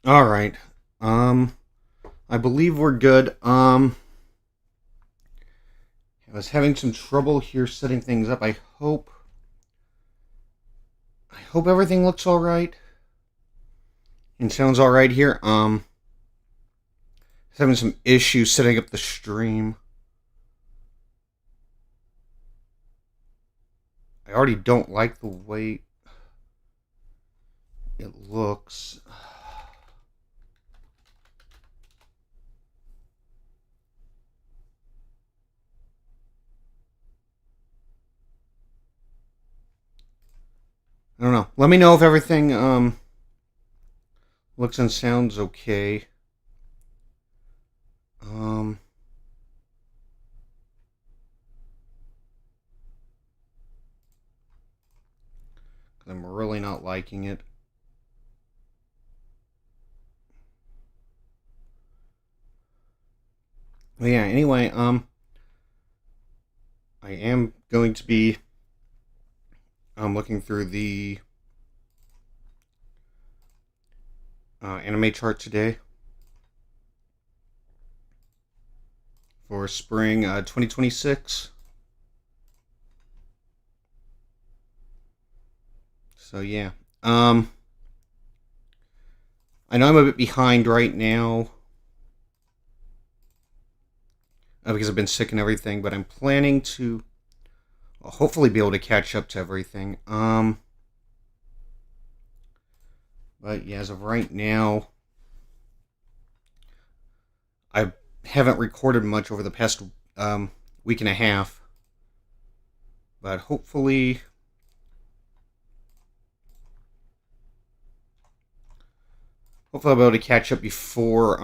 All right. Um, I believe we're good. I was having some trouble here setting things up. I hope everything looks all right and sounds all right here. I was having some issues setting up the stream. I already don't like the way it looks. I don't know. Let me know if everything looks and sounds okay. Um, I'm really not liking it. But yeah. Anyway, I am going to be looking through the anime chart today for spring 2026. So yeah, um, I know I'm a bit behind right now because I've been sick and everything, but I'm planning to hopefully be able to catch up to everything. But yeah, as of right now, I haven't recorded much over the past week and a half, but hopefully I'll be able to catch up before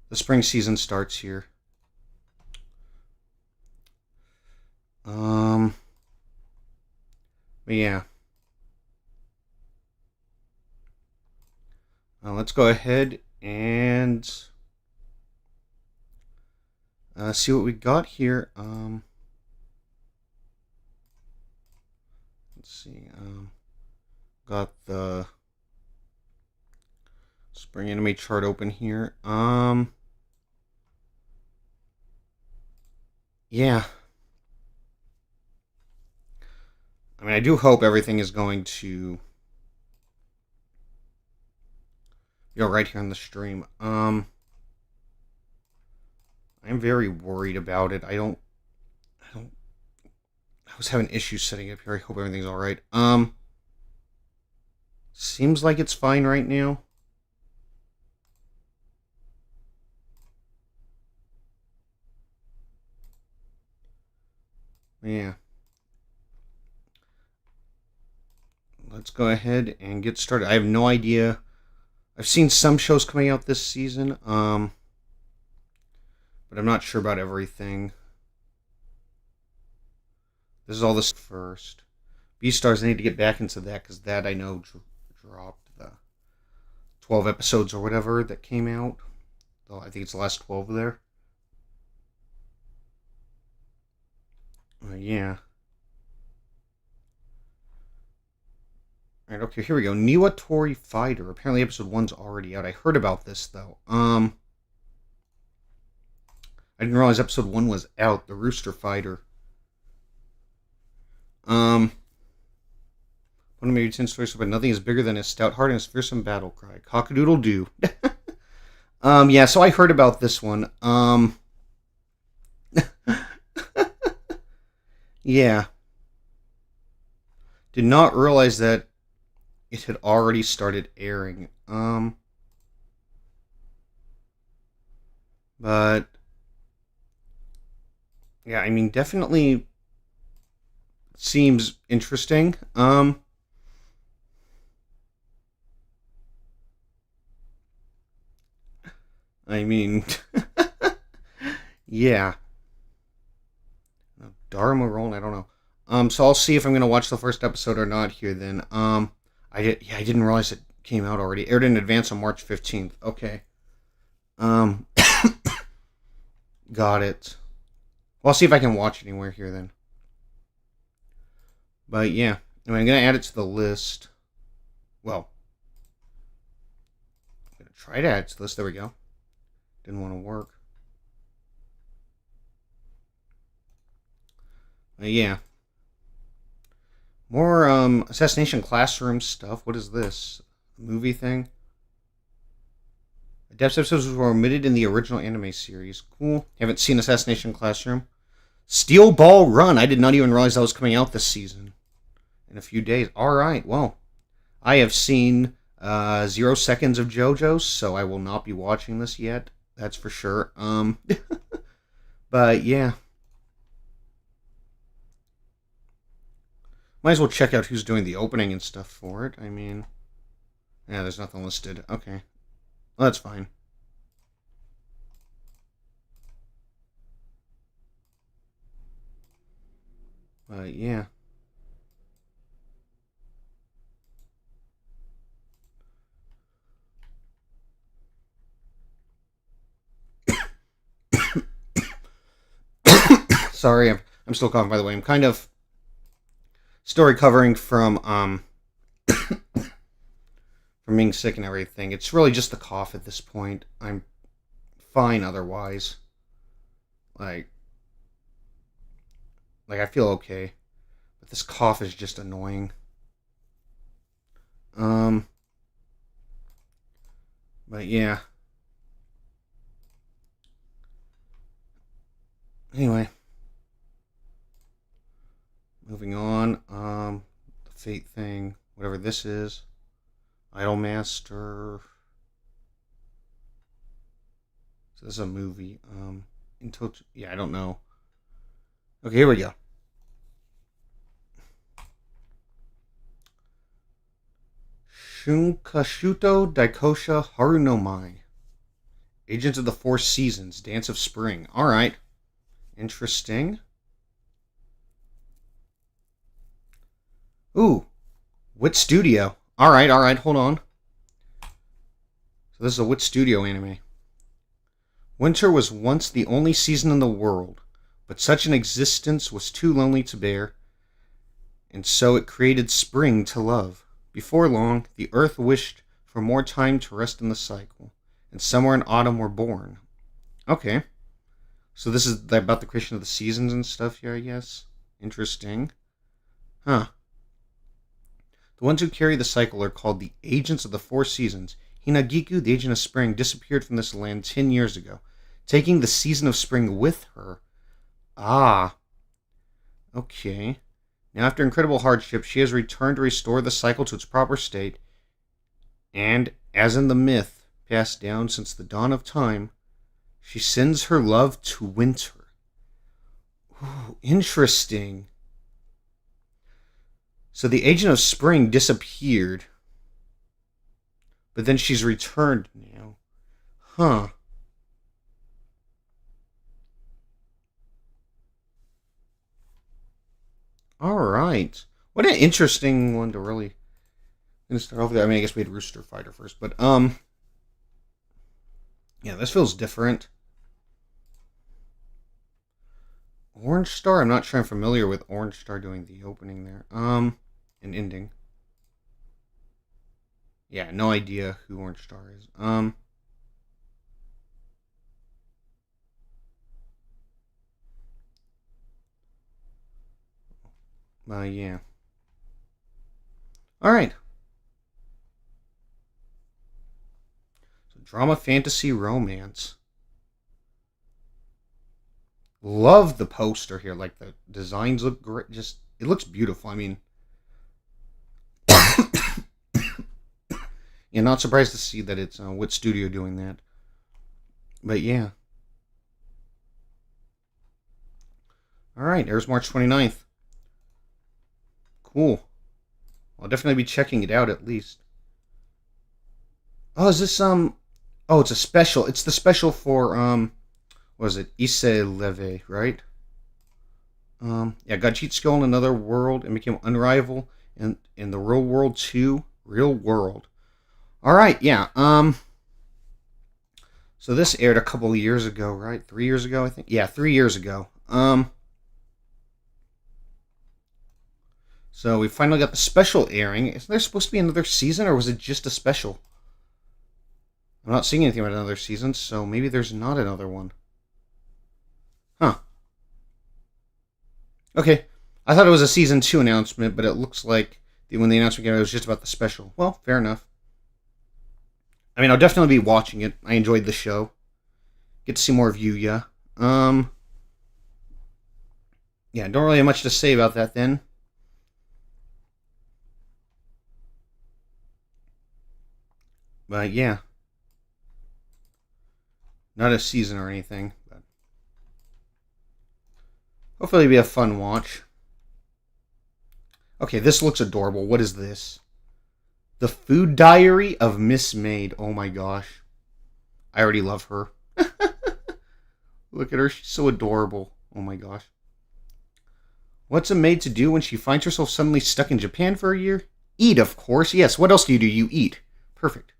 the spring season starts here. Um, but yeah, let's go ahead and see what we got here. Let's see. Got the spring anime chart open here. Yeah. I mean, I do hope everything is going to go right here on the stream. I'm very worried about it. I don't. I was having issues setting up here. I hope everything's all right. Seems like it's fine right now. Yeah. Let's go ahead and get started. I have no idea. I've seen some shows coming out this season, but I'm not sure about everything. This is all this first. Beastars, I need to get back into that because that I know dropped the 12 episodes or whatever that came out. Though I think it's the last 12 there. Yeah. Alright, okay, here we go. Niwatori Fighter. Apparently episode 1's already out. I heard about this though. I didn't realize episode 1 was out. The Rooster Fighter. One of maybe 10 stories, but nothing is bigger than his stout heart and his fearsome battle cry. Cockadoodle doo. Yeah, so I heard about this one. Yeah. Did not realize that it had already started airing. But yeah, I mean, definitely seems interesting. I mean, yeah, Dharma Roll. I don't know. So I'll see if I'm gonna watch the first episode or not here. Then, I didn't realize it came out already. It aired in advance on March 15th. Okay. Um, got it. Well, I'll see if I can watch it anywhere here then. But yeah, I mean, I'm gonna add it to the list. Well, Try to add to this. There we go. Didn't want to work. Yeah. More Assassination Classroom stuff. What is this? Movie thing? Depths episodes were omitted in the original anime series. Cool. Haven't seen Assassination Classroom. Steel Ball Run. I did not even realize that was coming out this season. In a few days. Alright, well. I have seen 0 seconds of JoJo's, so I will not be watching this yet. That's for sure. But yeah. Might as well check out who's doing the opening and stuff for it. I mean, yeah, there's nothing listed. Okay. Well, that's fine. Yeah. Sorry, I'm still coughing, by the way. I'm kind of still recovering from from being sick and everything. It's really just the cough at this point. I'm fine otherwise. Like I feel okay. But this cough is just annoying. Um but yeah. Anyway. Moving on. The Fate thing, whatever this is. Idolmaster. So this is a movie. Yeah, I don't know. Okay, here we go. Shunkashuto Daikosha Haru no Mai. Agents of the Four Seasons, Dance of Spring. Alright. Interesting. Ooh. Wit Studio. Alright, hold on. So this is a Wit Studio anime. Winter was once the only season in the world, but such an existence was too lonely to bear, and so it created spring to love. Before long, the earth wished for more time to rest in the cycle, and summer and autumn were born. Okay. So this is about the creation of the seasons and stuff here, I guess. Interesting. Huh. The ones who carry the cycle are called the Agents of the Four Seasons. Hinagiku, the Agent of Spring, disappeared from this land 10 years ago, taking the season of spring with her. Ah. Okay. Now, after incredible hardship, she has returned to restore the cycle to its proper state, and, as in the myth passed down since the dawn of time, she sends her love to winter. Ooh, interesting. So the Agent of Spring disappeared, but then she's returned now. Huh. Alright. What an interesting one to really... I'm gonna start off with. I mean, I guess we had Rooster Fighter first, but, yeah, this feels different. Orange Star? I'm not sure I'm familiar with Orange Star doing the opening there. And ending. Yeah, no idea who Orange Star is. Yeah. Alright. So, drama, fantasy, romance. Love the poster here. Like, the designs look great. Just, it looks beautiful. I mean, yeah, not surprised to see that it's Wit Studio doing that. But yeah. Alright, there's March 29th. Cool. I'll definitely be checking it out at least. Oh, is this oh, it's a special. It's the special for what is it? Ise Leve, right? Yeah, got cheat skill in another world and became unrivaled in the real world 2. Real world. Alright, yeah. So this aired a couple of years ago, right? 3 years ago, I think. Yeah, 3 years ago. So we finally got the special airing. Isn't there supposed to be another season, or was it just a special? I'm not seeing anything about another season, so maybe there's not another one. Huh. Okay. I thought it was a season 2 announcement, but it looks like when the announcement came out, it was just about the special. Well, fair enough. I mean, I'll definitely be watching it. I enjoyed the show. Get to see more of Yuya. Yeah, don't really have much to say about that then. But yeah, not a season or anything. But hopefully it'll be a fun watch. Okay, this looks adorable. What is this? The Food Diary of Miss Maid. Oh my gosh. I already love her. Look at her. She's so adorable. Oh my gosh. What's a maid to do when she finds herself suddenly stuck in Japan for a year? Eat, of course. Yes, what else do? You eat. Perfect.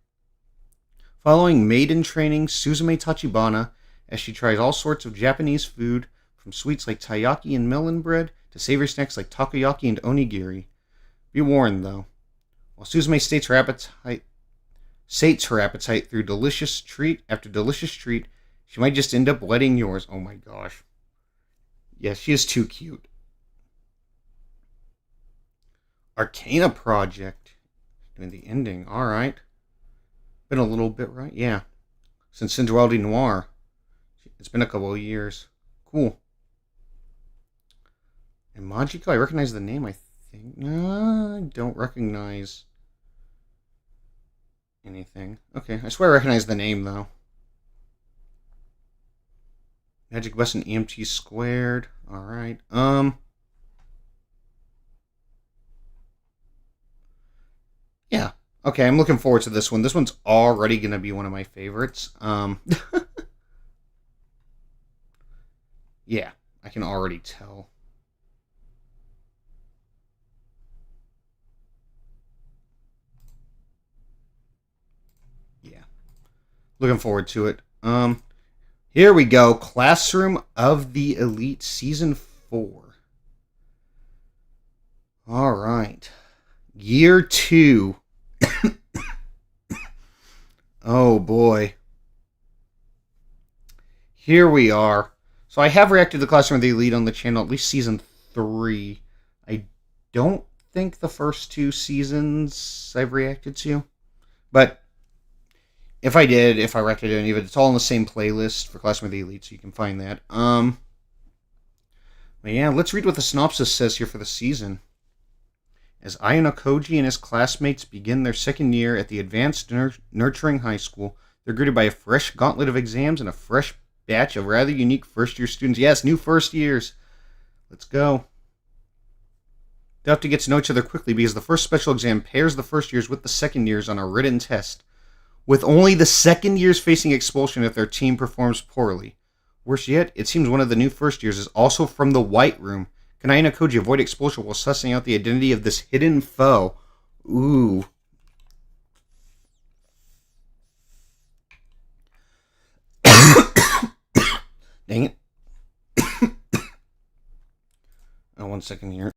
Following maiden training, Suzume Tachibana, as she tries all sorts of Japanese food, from sweets like taiyaki and melon bread to savory snacks like takoyaki and onigiri. Be warned, though. While Suzume sates her appetite through delicious treat after delicious treat, she might just end up letting yours. Oh my gosh. Yes, she is too cute. Arcana Project. Doing the ending. Alright. Been a little bit, right? Yeah. Since Sensuality Noir. It's been a couple of years. Cool. And Majiko, I recognize the name, I think. No, I don't recognize anything. Okay, I swear I recognize the name, though. Magic Bus and EMT Squared. Alright. Yeah. Okay, I'm looking forward to this one. This one's already going to be one of my favorites. Yeah, I can already tell. Yeah. Looking forward to it. Here we go. Classroom of the Elite Season 4. All right. Year 2. Oh boy. Here we are. So I have reacted to Classroom of the Elite on the channel, at least Season 3. I don't think the first 2 seasons I've reacted to. But if I did, if I reacted to any of it, it's all in the same playlist for Classroom of the Elite, so you can find that. But yeah, let's read what the synopsis says here for the season. As Ayano Koji and his classmates begin their second year at the Advanced Nurturing High School, they're greeted by a fresh gauntlet of exams and a fresh batch of rather unique first-year students. Yes, new first years. Let's go. They'll have to get to know each other quickly because the first special exam pairs the first years with the second years on a written test, with only the second years facing expulsion if their team performs poorly. Worse yet, it seems one of the new first years is also from the White Room. Can Ayano Koji avoid expulsion while sussing out the identity of this hidden foe? Ooh. Dang it. Oh, 1 second here.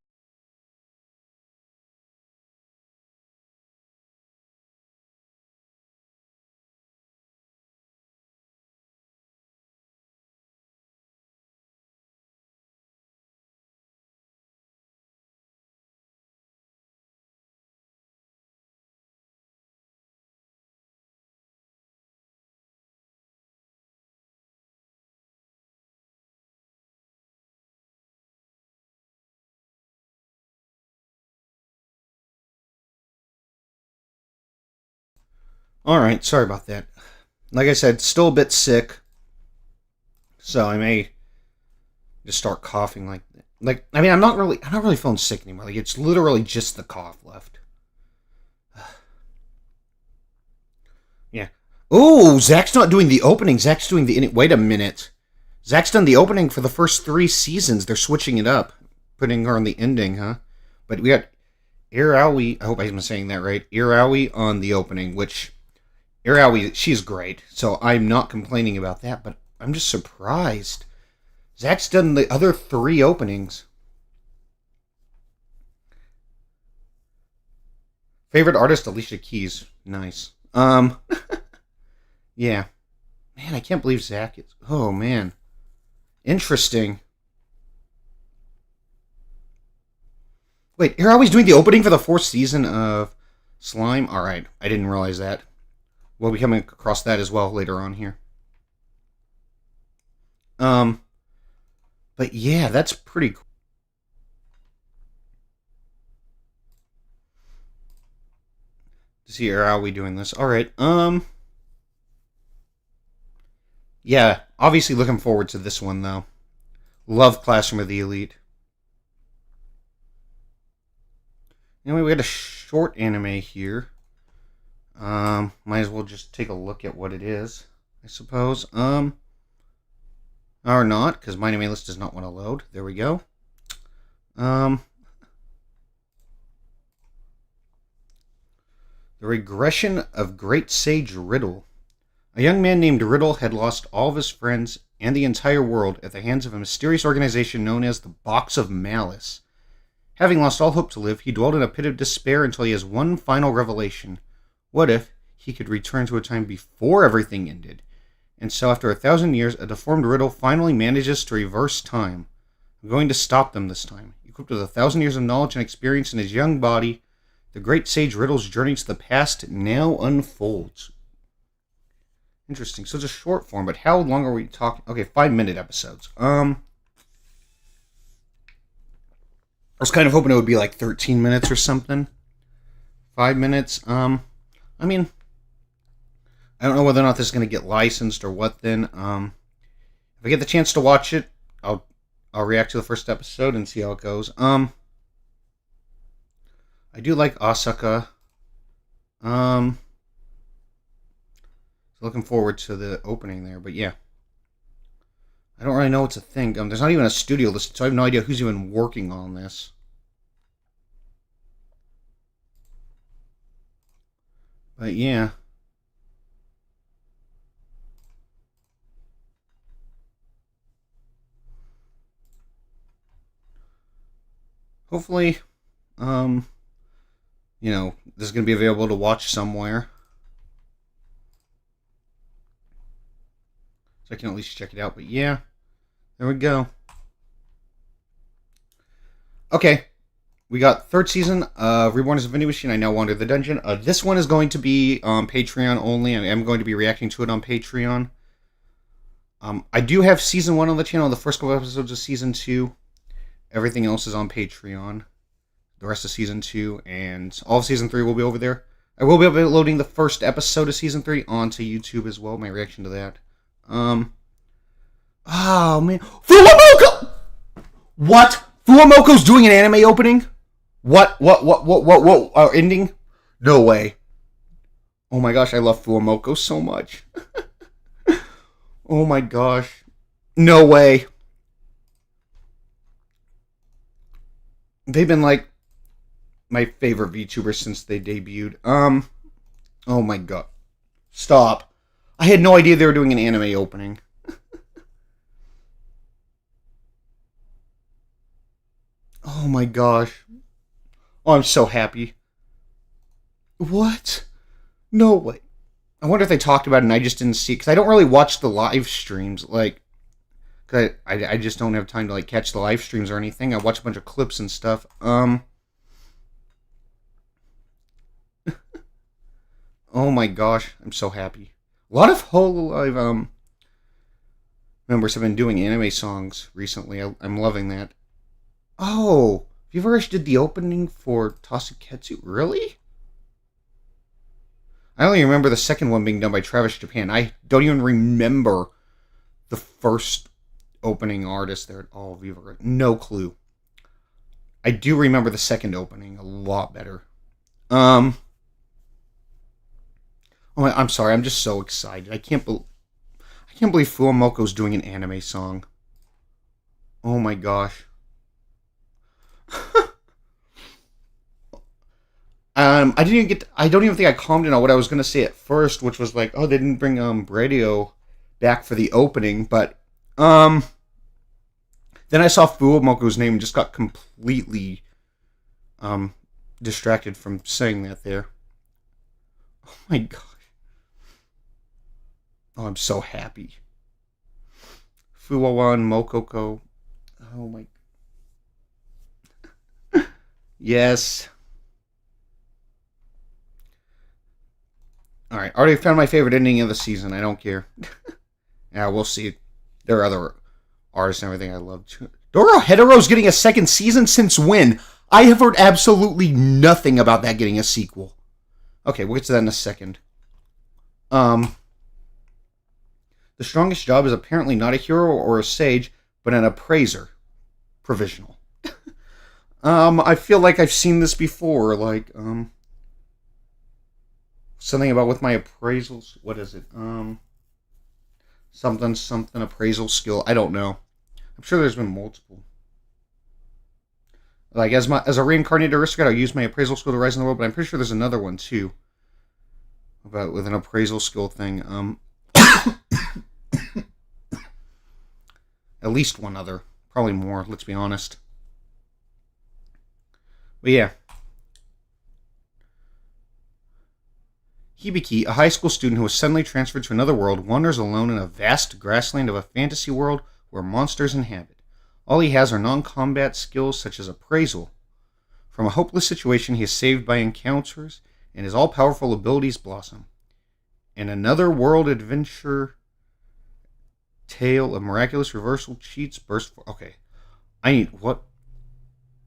Alright, sorry about that. Like I said, still a bit sick. So I may just start coughing I mean I'm not really feeling sick anymore. Like it's literally just the cough left. Yeah. Oh, Zach's not doing the opening. Zach's doing the wait a minute. Zach's done the opening for the first 3 seasons. They're switching it up, putting her on the ending, huh? But we got Irawi. I hope I'm saying that right. Irawi on the opening, which Irawi, she's great. So I'm not complaining about that, but I'm just surprised. Zach's done the other 3 openings. Favorite artist, Alicia Keys. Nice. Yeah. Man, I can't believe Zach is. Oh, man. Interesting. Wait, you're always doing the opening for the fourth season of Slime? Alright, I didn't realize that. We'll be coming across that as well later on here. Um, but yeah, that's pretty cool. To see how are we doing this. Alright, yeah, obviously looking forward to this one though. Love Classroom of the Elite. Anyway, we got a short anime here. Might as well just take a look at what it is, I suppose. Or not, because my anime list does not want to load. There we go. Um, The Regression of Great Sage Riddle. A young man named Riddle had lost all of his friends and the entire world at the hands of a mysterious organization known as the Box of Malice. Having lost all hope to live, he dwelled in a pit of despair until he has one final revelation. What if he could return to a time before everything ended? And so, after 1,000 years, a deformed Riddle finally manages to reverse time. I'm going to stop them this time. Equipped with 1,000 years of knowledge and experience in his young body, the great sage Riddle's journey to the past now unfolds. Interesting. So it's a short form, but how long are we talking? Okay, 5-minute episodes. I was kind of hoping it would be like 13 minutes or something. 5 minutes. I mean, I don't know whether or not this is going to get licensed or what. Then, if I get the chance to watch it, I'll react to the first episode and see how it goes. I do like Asaka. Looking forward to the opening there, but yeah. I don't really know what to think. There's not even a studio list, so I have no idea who's even working on this. But yeah. Hopefully, this is going to be available to watch somewhere. So I can at least check it out. But yeah, there we go. Okay, we got third season of Reborn as a Vending Machine. I Now Wander the Dungeon. This one is going to be Patreon only. I am going to be reacting to it on Patreon. I do have season 1 on the channel. The first couple episodes of season 2. Everything else is on Patreon. The rest of season 2 and all of season 3 will be over there. I will be uploading the first episode of season 3 onto YouTube as well. My reaction to that. Oh man, Fuwamoko! What? Fuwamoko's doing an anime opening? What? Ending? No way. Oh my gosh, I love Fuwamoko so much. Oh my gosh. No way. They've been like my favorite VTubers since they debuted. Oh my god. Stop. I had no idea they were doing an anime opening. Oh my gosh. Oh, I'm so happy. What? No way. I wonder if they talked about it and I just didn't see it. Because I don't really watch the live streams. Like, cause I just don't have time to like catch the live streams or anything. I watch a bunch of clips and stuff. Oh my gosh. I'm so happy. A lot of Hololive members have been doing anime songs recently. I'm loving that. Oh, Viva did the opening for Tasuketsu? Really? I only remember the second one being done by Travis Japan. I don't even remember the first opening artist there at all. Viva, no clue. I do remember the second opening a lot better. Oh, I'm sorry. I'm just so excited. I can't believe Fuwamoko's doing an anime song. Oh my gosh. I don't even think I commented on what I was gonna say at first, which was like, oh, they didn't bring Radio back for the opening, but then I saw Fuwamoko's name and just got completely distracted from saying that there. Oh my gosh. Oh, I'm so happy. Fuwawan Mokoko. Oh my. Yes. All right. Already found my favorite ending of the season. I don't care. Yeah, we'll see. There are other artists and everything I love too. Dorohetero's getting a second season since when? I have heard absolutely nothing about that getting a sequel. Okay, we'll get to that in a second. The strongest job is apparently not a hero or a sage, but an appraiser. Provisional. I feel like I've seen this before. Like, something about with my appraisals. What is it? Something appraisal skill. I don't know. I'm sure there's been multiple. Like as a reincarnated aristocrat, I'll use my appraisal skill to rise in the world. But I'm pretty sure there's another one too. About with an appraisal skill thing. At least one other. Probably more, let's be honest. But yeah. Hibiki, a high school student who was suddenly transferred to another world, wanders alone in a vast grassland of a fantasy world where monsters inhabit. All he has are non-combat skills such as appraisal. From a hopeless situation, he is saved by encounters, and his all-powerful abilities blossom. In another world adventure tale of miraculous reversal cheats burst for... Okay. I need... What?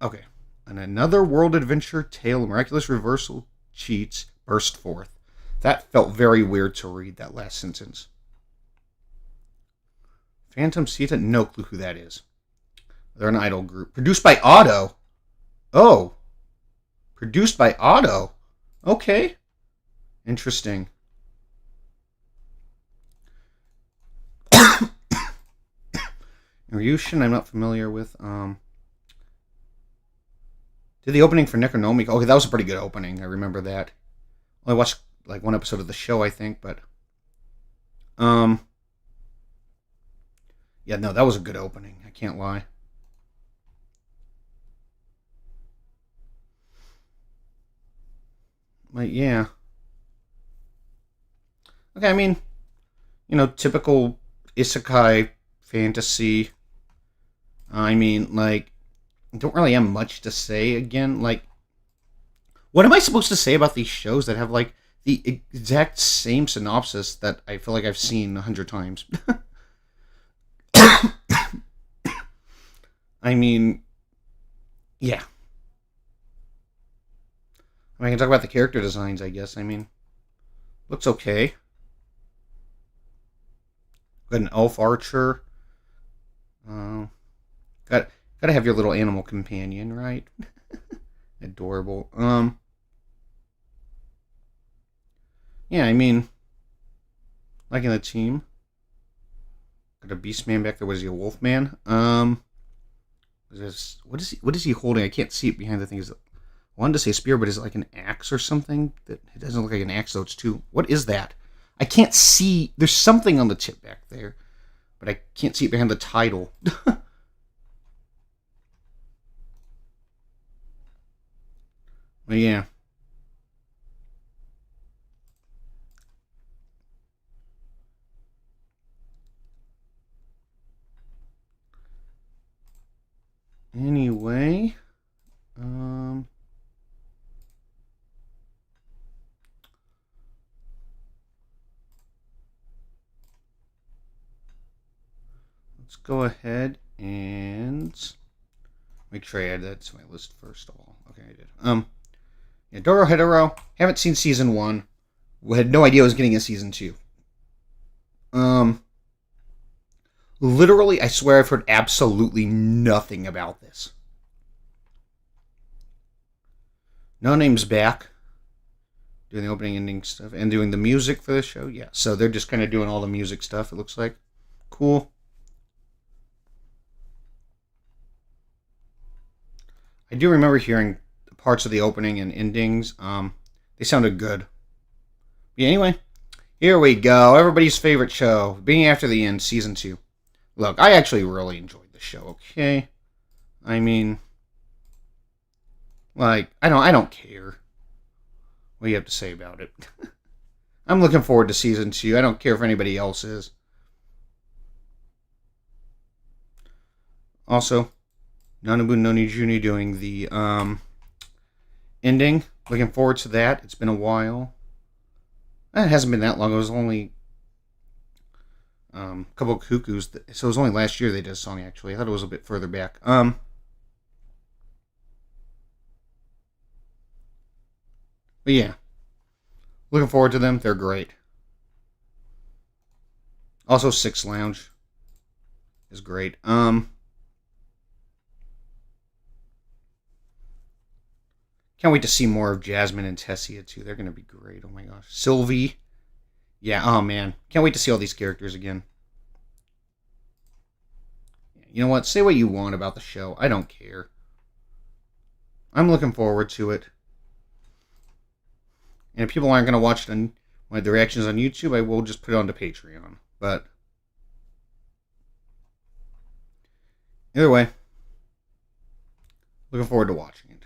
Okay. In another world adventure tale of miraculous reversal cheats burst forth. That felt very weird to read, that last sentence. Phantom Sita? No clue who that is. They're an idol group. Produced by Otto. Oh. Produced by Otto. Okay. Interesting. Ryushin, I'm not familiar with. Did the opening for Necronomicon. Okay, that was a pretty good opening. I remember that. I watched like one episode of the show, I think, but yeah, no, that was a good opening. I can't lie. But yeah. Okay, I mean, typical isekai fantasy. I mean, like, don't really have much to say again. Like, what am I supposed to say about these shows that have, like, the exact same synopsis that I feel like I've seen 100 times? I mean, yeah. I can talk about the character designs, I guess. I mean, looks okay. Got an elf archer. Gotta have your little animal companion, right? Adorable. Yeah, I mean, liking the team. Got a beast man back there. Was he a wolf man? What is he holding? I can't see it behind the thing. I wanted to say spear, but is it like an axe or something? That it doesn't look like an axe though. It's too. What is that? I can't see. There's something on the tip back there, but I can't see it behind the title. But yeah. Anyway, let's go ahead and make sure I add that to my list first of all. Okay, I did. Yeah, Dorohedoro. Haven't seen season 1. We had no idea I was getting a season 2. Literally, I swear I've heard absolutely nothing about this. No Name's back. Doing the opening ending stuff. And doing the music for the show. Yeah, so they're just kind of doing all the music stuff, it looks like. Cool. I do remember hearing parts of the opening and endings. They sounded good. Yeah, anyway, here we go. Everybody's favorite show. Being After the End, Season 2. Look, I actually really enjoyed the show, okay? I mean, like, I don't care what you have to say about it. I'm looking forward to season 2. I don't care if anybody else is. Also, Nanabu Noni Juni doing the ending. Looking forward to that. It's been a while. It hasn't been that long. It was only a couple of cuckoos. So it was only last year they did a song, actually. I thought it was a bit further back. But yeah. Looking forward to them. They're great. Also, Six Lounge is great. Can't wait to see more of Jasmine and Tessia too. They're gonna be great. Oh my gosh, Sylvie. Yeah. Oh man, can't wait to see all these characters again. You know what? Say what you want about the show. I don't care. I'm looking forward to it. And if people aren't gonna watch it on the reactions on YouTube, I will just put it onto Patreon. But either way, looking forward to watching it.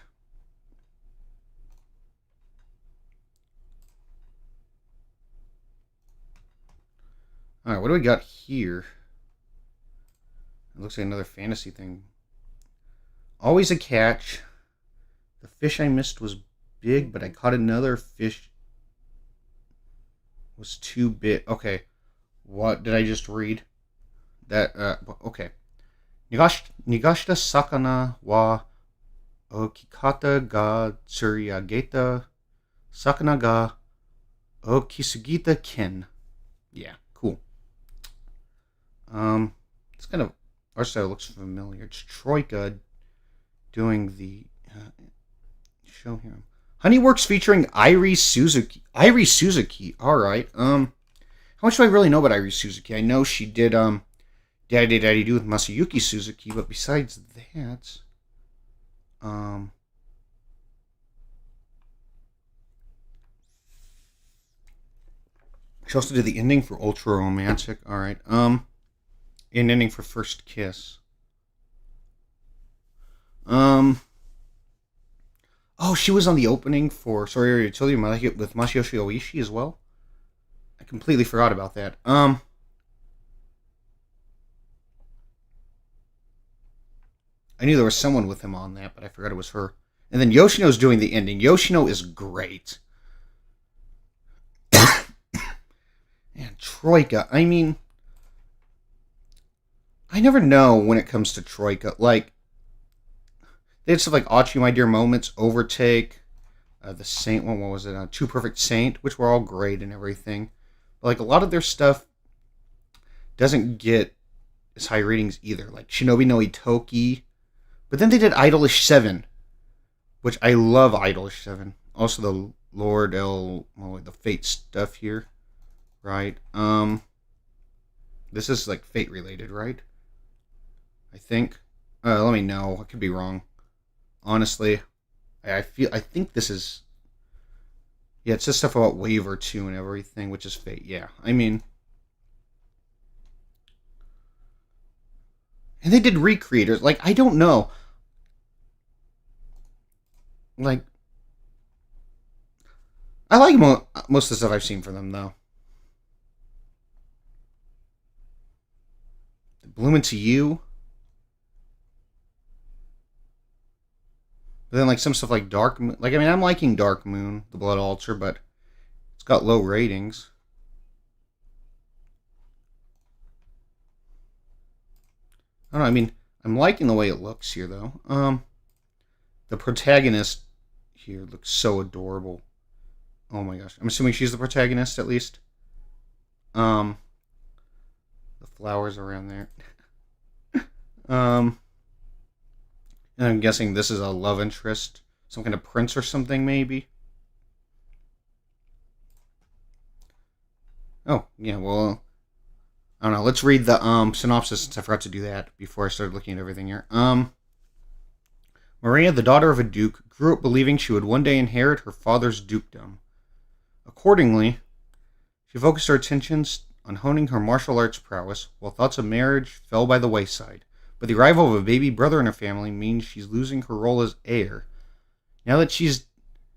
Alright, what do we got here? It looks like another fantasy thing. Always a catch. The fish I missed was big, but I caught another fish. Was too big. Okay. What did I just read? That, okay. Nigashita sakana wa okikata ga tsuriyageta sakana ga okisugita ken. Yeah, cool. It's kind of, our style looks familiar. It's Troika doing the show here. Honeyworks featuring Irie Suzuki. Irie Suzuki. All right. How much do I really know about Irie Suzuki? I know she did Daddy Daddy Do with Masayuki Suzuki, but besides that, she also did the ending for Ultra Romantic. All right. And ending for First Kiss. Oh, she was on the opening for Sorry to Tell You with Masayoshi Oishi as well. I completely forgot about that. I knew there was someone with him on that, but I forgot it was her. And then Yoshino's doing the ending. Yoshino is great. And Troika, I mean, I never know when it comes to Troika. Like, they had stuff like Achi, My Dear Moments, Overtake, the Saint one, what was it? Two Perfect Saint, which were all great and everything. But like a lot of their stuff doesn't get as high ratings either. Like Shinobi no Itoki. But then they did Idolish 7, which I love Idolish 7. Also the the Fate stuff here. Right. This is like Fate related, right? I think. Let me know. I could be wrong. Honestly, I think this is. Yeah, it's just stuff about Waver 2 and everything, which is Fate. Yeah, I mean. And they did Recreators. Like, I don't know. Like, I like most of the stuff I've seen from them, though. Bloom Into You. But then, like, some stuff like Dark Moon. Like, I mean, I'm liking Dark Moon, The Blood Altar, but it's got low ratings. I don't know, I mean, I'm liking the way it looks here, though. The protagonist here looks so adorable. Oh my gosh. I'm assuming she's the protagonist, at least. The flowers around there. And I'm guessing this is a love interest. Some kind of prince or something, maybe. Oh, yeah, well, I don't know. Let's read the synopsis since I forgot to do that before I started looking at everything here. Maria, the daughter of a duke, grew up believing she would one day inherit her father's dukedom. Accordingly, she focused her attentions on honing her martial arts prowess, while thoughts of marriage fell by the wayside. But the arrival of a baby brother in her family means she's losing her role as heir. Now that she's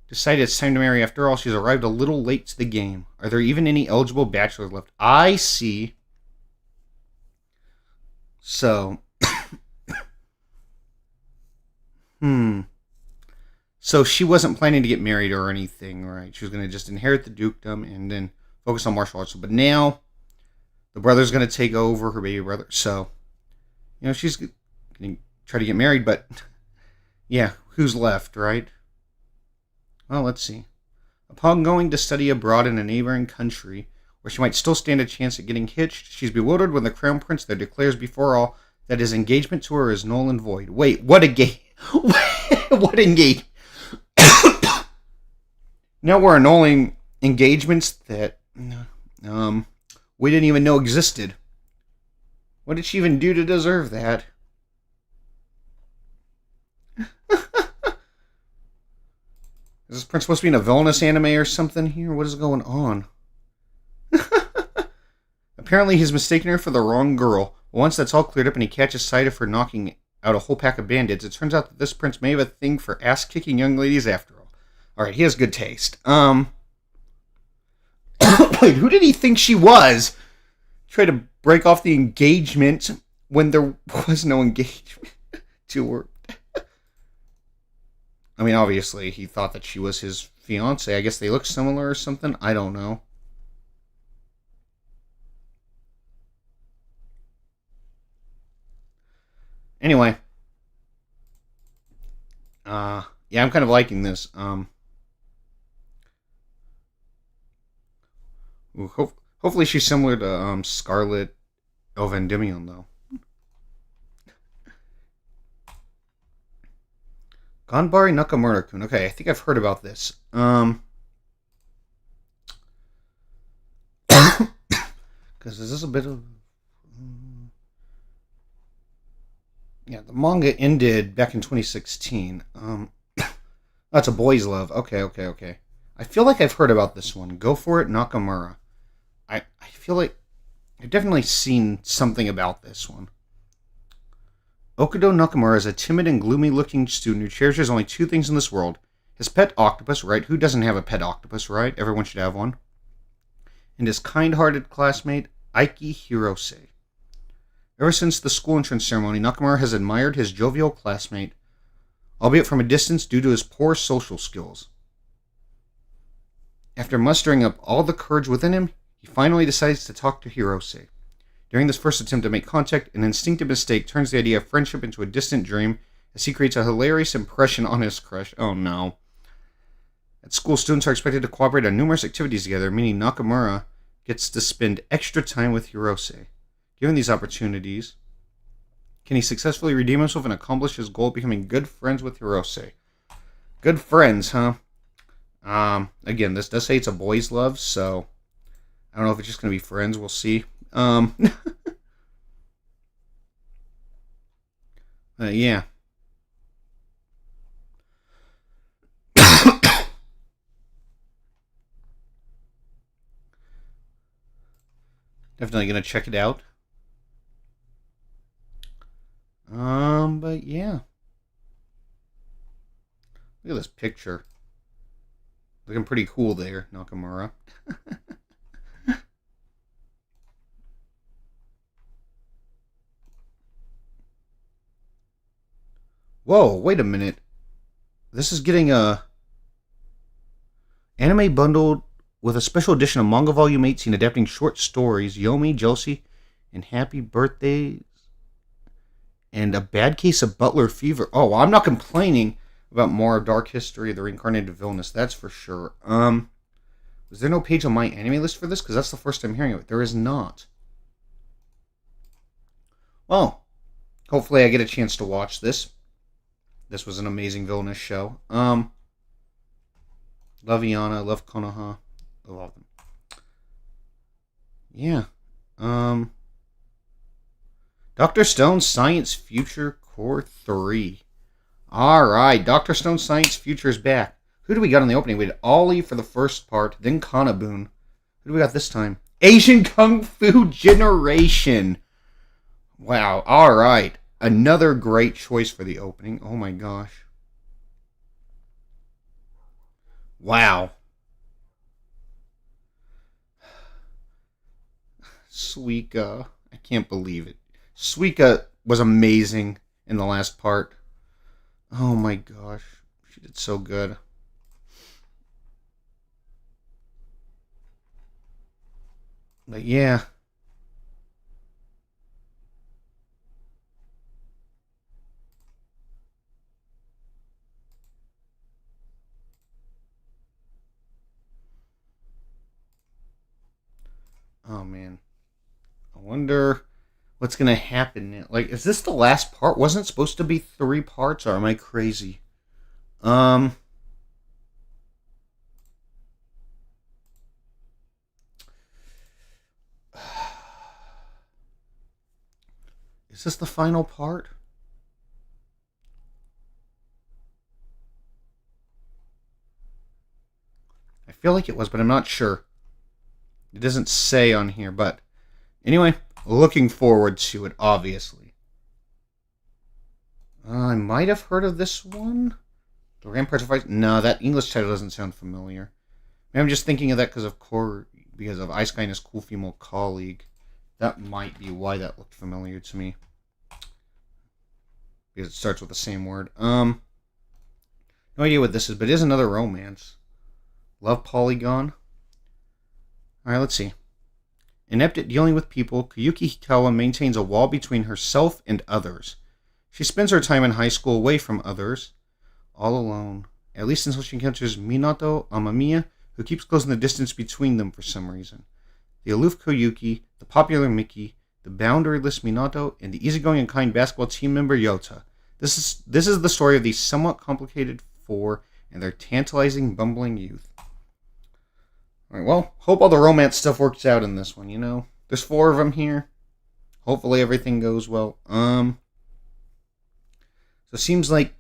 Decided it's time to marry after all. She's arrived a little late to the game. Are there even any eligible bachelors left? I see. So, So she wasn't planning to get married or anything, right? She was going to just inherit the dukedom and then focus on martial arts. But now, the brother's going to take over, her baby brother. So, she's going to try to get married, but yeah, who's left, right? Well, let's see. Upon going to study abroad in a neighboring country, where she might still stand a chance at getting hitched, she's bewildered when the crown prince there declares before all that his engagement to her is null and void. Wait, what what engagement? Now we're annulling engagements that we didn't even know existed. What did she even do to deserve that? Is this prince supposed to be in a villainous anime or something here? What is going on? Apparently he's mistaken her for the wrong girl. Once that's all cleared up and he catches sight of her knocking out a whole pack of bandits, it turns out that this prince may have a thing for ass-kicking young ladies after all. Alright, he has good taste. Wait, who did he think she was? Try to break off the engagement when there was no engagement to her. I mean, obviously, he thought that she was his fiancée. I guess they look similar or something. I don't know. Anyway. Yeah, I'm kind of liking this. Hopefully she's similar to Scarlet Elvendimion, though. Ganbare Nakamura-kun. Okay, I think I've heard about this. Because is this a bit of... Yeah, the manga ended back in 2016. That's a boy's love. Okay. I feel like I've heard about this one. Go for it, Nakamura. I feel like I've definitely seen something about this one. Okudo Nakamura is a timid and gloomy-looking student who cherishes only two things in this world. His pet octopus, right? Who doesn't have a pet octopus, right? Everyone should have one. And his kind-hearted classmate, Aiki Hirose. Ever since the school entrance ceremony, Nakamura has admired his jovial classmate, albeit from a distance due to his poor social skills. After mustering up all the courage within him, he finally decides to talk to Hirose. During this first attempt to make contact, an instinctive mistake turns the idea of friendship into a distant dream as he creates a hilarious impression on his crush. Oh no. At school, students are expected to cooperate on numerous activities together, meaning Nakamura gets to spend extra time with Hirose. Given these opportunities, can he successfully redeem himself and accomplish his goal of becoming good friends with Hirose? Good friends, huh? Again, this does say it's a boy's love, so I don't know if it's just going to be friends. We'll see. Yeah. Definitely going to check it out. But yeah. Look at this picture. Looking pretty cool there, Nakamura. Whoa, wait a minute. This is getting a anime bundled with a special edition of Manga Volume 18 adapting short stories, Yomi, Josie, and Happy Birthdays, and A Bad Case of Butler Fever. Oh, well, I'm not complaining about more Dark History of the Reincarnated Villainous, that's for sure. Was there no page on my anime list for this? Because that's the first time hearing of it. There is not. Well, hopefully I get a chance to watch this. This was an amazing villainous show. Love Iana, love Konoha. I love them. Yeah. Dr. Stone Science Future Core 3. Alright, Dr. Stone Science Future is back. Who do we got on the opening? We had Ollie for the first part, then Kanabun. Who do we got this time? Asian Kung Fu Generation. Wow, alright. Another great choice for the opening. Oh my gosh. Wow. Suika. I can't believe it. Suika was amazing in the last part. Oh my gosh. She did so good. But yeah. Oh man. I wonder what's gonna happen now. Like, is this the last part? Wasn't it supposed to be 3 parts, or am I crazy? Um, is this the final part? I feel like it was, but I'm not sure. It doesn't say on here, but anyway, looking forward to it, obviously. I might have heard of this one. The Ramparts of Ice. No, that English title doesn't sound familiar. Maybe I'm just thinking of that because of Ice Guy and his cool female colleague. That might be why that looked familiar to me. Because it starts with the same word. No idea what this is, but it is another romance. Love Polygon. Alright, let's see. Inept at dealing with people, Koyuki Hikawa maintains a wall between herself and others. She spends her time in high school away from others, all alone. At least until she encounters Minato Amamiya, who keeps closing the distance between them for some reason. The aloof Koyuki, the popular Miki, the boundaryless Minato, and the easygoing and kind basketball team member Yota. This is the story of these somewhat complicated four and their tantalizing, bumbling youth. Alright, well, hope all the romance stuff works out in this one, you know? There's 4 of them here. Hopefully everything goes well. So it seems like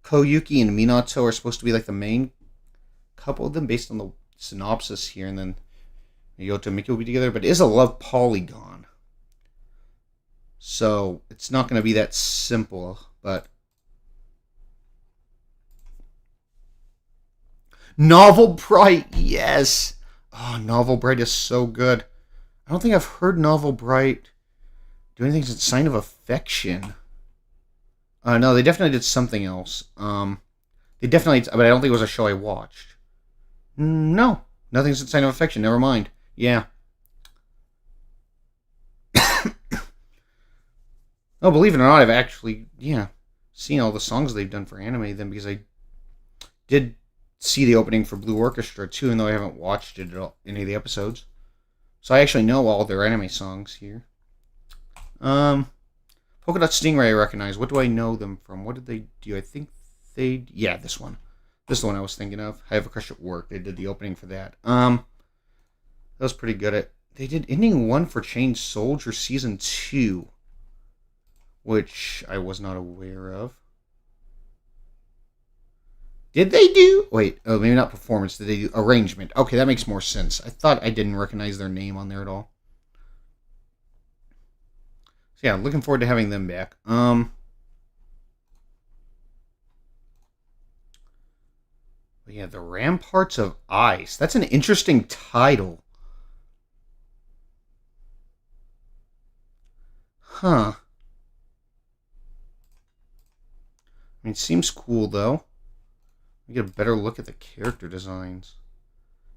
Koyuki and Minato are supposed to be like the main couple of them based on the synopsis here, and then Yota and Miki will be together, but it is a love polygon. So it's not going to be that simple, but Novel Bright, yes. Oh, Novel Bright is so good. I don't think I've heard Novel Bright do anything since Sign of Affection. No, they definitely did something else. They definitely, but I don't think it was a show I watched. No, nothing since Sign of Affection. Never mind. Yeah. Oh, believe it or not, I've actually, seen all the songs they've done for anime then, because I did see the opening for Blue Orchestra too, even though I haven't watched it at all, any of the episodes. So I actually know all their anime songs here. Polka Dot Stingray I recognize. What do I know them from? What did they do? I think yeah, this one. This is the one I was thinking of. I Have a Crush at Work. They did the opening for that. That was pretty good. They did ending 1 for Chain Soldier Season 2, which I was not aware of. Did they do? Wait, oh, maybe not performance. Did they do arrangement? Okay, that makes more sense. I thought I didn't recognize their name on there at all. So yeah, looking forward to having them back. Yeah, the Ramparts of Ice. That's an interesting title. Huh. I mean, it seems cool though. We get a better look at the character designs.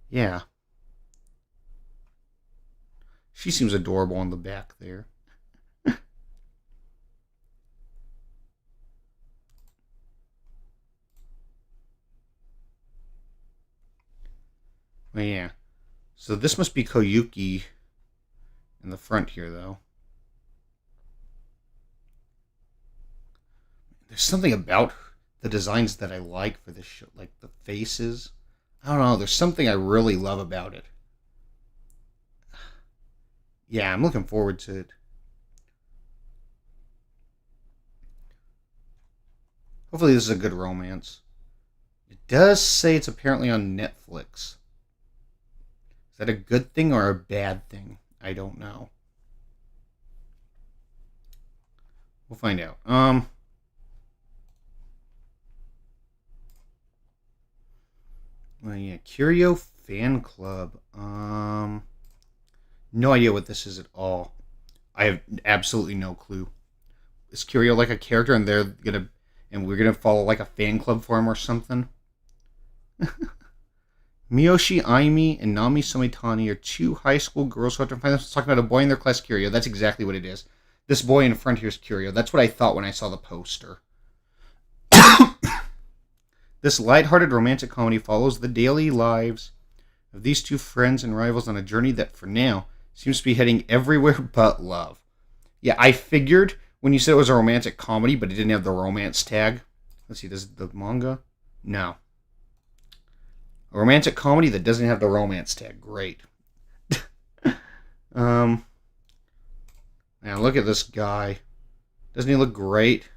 Yeah. She seems adorable on the back there. But yeah. So this must be Koyuki in the front here, though. There's something about the designs that I like for this show, like the faces. I don't know. There's something I really love about it. Yeah, I'm looking forward to it. Hopefully, this is a good romance. It does say it's apparently on Netflix. Is that a good thing or a bad thing? I don't know. We'll find out. Yeah, Curio Fan Club. No idea what this is at all. I have absolutely no clue. Is Curio like a character, and we're gonna follow like a fan club for him or something? Miyoshi Aimi and Nami Somitani are two high school girls who have to find themselves talking about a boy in their class, Curio. That's exactly what it is. This boy in front here is Curio. That's what I thought when I saw the poster. This lighthearted romantic comedy follows the daily lives of these two friends and rivals on a journey that, for now, seems to be heading everywhere but love. Yeah, I figured when you said it was a romantic comedy, but it didn't have the romance tag. Let's see, does the manga? No. A romantic comedy that doesn't have the romance tag. Great. Now look at this guy. Doesn't he look great?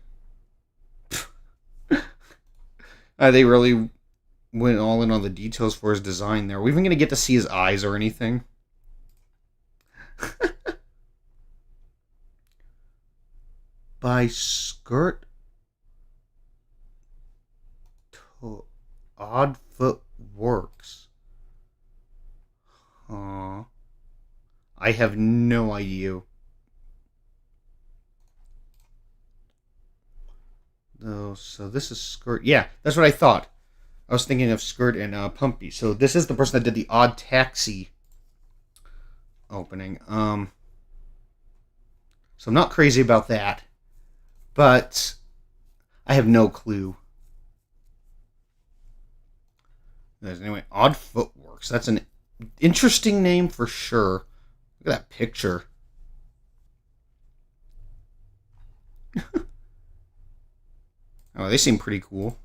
They really went all in on the details for his design there. Are we even going to get to see his eyes or anything? By Skirt to Oddfoot Works. I have no idea. Oh, so this is Skirt. Yeah, that's what I thought. I was thinking of Skirt and Pumpy. So this is the person that did the Odd Taxi opening. So I'm not crazy about that, but I have no clue. Anyway, Odd Footworks. That's an interesting name for sure. Look at that picture. Oh, they seem pretty cool.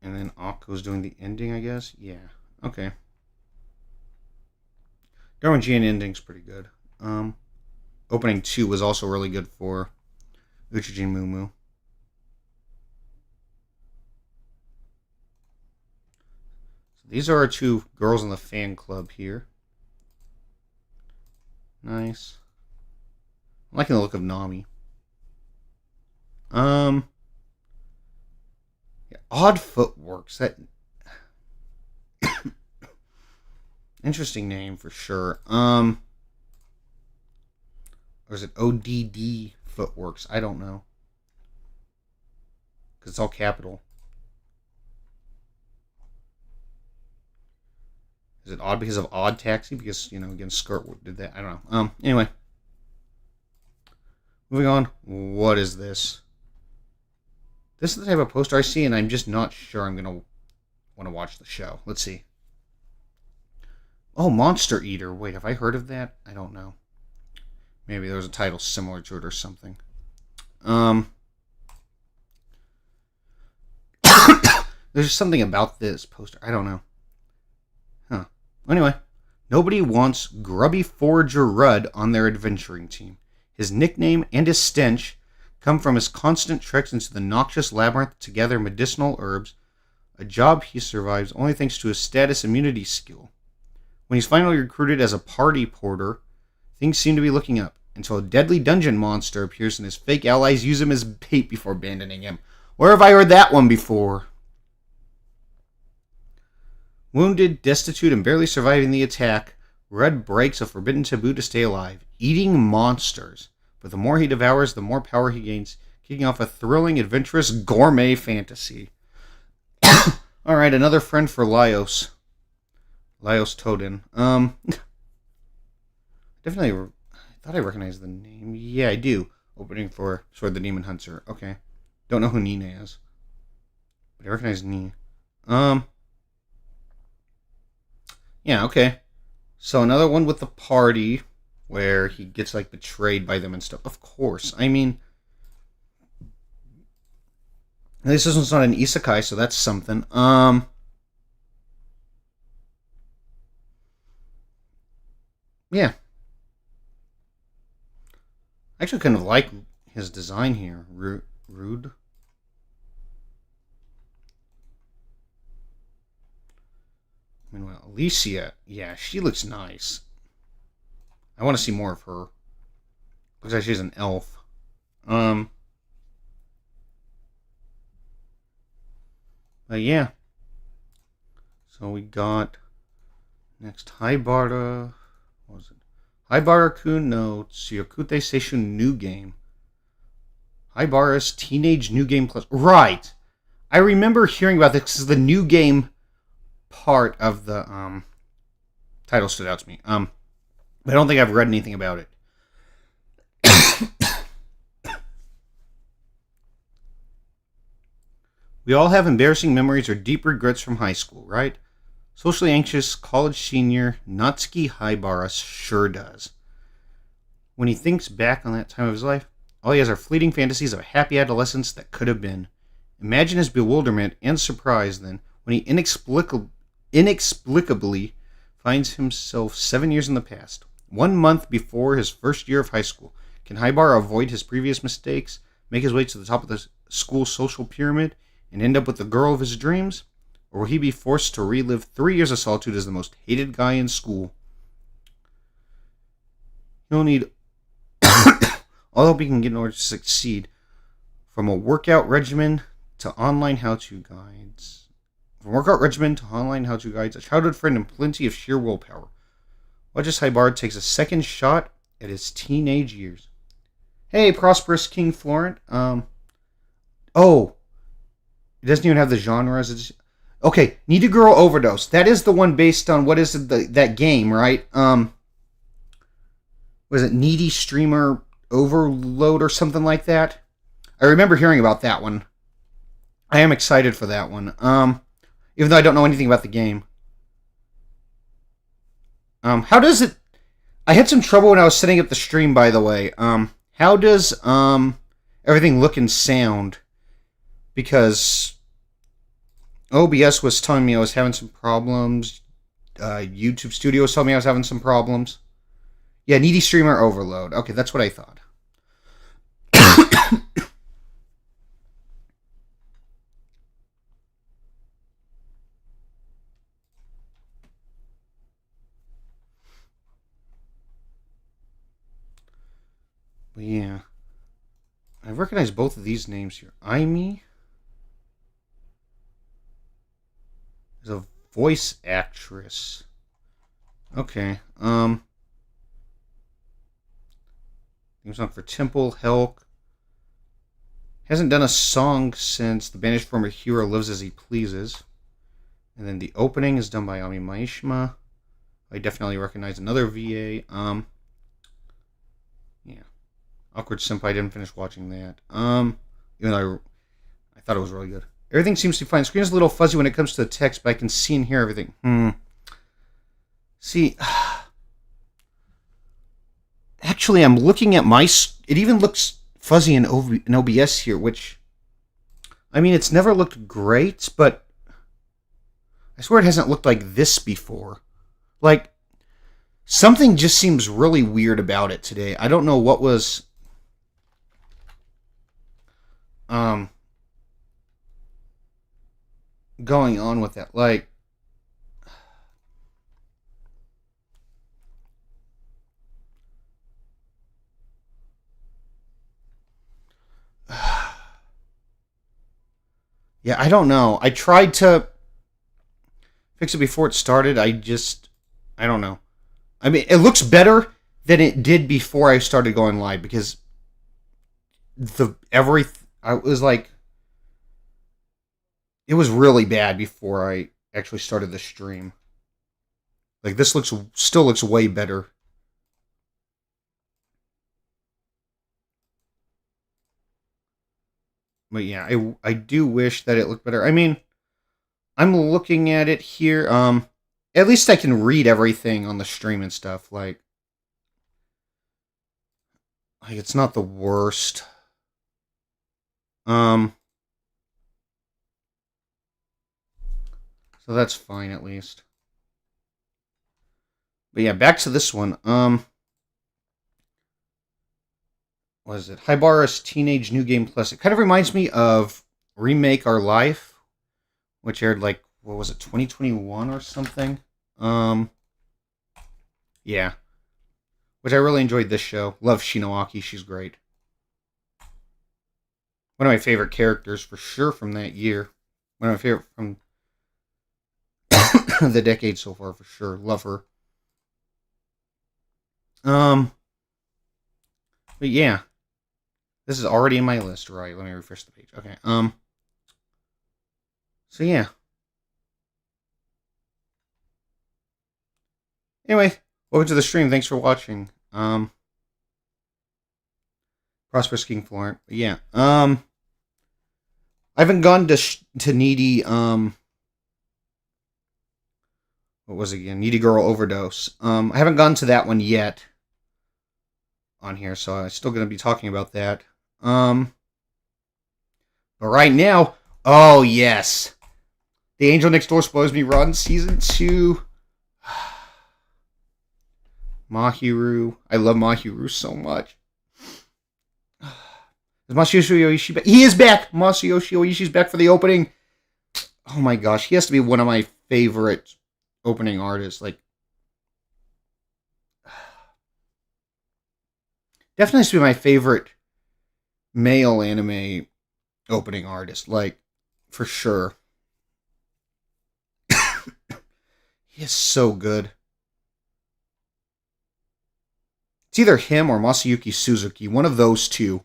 And then Akko's doing the ending, I guess? Yeah. Okay. Darwin Gian ending's pretty good. Opening 2 was also really good for Uchijin Mumu. So these are our two girls in the fan club here. Nice. I'm liking the look of Nami. Yeah, Odd Footworks. That interesting name for sure. Or is it ODD Footworks? I don't know. Because it's all capital. Is it odd because of Odd Taxi? Because, again, Skirt did that. I don't know. Anyway. Moving on. What is this? This is the type of poster I see, and I'm just not sure I'm going to want to watch the show. Let's see. Oh, Monster Eater. Wait, have I heard of that? I don't know. Maybe there was a title similar to it or something. There's something about this poster. I don't know. Huh. Anyway, nobody wants Grubby Forager Rudd on their adventuring team. His nickname and his stench come from his constant treks into the noxious labyrinth to gather medicinal herbs, a job he survives only thanks to his status immunity skill. When he's finally recruited as a party porter, things seem to be looking up, until a deadly dungeon monster appears and his fake allies use him as bait before abandoning him. Where have I heard that one before? Wounded, destitute, and barely surviving the attack, Rudd breaks a forbidden taboo to stay alive, eating monsters. But the more he devours, the more power he gains, kicking off a thrilling, adventurous, gourmet fantasy. Alright, another friend for Laios. Laios Todin. Definitely, I thought I recognized the name. Yeah, I do. Opening for Sword the Demon Hunter. Okay. Don't know who Nina is. But I recognize Nina. Yeah, okay. So another one with the party where he gets like betrayed by them and stuff. Of course. I mean, at least this one's not an isekai, so that's something. Yeah. I actually kind of like his design here. Rude. Meanwhile, Alicia, yeah, she looks nice. I want to see more of her. Looks like she's an elf. Yeah. So we got next Haibara. What was it? Haibara-kun no Tsuyokute Seishu New Game. Haibara's Teenage New Game Plus. Right. I remember hearing about this because the new game part of the title stood out to me. But I don't think I've read anything about it. We all have embarrassing memories or deep regrets from high school, right? Socially anxious college senior Natsuki Haibara sure does. When he thinks back on that time of his life, all he has are fleeting fantasies of a happy adolescence that could have been. Imagine his bewilderment and surprise then when he inexplicably finds himself 7 years in the past, 1 month before his first year of high school. Can Haibara avoid his previous mistakes, make his way to the top of the school social pyramid, and end up with the girl of his dreams? Or will he be forced to relive 3 years of solitude as the most hated guy in school? He'll need all help he can get in order to succeed, from a workout regimen to online how-to guides. A childhood friend, and plenty of sheer willpower. Watch as Haibara takes a second shot at his teenage years. Hey, prosperous King Florent. Oh, it doesn't even have the genres. Okay, Need a Girl Overdose. That is the one based on, what is it, that game, right? Was it Needy Streamer Overload or something like that? I remember hearing about that one. I am excited for that one. Even though I don't know anything about the game. How does it... I had some trouble when I was setting up the stream, by the way. How does everything look and sound? Because OBS was telling me I was having some problems. YouTube Studio was telling me I was having some problems. Yeah, Needy Streamer Overload. Okay, that's what I thought. But yeah. I recognize both of these names here. Aimi is a voice actress. Okay. Theme song for Temple Helk. Hasn't done a song since The Banished Former Hero Lives As He Pleases. And then the opening is done by Ami Maishima. I definitely recognize another VA. Yeah. Awkward Senpai, didn't finish watching that. Even though I thought it was really good. Everything seems to be fine. Screen is a little fuzzy when it comes to the text, but I can see and hear everything. See, actually, I'm looking at my... It even looks fuzzy in OBS here, which... I mean, it's never looked great, but... I swear it hasn't looked like this before. Like, something just seems really weird about it today. I don't know what was... going on with that. Like... Yeah, I don't know. I tried to fix it before it started. I don't know. I mean, it looks better than it did before I started going live, because I was like, it was really bad before I actually started the stream. Like, this still looks way better. But yeah, I do wish that it looked better. I mean, I'm looking at it here. At least I can read everything on the stream and stuff. Like it's not the worst. So that's fine at least. But yeah, back to this one. What is it? Haibara's Teenage New Game Plus. It kind of reminds me of Remake Our Life, which aired like, what was it, 2021 or something? Yeah. Which I really enjoyed this show. Love Shinoaki, she's great. One of my favorite characters for sure from that year. One of my favorite from the decade so far for sure. Love her. Um, but yeah, this is already in my list, right? Let me refresh the page. Okay. So yeah. Anyway, welcome to the stream. Thanks for watching. Prosperous King Florent. But yeah. I haven't gone to Needy. What was it again? Needy Girl Overdose. I haven't gone to that one yet. On here, so I'm still going to be talking about that. But right now, oh yes, The Angel Next Door Spoils Me Run Season 2. Mahiru. I love Mahiru so much. Is Masayoshi Oishi back? He is back! Masayoshi Oishi's back for the opening. Oh my gosh, he has to be one of my favorite opening artists. Like, definitely has to be my favorite male anime opening artist. Like, for sure. He is so good. It's either him or Masayuki Suzuki. One of those two.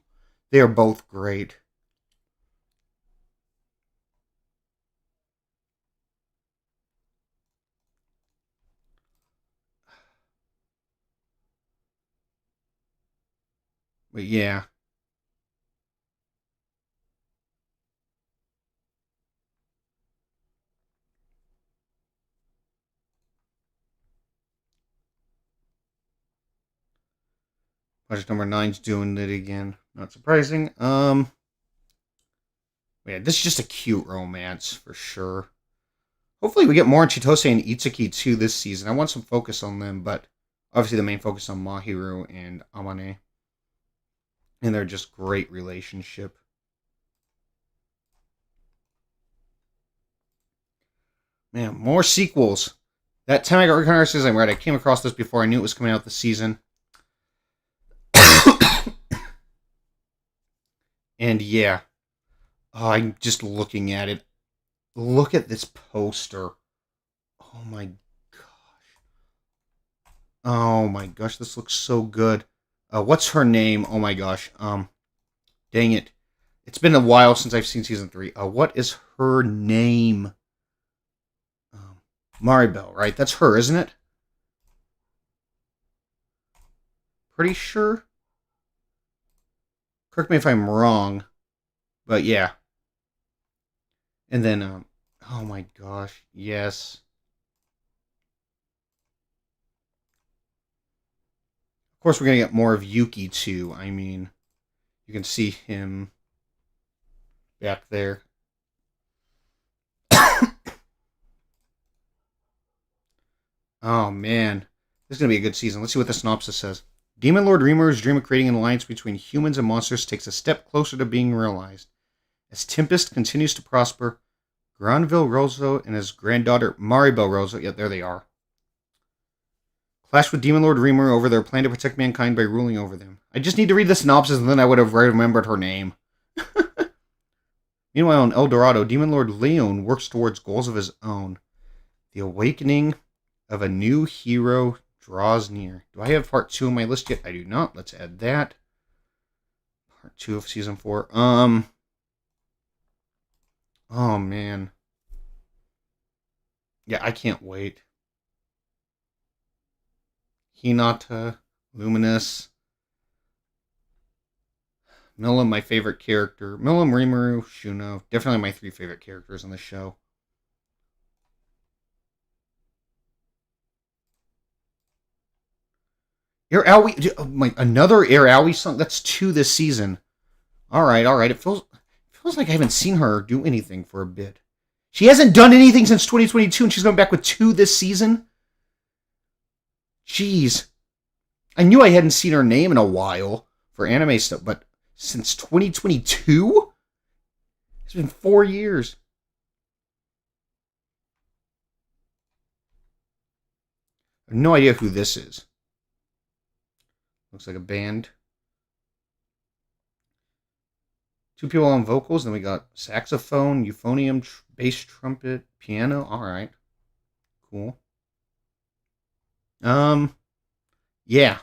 They are both great. But yeah. Project number 9's doing it again. Not surprising. Yeah, this is just a cute romance for sure. Hopefully we get more on Chitose and Itsuki too this season. I want some focus on them, but obviously the main focus on Mahiru and Amane. And their just great relationship. Man, more sequels. That time I got Recon says I'm right. I came across this before I knew it was coming out this season. And yeah. Oh, I'm just looking at it. Look at this poster. Oh my gosh. Oh my gosh, this looks so good. What's her name? Oh my gosh. Dang it. It's been a while since I've seen season 3. What is her name? Maribel, right? That's her, isn't it? Pretty sure. Correct me if I'm wrong. But yeah. And then, oh my gosh, yes. Of course, we're going to get more of Yuki, too. I mean, you can see him back there. Oh, man. This is going to be a good season. Let's see what the synopsis says. Demon Lord Rimur's dream of creating an alliance between humans and monsters takes a step closer to being realized. As Tempest continues to prosper, Granville Rosso and his granddaughter Maribel Rosso, yeah, there they are, clash with Demon Lord Rimuru over their plan to protect mankind by ruling over them. I just need to read the synopsis and then I would have remembered her name. Meanwhile, in El Dorado, Demon Lord Leon works towards goals of his own. The awakening of a new hero draws near. Do I have part 2 on my list yet? I do not. Let's add that. Part 2 of season 4. Oh, man. Yeah, I can't wait. Hinata, Luminous, Milim, my favorite character. Milim, Rimuru, Shuno. Definitely my 3 favorite characters in the show. Air Aoi, another Air Aoi song. That's 2 this season. All right. It feels like I haven't seen her do anything for a bit. She hasn't done anything since 2022, and she's going back with 2 this season. Jeez, I knew I hadn't seen her name in a while for anime stuff, but since 2022, it's been 4 years. I have no idea who this is. Looks like a band. Two people on vocals. Then we got saxophone, euphonium, bass trumpet, piano. All right, cool. Um, yeah,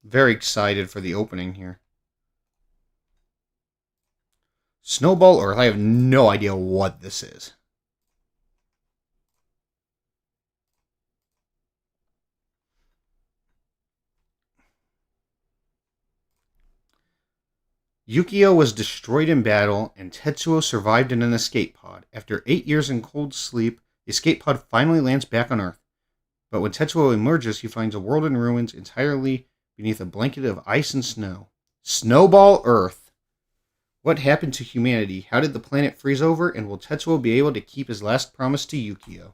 very excited for the opening here. Snowball Earth. I have no idea what this is. Yukio was destroyed in battle, and Tetsuo survived in an escape pod. After 8 years in cold sleep, the escape pod finally lands back on Earth. But when Tetsuo emerges, he finds a world in ruins entirely beneath a blanket of ice and snow. Snowball Earth. What happened to humanity? How did the planet freeze over? And will Tetsuo be able to keep his last promise to Yukio?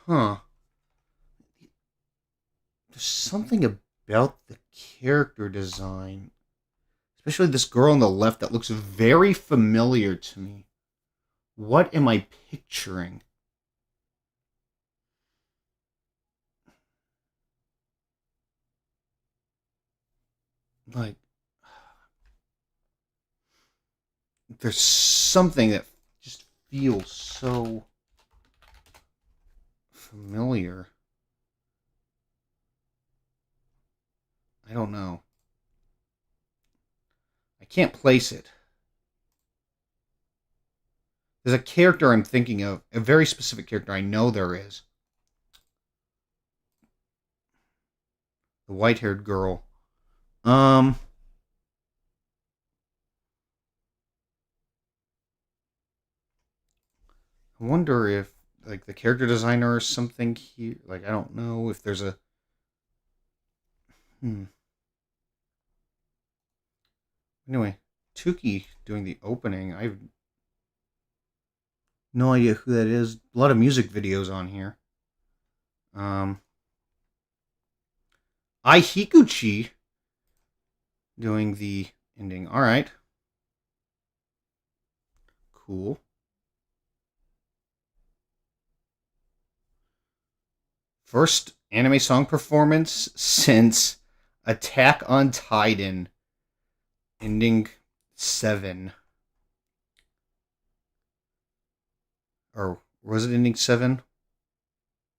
Huh. There's something about the character design, especially this girl on the left, that looks very familiar to me. What am I picturing? Like, there's something that just feels so familiar. I don't know. I can't place it. There's a character I'm thinking of, a very specific character I know there is. The white-haired girl. Um, I wonder if like the character designer or something here. Like I don't know if there's a. Hmm. Anyway, Tuki doing the opening. I have no idea who that is. A lot of music videos on here. Um, Ai Hikuchi doing the ending. All right, cool. First anime song performance since Attack on Titan ending 7. Or was it ending 7?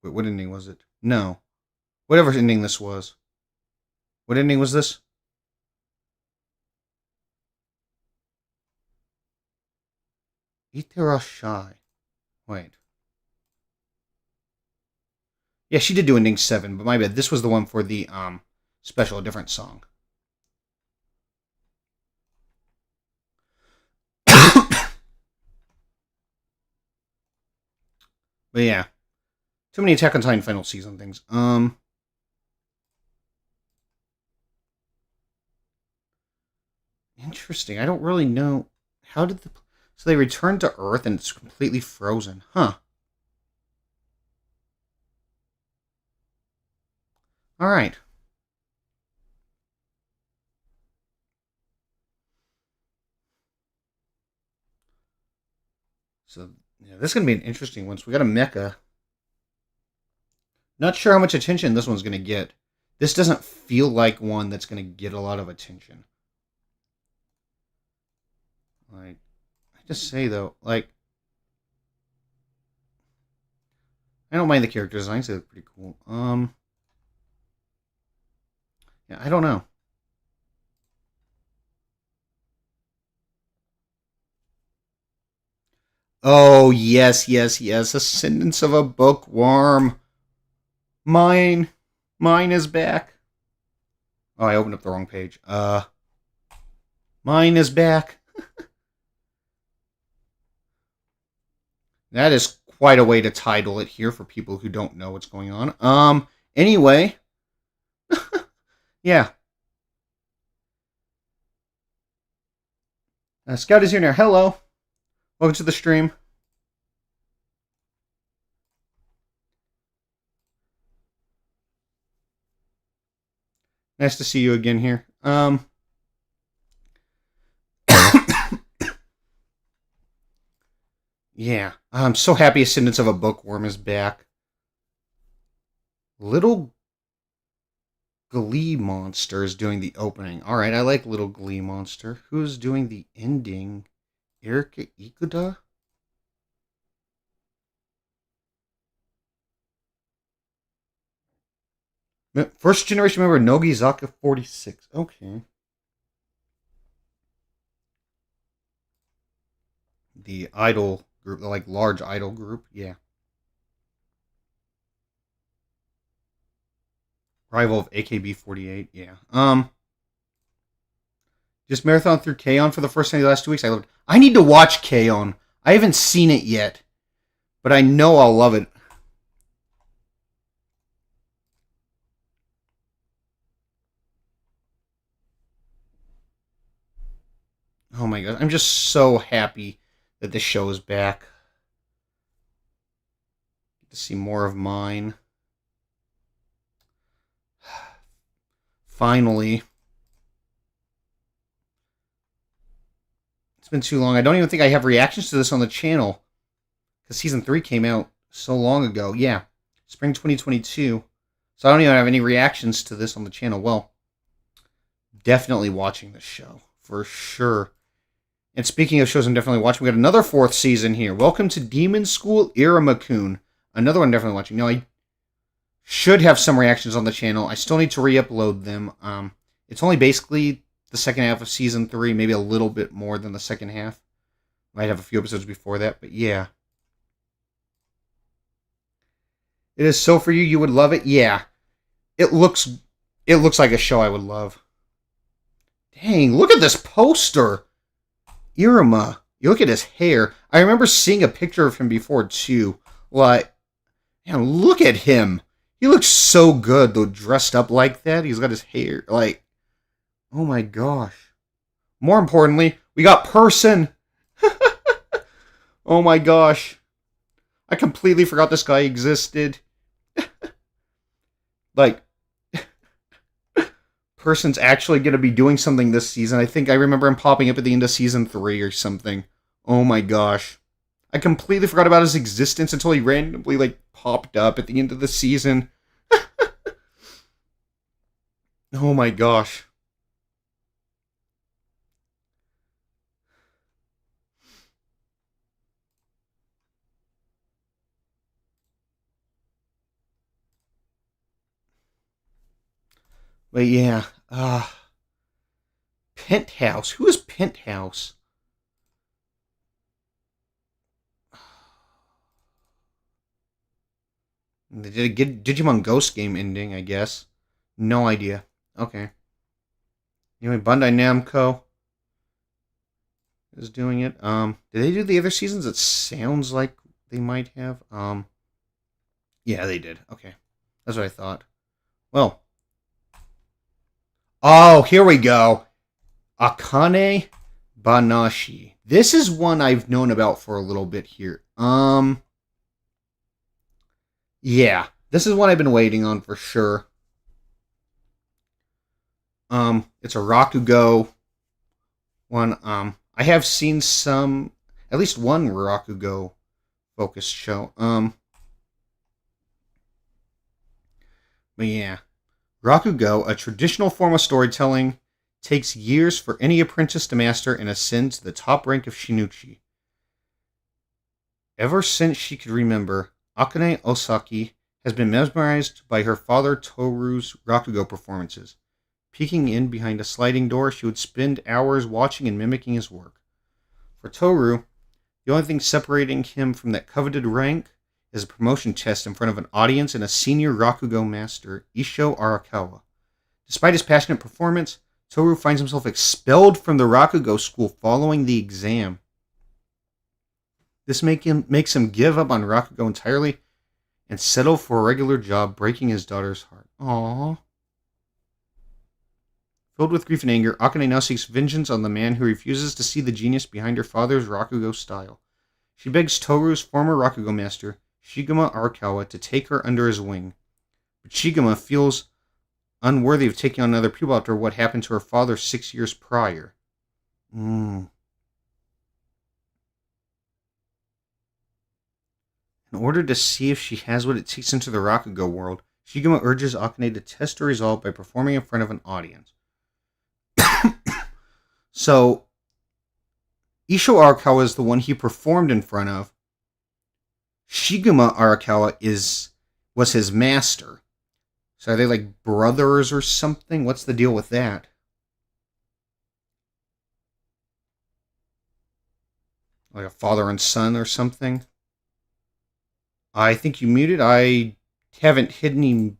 Wait, what ending was it? No. Whatever ending this was. What ending was this? Itterashai. Wait. Yeah, she did do ending 7, but my bad. This was the one for the special, a different song. But yeah. Too many Attack on Titan final season things. Interesting. I don't really know. How did the. So they returned to Earth and it's completely frozen. Huh. Alright. So, yeah, this is going to be an interesting one. So we got a mecha. Not sure how much attention this one's going to get. This doesn't feel like one that's going to get a lot of attention. Like, I just say though, like, I don't mind the character designs; they look pretty cool. Yeah, I don't know. Oh yes, yes, yes! Ascendance of a Bookworm. Mine, mine is back. Oh, I opened up the wrong page. Mine is back. That is quite a way to title it here for people who don't know what's going on. Anyway, yeah. Scout is here now. Hello. Welcome to the stream. Nice to see you again here. Yeah. I'm so happy Ascendance of a Bookworm is back. Little Glee Monster is doing the opening. All right, I like Little Glee Monster. Who's doing the ending? Erika Ikuda? First generation member Nogizaka 46. Okay. The idol group, the like large idol group. Yeah. Rival of AKB48. Yeah. Just marathon through K-On! For the first time the last 2 weeks. I loved it. I need to watch K-On! I haven't seen it yet, but I know I'll love it. Oh my god. I'm just so happy that this show is back. Get to see more of mine. Finally. It's been too long. I don't even think I have reactions to this on the channel. Because season 3 came out so long ago. Yeah. Spring 2022. So I don't even have any reactions to this on the channel. Well, definitely watching this show. For sure. And speaking of shows I'm definitely watching, we got another 4th season here. Welcome to Demon School Iruma-kun. Another one I'm definitely watching. Now, I should have some reactions on the channel. I still need to re-upload them. It's only basically the second half of season 3, maybe a little bit more than the second half. Might have a few episodes before that, but yeah. It is so for you, you would love it? Yeah. It looks like a show I would love. Dang, look at this poster. Iruma. You look at his hair. I remember seeing a picture of him before, too. Like, man, look at him. He looks so good, though, dressed up like that. He's got his hair, like, oh my gosh. More importantly, we got Person. Oh my gosh. I completely forgot this guy existed. Like, Person's actually going to be doing something this season. I think I remember him popping up at the end of season 3 or something. Oh my gosh. I completely forgot about his existence until he randomly, like, popped up at the end of the season. Oh my gosh. But yeah, Penthouse. Who is Penthouse? They did a Digimon Ghost game ending, I guess. No idea. Okay. Anyway, Bandai Namco is doing it. Did they do the other seasons? It sounds like they might have. Yeah, they did. Okay. That's what I thought. Well. Oh, here we go. Akane Banashi. This is one I've known about for a little bit here. Yeah. This is one I've been waiting on for sure. It's a Rakugo one. I have seen at least one Rakugo focused show. But yeah. Rakugo, a traditional form of storytelling, takes years for any apprentice to master and ascend to the top rank of Shinichi. Ever since she could remember, Akane Osaki has been mesmerized by her father Toru's Rakugo performances. Peeking in behind a sliding door, she would spend hours watching and mimicking his work. For Toru, the only thing separating him from that coveted rank is a promotion test in front of an audience and a senior Rakugo master, Isho Arakawa. Despite his passionate performance, Toru finds himself expelled from the Rakugo school following the exam. This makes him give up on Rakugo entirely and settle for a regular job, breaking his daughter's heart. Aww. Filled with grief and anger, Akane now seeks vengeance on the man who refuses to see the genius behind her father's Rakugo style. She begs Toru's former Rakugo master, Shigema Arakawa, to take her under his wing. But Shigema feels unworthy of taking on another pupil after what happened to her father 6 years prior. In order to see if she has what it takes into the Rakugo world, Shigema urges Akane to test her resolve by performing in front of an audience. So, Isho Arakawa is the one he performed in front of. Shigema Arakawa was his master. So are they like brothers or something? What's the deal with that? Like a father and son or something? I think you muted. I haven't hit any.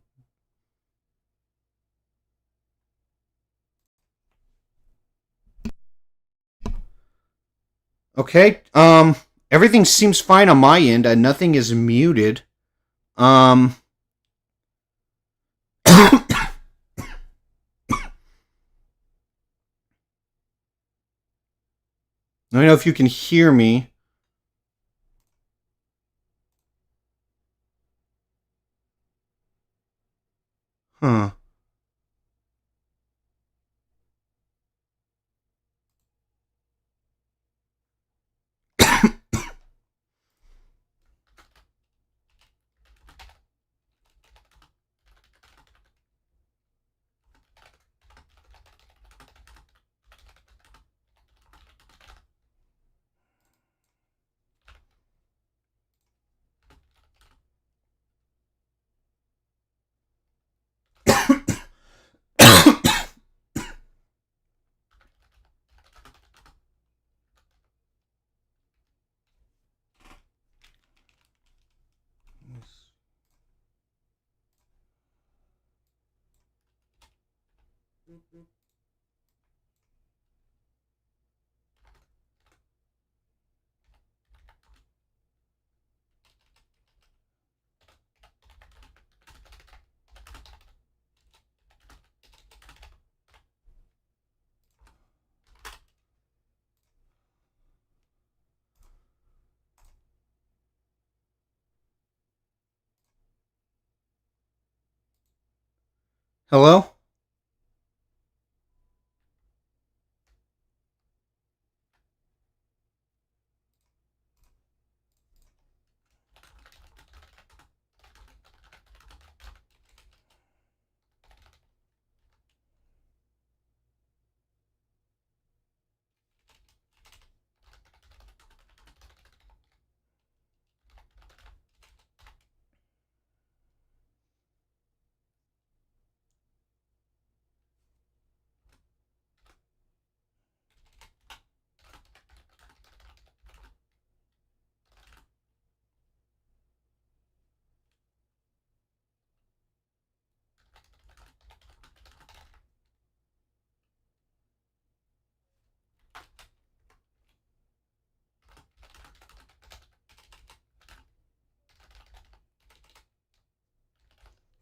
Okay. Everything seems fine on my end. Nothing is muted. Let me know if you can hear me. Huh. Hello?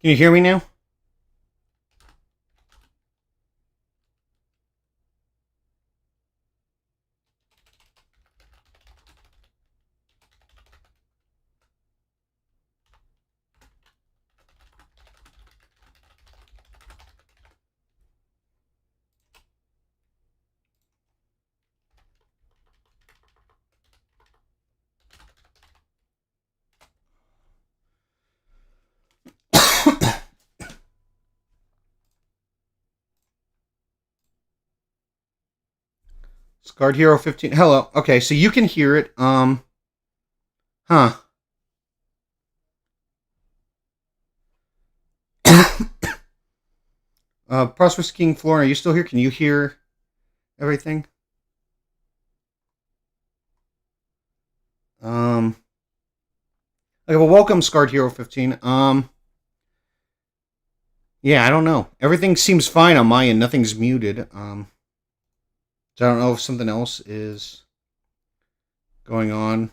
Can you hear me now? Scarred Hero 15. Hello. Okay, so you can hear it. Huh. Prosperous King Flora, are you still here? Can you hear everything? Okay, well, welcome, Scarred Hero 15. Yeah, I don't know. Everything seems fine on my end. Nothing's muted. So I don't know if something else is going on.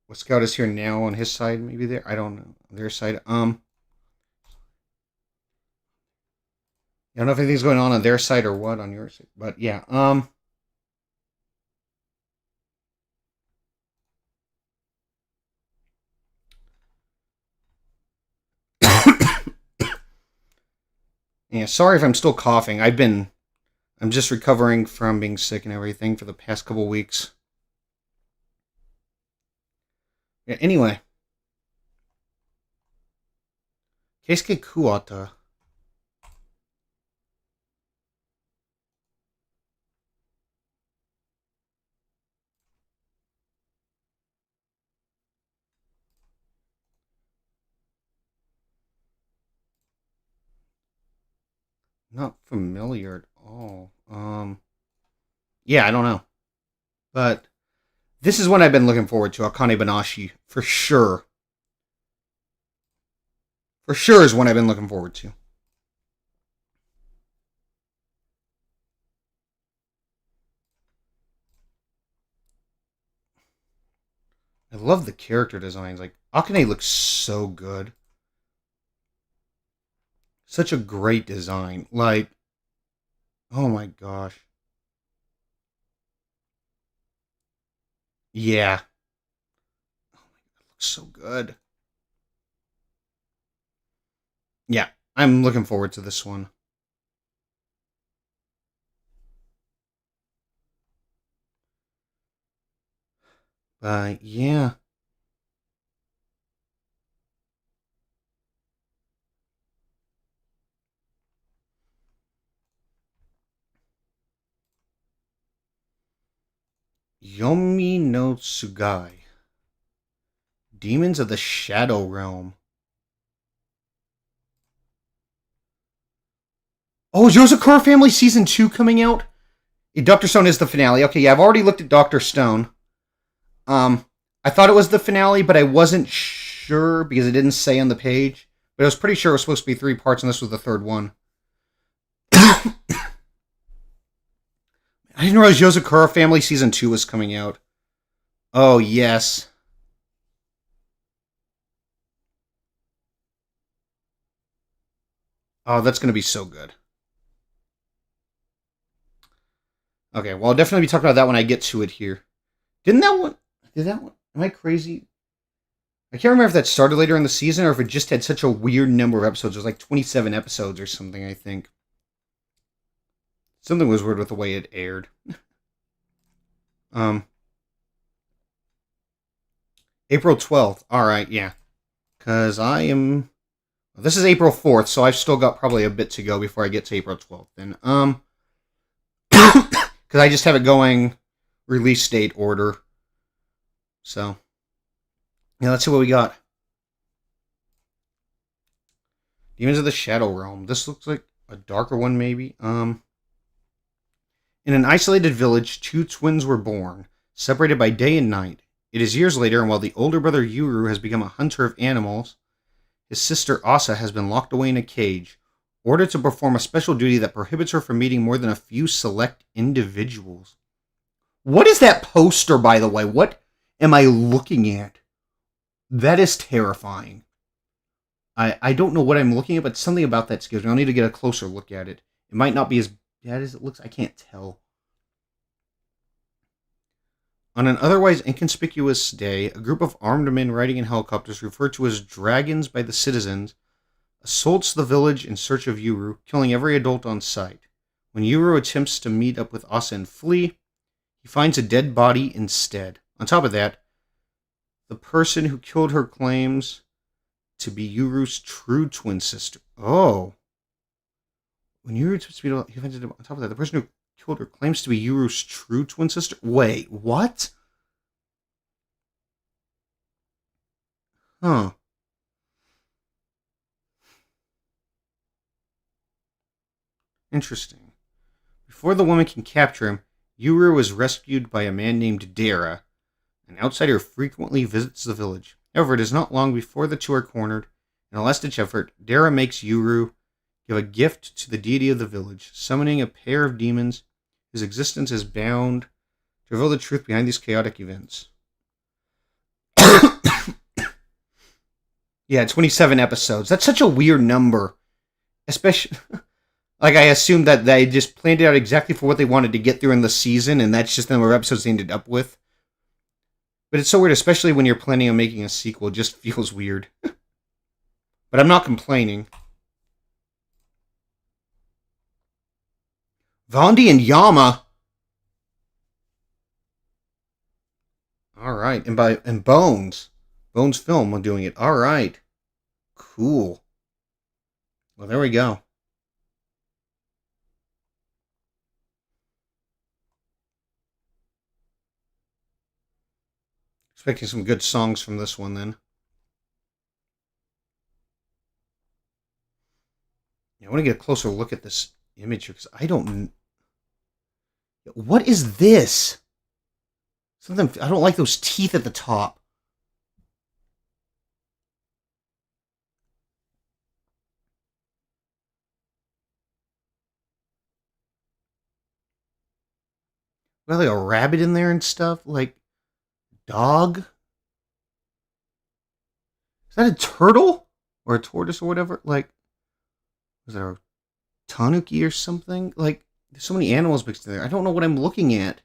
What Scout is here now on his side, maybe there. I don't know. Their side. I don't know if anything's going on their side or what on your side. But yeah. Yeah, sorry if I'm still coughing. I'm just recovering from being sick and everything for the past couple weeks. Yeah, anyway. Keisuke Kuwata. Not familiar at all. Yeah, I don't know. But this is one I've been looking forward to, Akane Banashi, for sure. For sure is one I've been looking forward to. I love the character designs. Like, Akane looks so good. Such a great design. Like, oh my gosh. Yeah. Oh my god, it looks so good. Yeah, I'm looking forward to this one. Yeah. Yomi no Tsugai. Demons of the Shadow Realm. Oh, is Yozakura Family Season 2 coming out? Dr. Stone is the finale. Okay, yeah, I've already looked at Dr. Stone. I thought it was the finale, but I wasn't sure because it didn't say on the page. But I was pretty sure it was supposed to be 3 parts, and this was the third one. I didn't realize Yozakura Family Season 2 was coming out. Oh, yes. Oh, that's going to be so good. Okay, well, I'll definitely be talking about that when I get to it here. Didn't that one... Did that one... Am I crazy? I can't remember if that started later in the season or if it just had such a weird number of episodes. It was like 27 episodes or something, I think. Something was weird with the way it aired. Um, April 12th. Alright, yeah. Because I am... This is April 4th, so I've still got probably a bit to go before I get to April 12th. Then, because I just have it going release date order. So, yeah, let's see what we got. Demons of the Shadow Realm. This looks like a darker one, maybe. In an isolated village, two twins were born, separated by day and night. It is years later, and while the older brother Yuru has become a hunter of animals, his sister Asa has been locked away in a cage, ordered to perform a special duty that prohibits her from meeting more than a few select individuals. What is that poster, by the way? What am I looking at? That is terrifying. I don't know what I'm looking at, but something about that scares me. I'll need to get a closer look at it. It might not be as bad as it looks. I can't tell. On an otherwise inconspicuous day, a group of armed men riding in helicopters, referred to as dragons by the citizens, assaults the village in search of Yuru, killing every adult on sight. When Yuru attempts to meet up with Asa and flee, he finds a dead body instead. On top of that, the person who killed her claims to be Yuru's true twin sister. Oh. When Yuru attempts to meet up, he finds it on top of that. The person who killed her claims to be Yuru's true twin sister. Wait, what? Huh. Interesting. Before the woman can capture him, Yuru is rescued by a man named Dara. An outsider frequently visits the village. However, it is not long before the two are cornered. In a last-ditch effort, Dara makes Yuru give a gift to the deity of the village, summoning a pair of demons whose existence is bound to reveal the truth behind these chaotic events. Yeah, 27 episodes. That's such a weird number. Especially, like, I assumed that they just planned it out exactly for what they wanted to get through in the season, and that's just the number of episodes they ended up with. But it's so weird, especially when you're planning on making a sequel. It just feels weird. But I'm not complaining. Vondi and Yama. Alright. And Bones. Bones Film are doing it. Alright. Cool. Well, there we go. Expecting some good songs from this one then. Yeah, I want to get a closer look at this image here because I don't. What is this? Something. I don't like those teeth at the top. Well, like a rabbit in there and stuff. Like dog. Is that a turtle or a tortoise or whatever? Like, was that a tanuki or something? Like, there's so many animals mixed in there. I don't know what I'm looking at.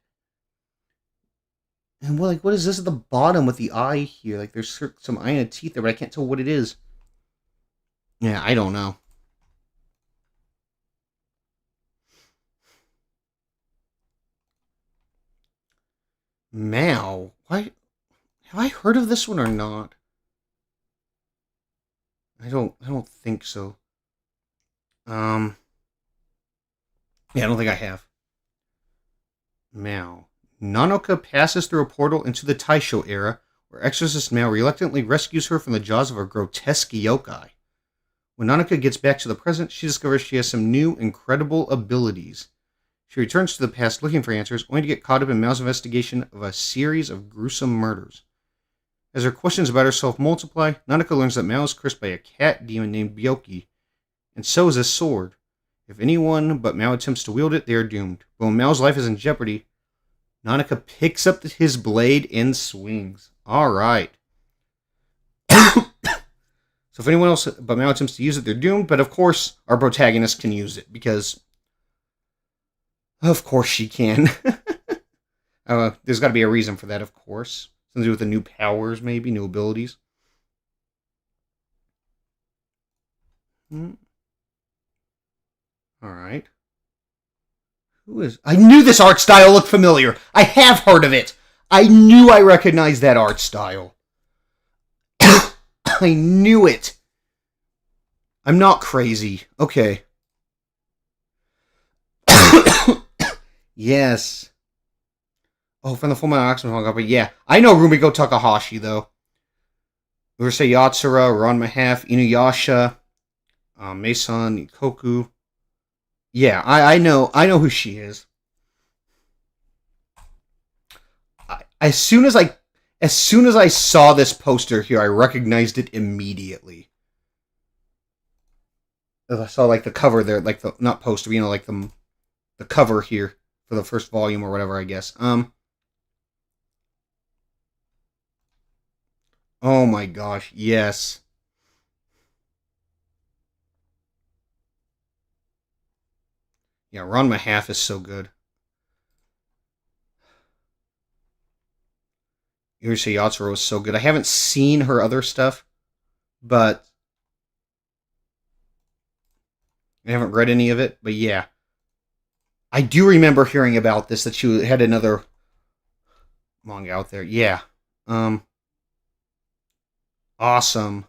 And what is this at the bottom with the eye here? Like, there's some eye and teeth there, but I can't tell what it is. Yeah, I don't know. Mao. Why? Have I heard of this one or not? I don't think so. Yeah, I don't think I have. Mao. Nanoka passes through a portal into the Taisho era, where Exorcist Mao reluctantly rescues her from the jaws of a grotesque yokai. When Nanoka gets back to the present, she discovers she has some new, incredible abilities. She returns to the past looking for answers, only to get caught up in Mao's investigation of a series of gruesome murders. As her questions about herself multiply, Nanoka learns that Mao is cursed by a cat demon named Byoki, and so is his sword. If anyone but Mao attempts to wield it, they are doomed. But when Mao's life is in jeopardy, Nanoka picks up his blade and swings. Alright. So if anyone else but Mao attempts to use it, they're doomed. But of course, our protagonist can use it, because of course she can. There's got to be a reason for that, of course. Something to do with the new powers, maybe, new abilities. Alright. Who is... I knew this art style looked familiar. I have heard of it. I knew I recognized that art style. I knew it. I'm not crazy. Okay. Yes. Oh, from the Full Metal Alchemist, but yeah. I know Rumiko Takahashi, though. Urusei Yatsura, Ranma-Half, Inuyasha, Mason Ikoku. Yeah, I know who she is. As soon as I saw this poster here, I recognized it immediately. I saw like the cover there, like the not poster, like the cover here for the first volume or whatever, I guess. Oh my gosh, yes. Yeah, Ranma-Half is so good. Urusei Yatsura was so good. I haven't seen her other stuff, but I haven't read any of it. But yeah, I do remember hearing about this, that she had another manga out there. Yeah. Awesome.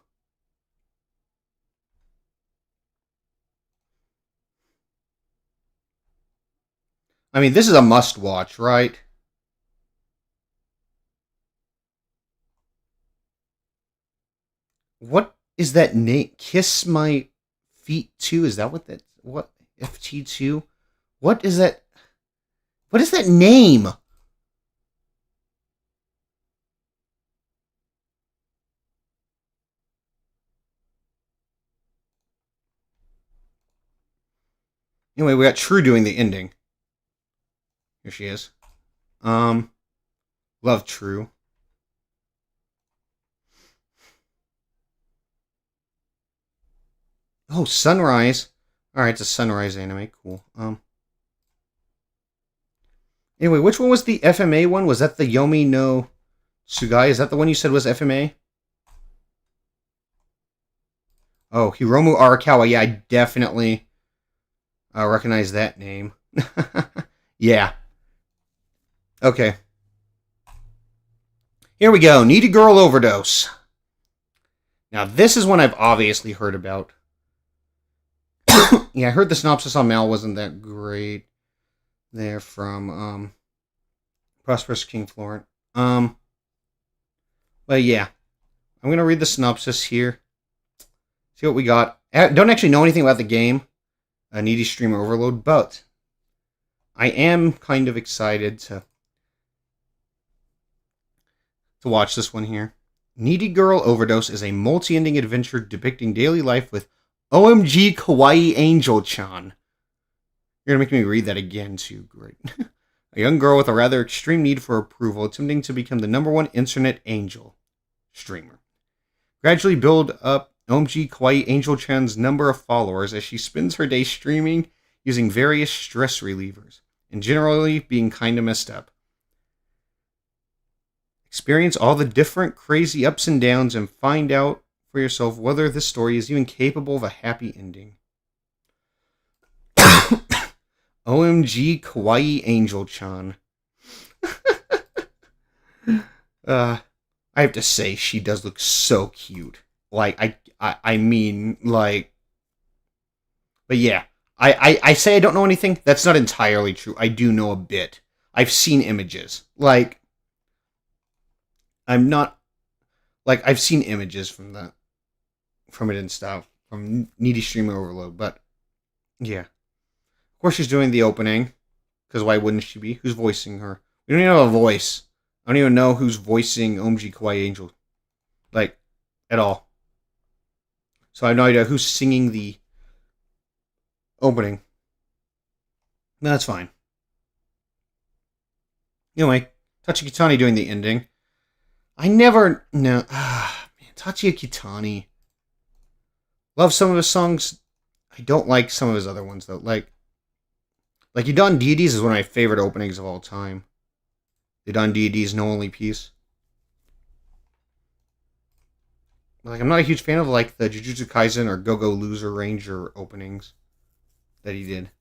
I mean, this is a must-watch, right? What is that name? Kiss My Feet 2? Is that what that... What? FT2? What is that? What is that name? Anyway, we got True doing the ending. Here she is. Love True. Oh, Sunrise. Alright, it's a Sunrise anime. Cool. Anyway, which one was the FMA one? Was that the Yomi no Tsugai? Is that the one you said was FMA? Oh, Hiromu Arakawa. Yeah, I definitely recognize that name. Yeah. Okay. Here we go. Needy Girl Overdose. Now, this is one I've obviously heard about. Yeah, I heard the synopsis on Mal wasn't that great there from Prosperous King Florent. Um, but yeah, I'm gonna read the synopsis here. See what we got. I don't actually know anything about the game, a Needy Streamer Overload, but I am kind of excited to watch this one here. Needy Girl Overdose is a multi-ending adventure depicting daily life with OMG Kawaii Angel-chan. You're gonna make me read that again too. Great. A young girl with a rather extreme need for approval, attempting to become the number one internet angel streamer. Gradually build up OMG Kawaii Angel-chan's number of followers as she spends her day streaming using various stress relievers, and generally being kinda messed up. Experience all the different crazy ups and downs and find out for yourself whether this story is even capable of a happy ending. OMG Kawaii Angel-chan. I have to say, she does look so cute. Like, I mean, like... But yeah, I say I don't know anything. That's not entirely true. I do know a bit. I've seen images. Like, I'm not... Like, I've seen images from it and stuff. From Needy Streamer Overload, but... Yeah. Of course she's doing the opening. Because why wouldn't she be? Who's voicing her? We don't even have a voice. I don't even know who's voicing OMG Kawaii Angel. Like, at all. So I have no idea who's singing the opening. No, that's fine. Anyway, Tachi Kitani doing the ending. I never... No. Man, Tachi Kitani. Love some of his songs. I don't like some of his other ones, though. Like Udon Deities is one of my favorite openings of all time. Udon Deities, No Only Peace. Like, I'm not a huge fan of, like, the Jujutsu Kaisen or Go-Go Loser Ranger openings that he did.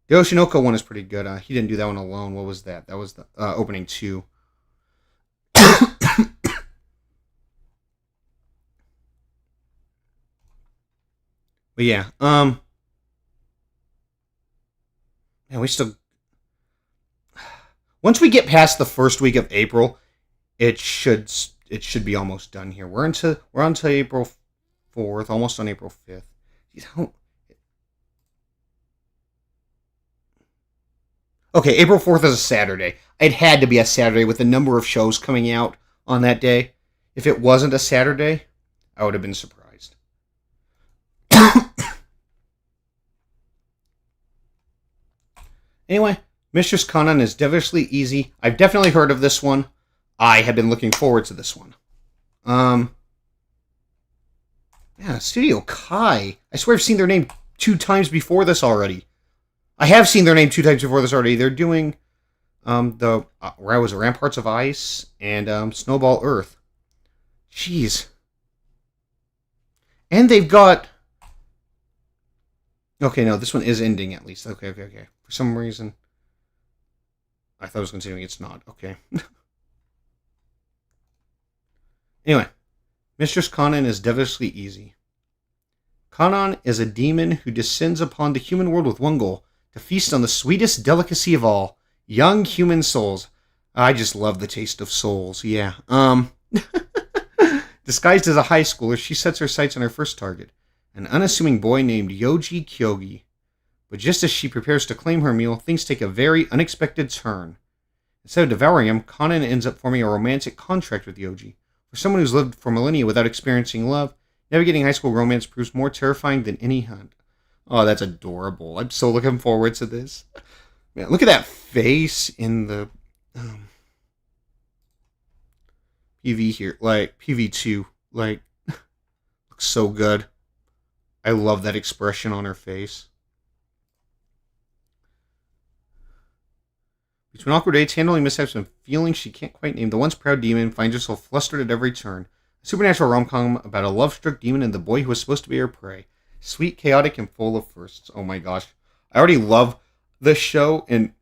The Oshinoko one is pretty good. He didn't do that one alone. What was that? That was the opening 2. But yeah, and we still... Once we get past the first week of April, it should be almost done here. We're on to April 4th, almost on April 5th. Okay, April 4th is a Saturday. It had to be a Saturday with the number of shows coming out on that day. If it wasn't a Saturday, I would have been surprised. Anyway, Mistress Conan is devilishly easy. I've definitely heard of this one. I have been looking forward to this one. Yeah, Studio Kai. I swear I've seen their name 2 times before this already. I have seen their name 2 times before this already. They're doing where I was Ramparts of Ice and Snowball Earth. Jeez. And they've got... Okay, no, this one is ending at least. Okay. For some reason, I thought it was continuing. It's not. Okay. Anyway, Mistress Conan is devilishly easy. Conan is a demon who descends upon the human world with one goal: to feast on the sweetest delicacy of all, young human souls. I just love the taste of souls, yeah. Disguised as a high schooler, she sets her sights on her first target, an unassuming boy named Yoji Kyogi. But just as she prepares to claim her meal, things take a very unexpected turn. Instead of devouring him, Conan ends up forming a romantic contract with Yoji. For someone who's lived for millennia without experiencing love, navigating high school romance proves more terrifying than any hunt. Oh, that's adorable. I'm so looking forward to this. Man, look at that face in the PV here. Like, PV2. Like, looks so good. I love that expression on her face. Between awkward dates, handling mishaps, and feelings she can't quite name, the once proud demon finds herself flustered at every turn. A supernatural rom-com about a love-struck demon and the boy who was supposed to be her prey. Sweet, chaotic, and full of firsts. Oh my gosh. I already love this show, and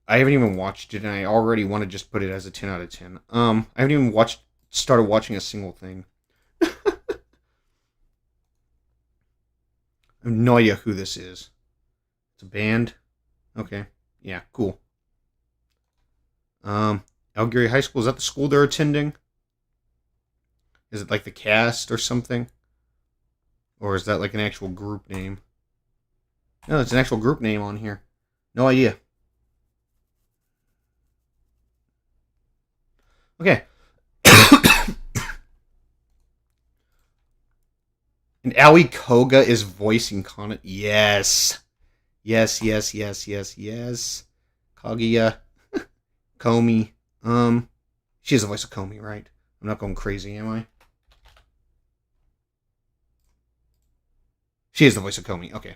I haven't even watched it, and I already want to just put it as a 10 out of 10. I haven't even started watching a single thing. I have no idea who this is. It's a band. Okay. Yeah, cool. Algeria High School, is that the school they're attending? Is it like the cast or something? Or is that like an actual group name? No, it's an actual group name on here. No idea. Okay. And Aoi Koga is voicing Kana. Yes. Yes, yes, yes, yes, yes. Kaguya. Komi. She has the voice of Komi, right? I'm not going crazy, am I? She is the voice of Komi. Okay.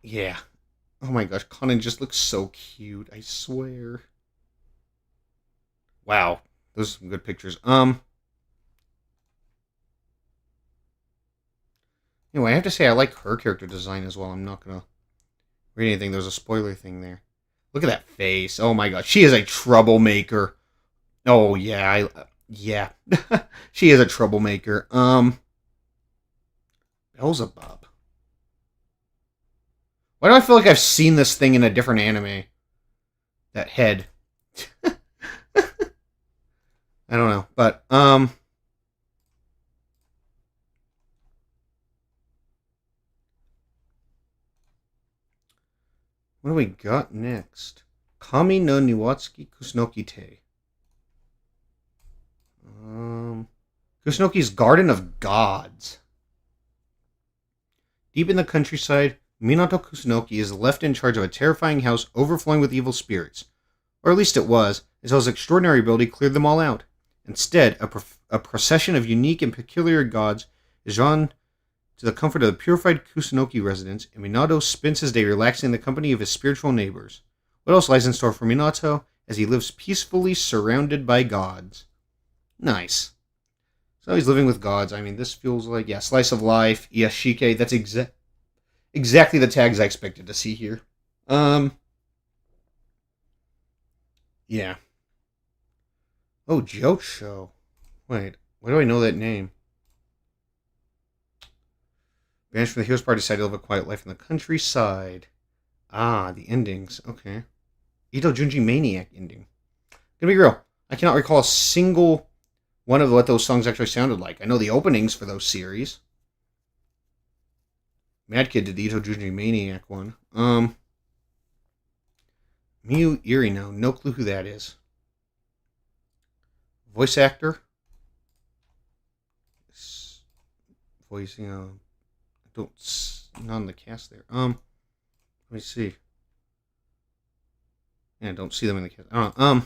Yeah. Oh my gosh, Conan just looks so cute. I swear. Wow, those are some good pictures. Anyway, I have to say I like her character design as well. I'm not gonna read anything. There's a spoiler thing there. Look at that face. Oh my gosh, she is a troublemaker. Oh yeah, yeah, she is a troublemaker. Beelzebub. Why do I feel like I've seen this thing in a different anime? That head. I don't know, but what do we got next? Kami no Niwatsuki Kusunoki Te. Kusunoki's Garden of Gods. Deep in the countryside, Minato Kusunoki is left in charge of a terrifying house overflowing with evil spirits. Or at least it was, until his extraordinary ability cleared them all out. Instead, a procession of unique and peculiar gods is drawn to the comfort of the purified Kusunoki residents, and Minato spends his day relaxing in the company of his spiritual neighbors. What else lies in store for Minato as he lives peacefully surrounded by gods? Nice. So he's living with gods. I mean, this feels like, yeah, slice of life, Iyashike. That's exactly the tags I expected to see here. Yeah. Oh, Jocho. Wait, why do I know that name? Banished from the hero's party, decided to live a quiet life in the countryside. Ah, the endings. Okay. Ito Junji Maniac ending. Gonna be real. I cannot recall a single one of what those songs actually sounded like. I know the openings for those series. Mad Kid did the Ito Junji Maniac one. Miyu Irino. No clue who that is. Voice actor. Voicing not on the cast there. Let me see. Yeah, don't see them in the cast. I don't know.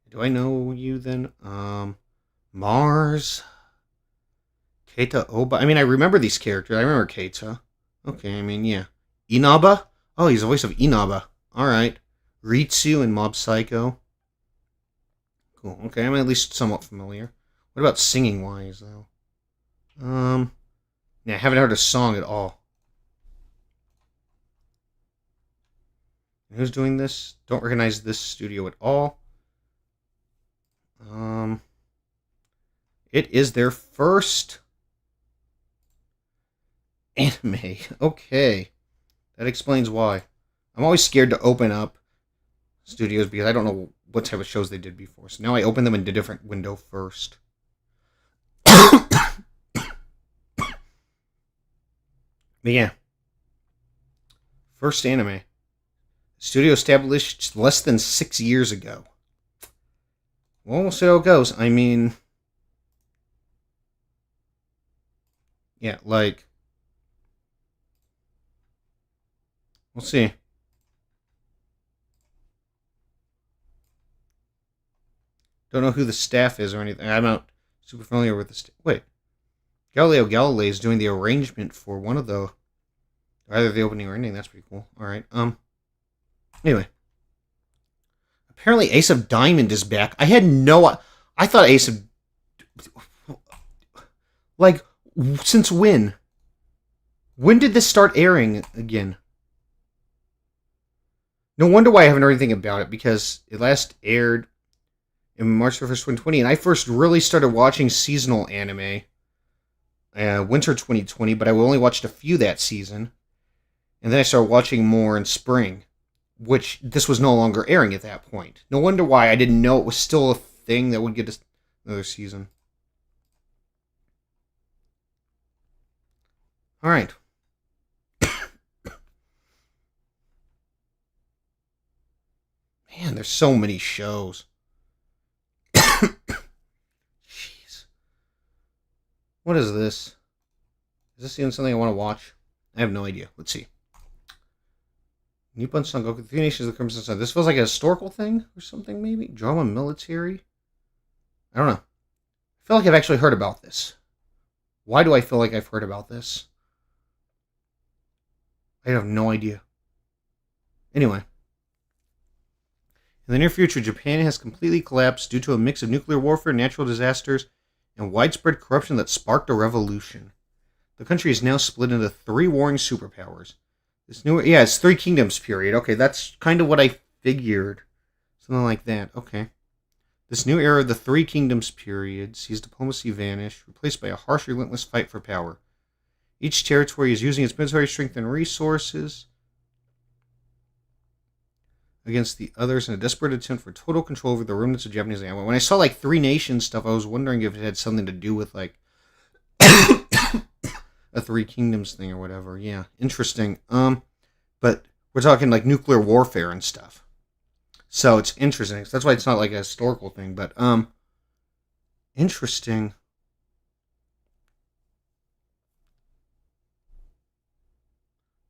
Do I know you then? Mars. Keita Oba. I mean, I remember these characters. I remember Keita. Okay, I mean, yeah. Inaba? Oh, he's the voice of Inaba. Alright. Ritsu and Mob Psycho. Cool. Okay, I'm at least somewhat familiar. What about singing wise, though? Yeah, I haven't heard a song at all. Who's doing this? Don't recognize this studio at all. It is their first anime. Okay. That explains why. I'm always scared to open up studios because I don't know what type of shows they did before. So now I open them in a different window first. But yeah. First anime. Studio established less than 6 years ago. Well, we'll see how it goes. I mean, yeah, like, we'll see. Don't know who the staff is or anything. I'm not super familiar with the wait. Galileo Galilei is doing the arrangement for one of the either the opening or ending. That's pretty cool. All right. Anyway, apparently Ace of Diamond is back. I had no. I thought Ace of like since when? When did this start airing again? No wonder why I haven't heard anything about it, because it last aired in March 1st, 2020, and I first really started watching seasonal anime winter 2020, but I only watched a few that season, and then I started watching more in spring, which this was no longer airing at that point. No wonder why I didn't know it was still a thing that would get another season. All right. Man, there's so many shows. Jeez. What is this? Is this even something I want to watch? I have no idea. Let's see. Nippon Son Goku, Three Nations of the Crimson Sun. This feels like a historical thing or something, maybe? Drama military? I don't know. I feel like I've actually heard about this. Why do I feel like I've heard about this? I have no idea. Anyway. In the near future, Japan has completely collapsed due to a mix of nuclear warfare, natural disasters, and widespread corruption that sparked a revolution. The country is now split into three warring superpowers. It's Three Kingdoms period. Okay, that's kind of what I figured. Something like that. Okay. This new era of the Three Kingdoms period sees diplomacy vanish, replaced by a harsh, relentless fight for power. Each territory is using its military strength and resources against the others in a desperate attempt for total control over the remnants of Japanese land. When I saw like Three Nations stuff, I was wondering if it had something to do with like a Three Kingdoms thing or whatever. Yeah, interesting. But we're talking like nuclear warfare and stuff. So it's interesting. That's why it's not like a historical thing, but interesting.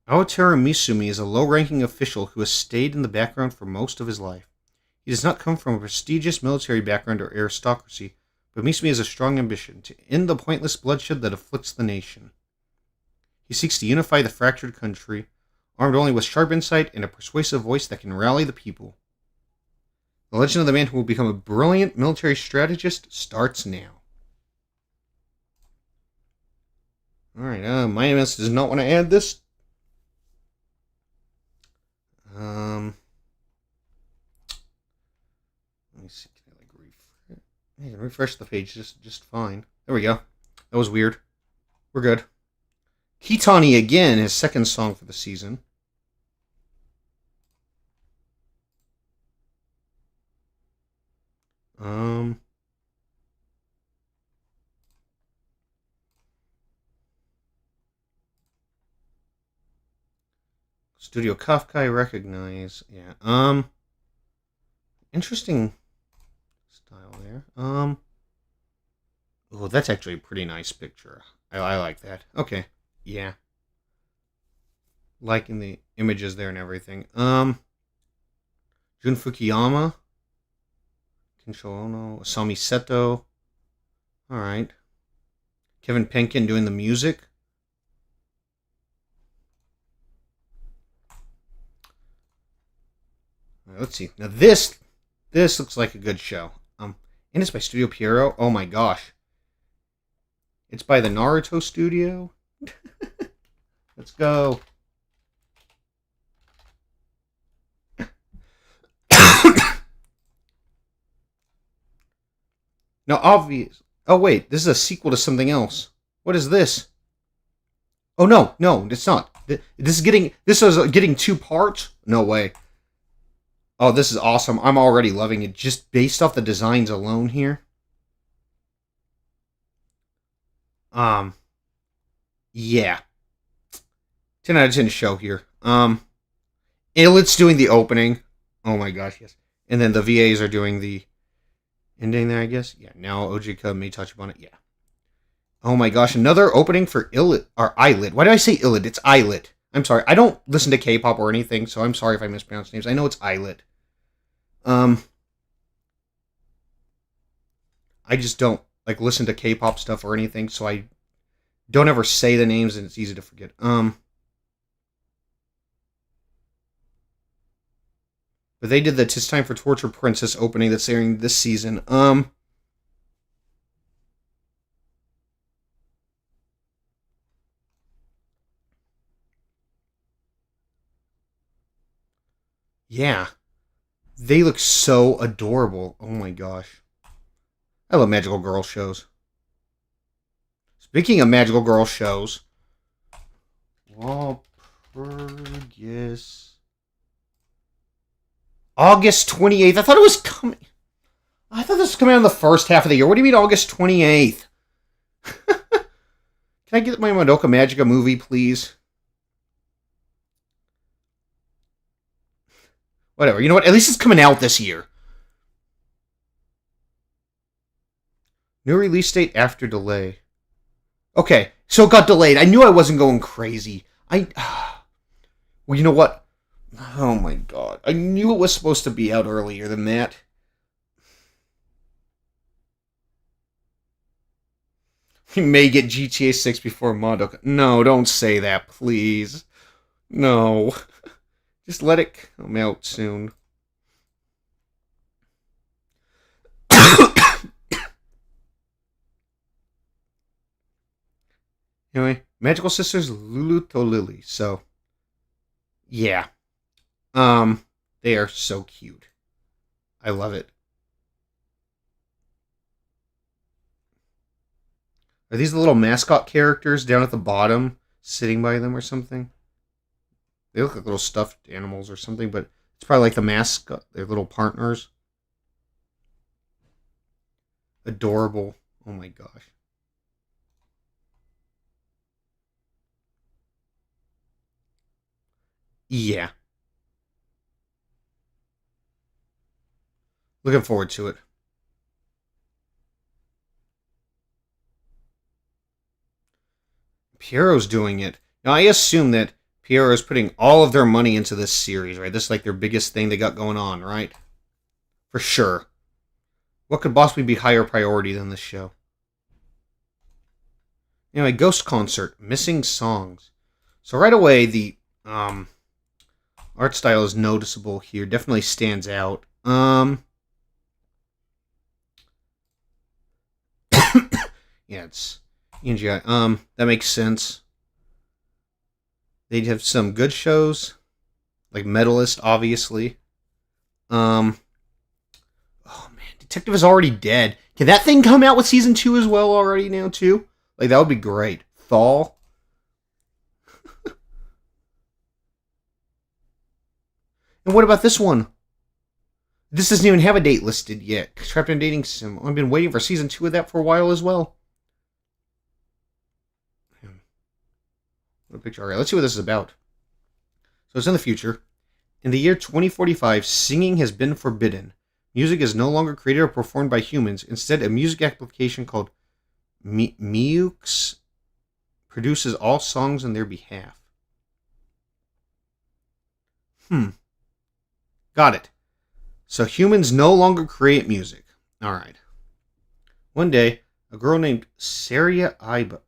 Aoteru Misumi is a low-ranking official who has stayed in the background for most of his life. He does not come from a prestigious military background or aristocracy, but Misumi has a strong ambition to end the pointless bloodshed that afflicts the nation. He seeks to unify the fractured country, armed only with sharp insight and a persuasive voice that can rally the people. The legend of the man who will become a brilliant military strategist starts now. Alright, my MS does not want to add this. Let me see. Can I like refresh the page just fine. There we go. That was weird. We're good. Kitani again, his second song for the season. Studio Kafka, I recognize. Yeah. Interesting style there. Oh, that's actually a pretty nice picture. I like that. Okay. Yeah. Liking the images there and everything. Jun Fukuyama. Kensho Ono. Asami Seto. Alright. Kevin Penkin doing the music. Right, let's see. Now this looks like a good show. And it's by Studio Pierrot. Oh my gosh. It's by the Naruto studio. Let's go. Now, obvious. Oh wait, this is a sequel to something else. What is this? Oh no, it's not. This is getting two parts. No way. Oh, this is awesome. I'm already loving it just based off the designs alone here. Yeah. 10 out of 10 show here. Illet's doing the opening. Oh my gosh, yes. And then the VAs are doing the ending there, I guess. Yeah, now Ojika may touch upon it. Yeah. Oh my gosh, another opening for Illet or Islet. Why do I say Illet? It's Islet. I'm sorry. I don't listen to K-pop or anything, so I'm sorry if I mispronounce names. I know it's Islet. I just don't like listen to K-pop stuff or anything, so I don't ever say the names and it's easy to forget. But they did the "'Tis Time for Torture Princess" opening that's airing this season. Yeah. They look so adorable. Oh my gosh. I love magical girl shows. Speaking of magical girl shows, Walpurgis. August 28th. I thought it was coming. I thought this was coming out in the first half of the year. What do you mean August 28th? Can I get my Madoka Magica movie, please? Whatever. You know what? At least it's coming out this year. New release date after delay. Okay, so it got delayed. I knew I wasn't going crazy. Well, you know what? Oh my god. I knew it was supposed to be out earlier than that. We may get GTA 6 before Madoka. No, don't say that, please. No. Just let it come out soon. Anyway, Magical Sisters Lulu to Lily. So, yeah. They are so cute. I love it. Are these the little mascot characters down at the bottom sitting by them or something? They look like little stuffed animals or something, but it's probably like the mascot, their little partners. Adorable. Oh my gosh. Yeah. Looking forward to it. Piero's doing it. Now, I assume that Piero is putting all of their money into this series, right? This is like their biggest thing they got going on, right? For sure. What could possibly be higher priority than this show? Anyway, Ghost Concert, missing songs. So right away, the art style is noticeable here. Definitely stands out. Yeah, it's ENGI. That makes sense. They'd have some good shows, like Medalist, obviously. Oh man, Detective is already dead. Can that thing come out with season 2 as well already now too? Like that would be great. Thal. And what about this one? This doesn't even have a date listed yet. Trapped in Dating Sim. I've been waiting for season 2 of that for a while as well. What a picture. Alright, let's see what this is about. So it's in the future. In the year 2045, singing has been forbidden. Music is no longer created or performed by humans. Instead, a music application called Meux produces all songs on their behalf. Got it. So humans no longer create music. Alright. One day, a girl named Saria Iba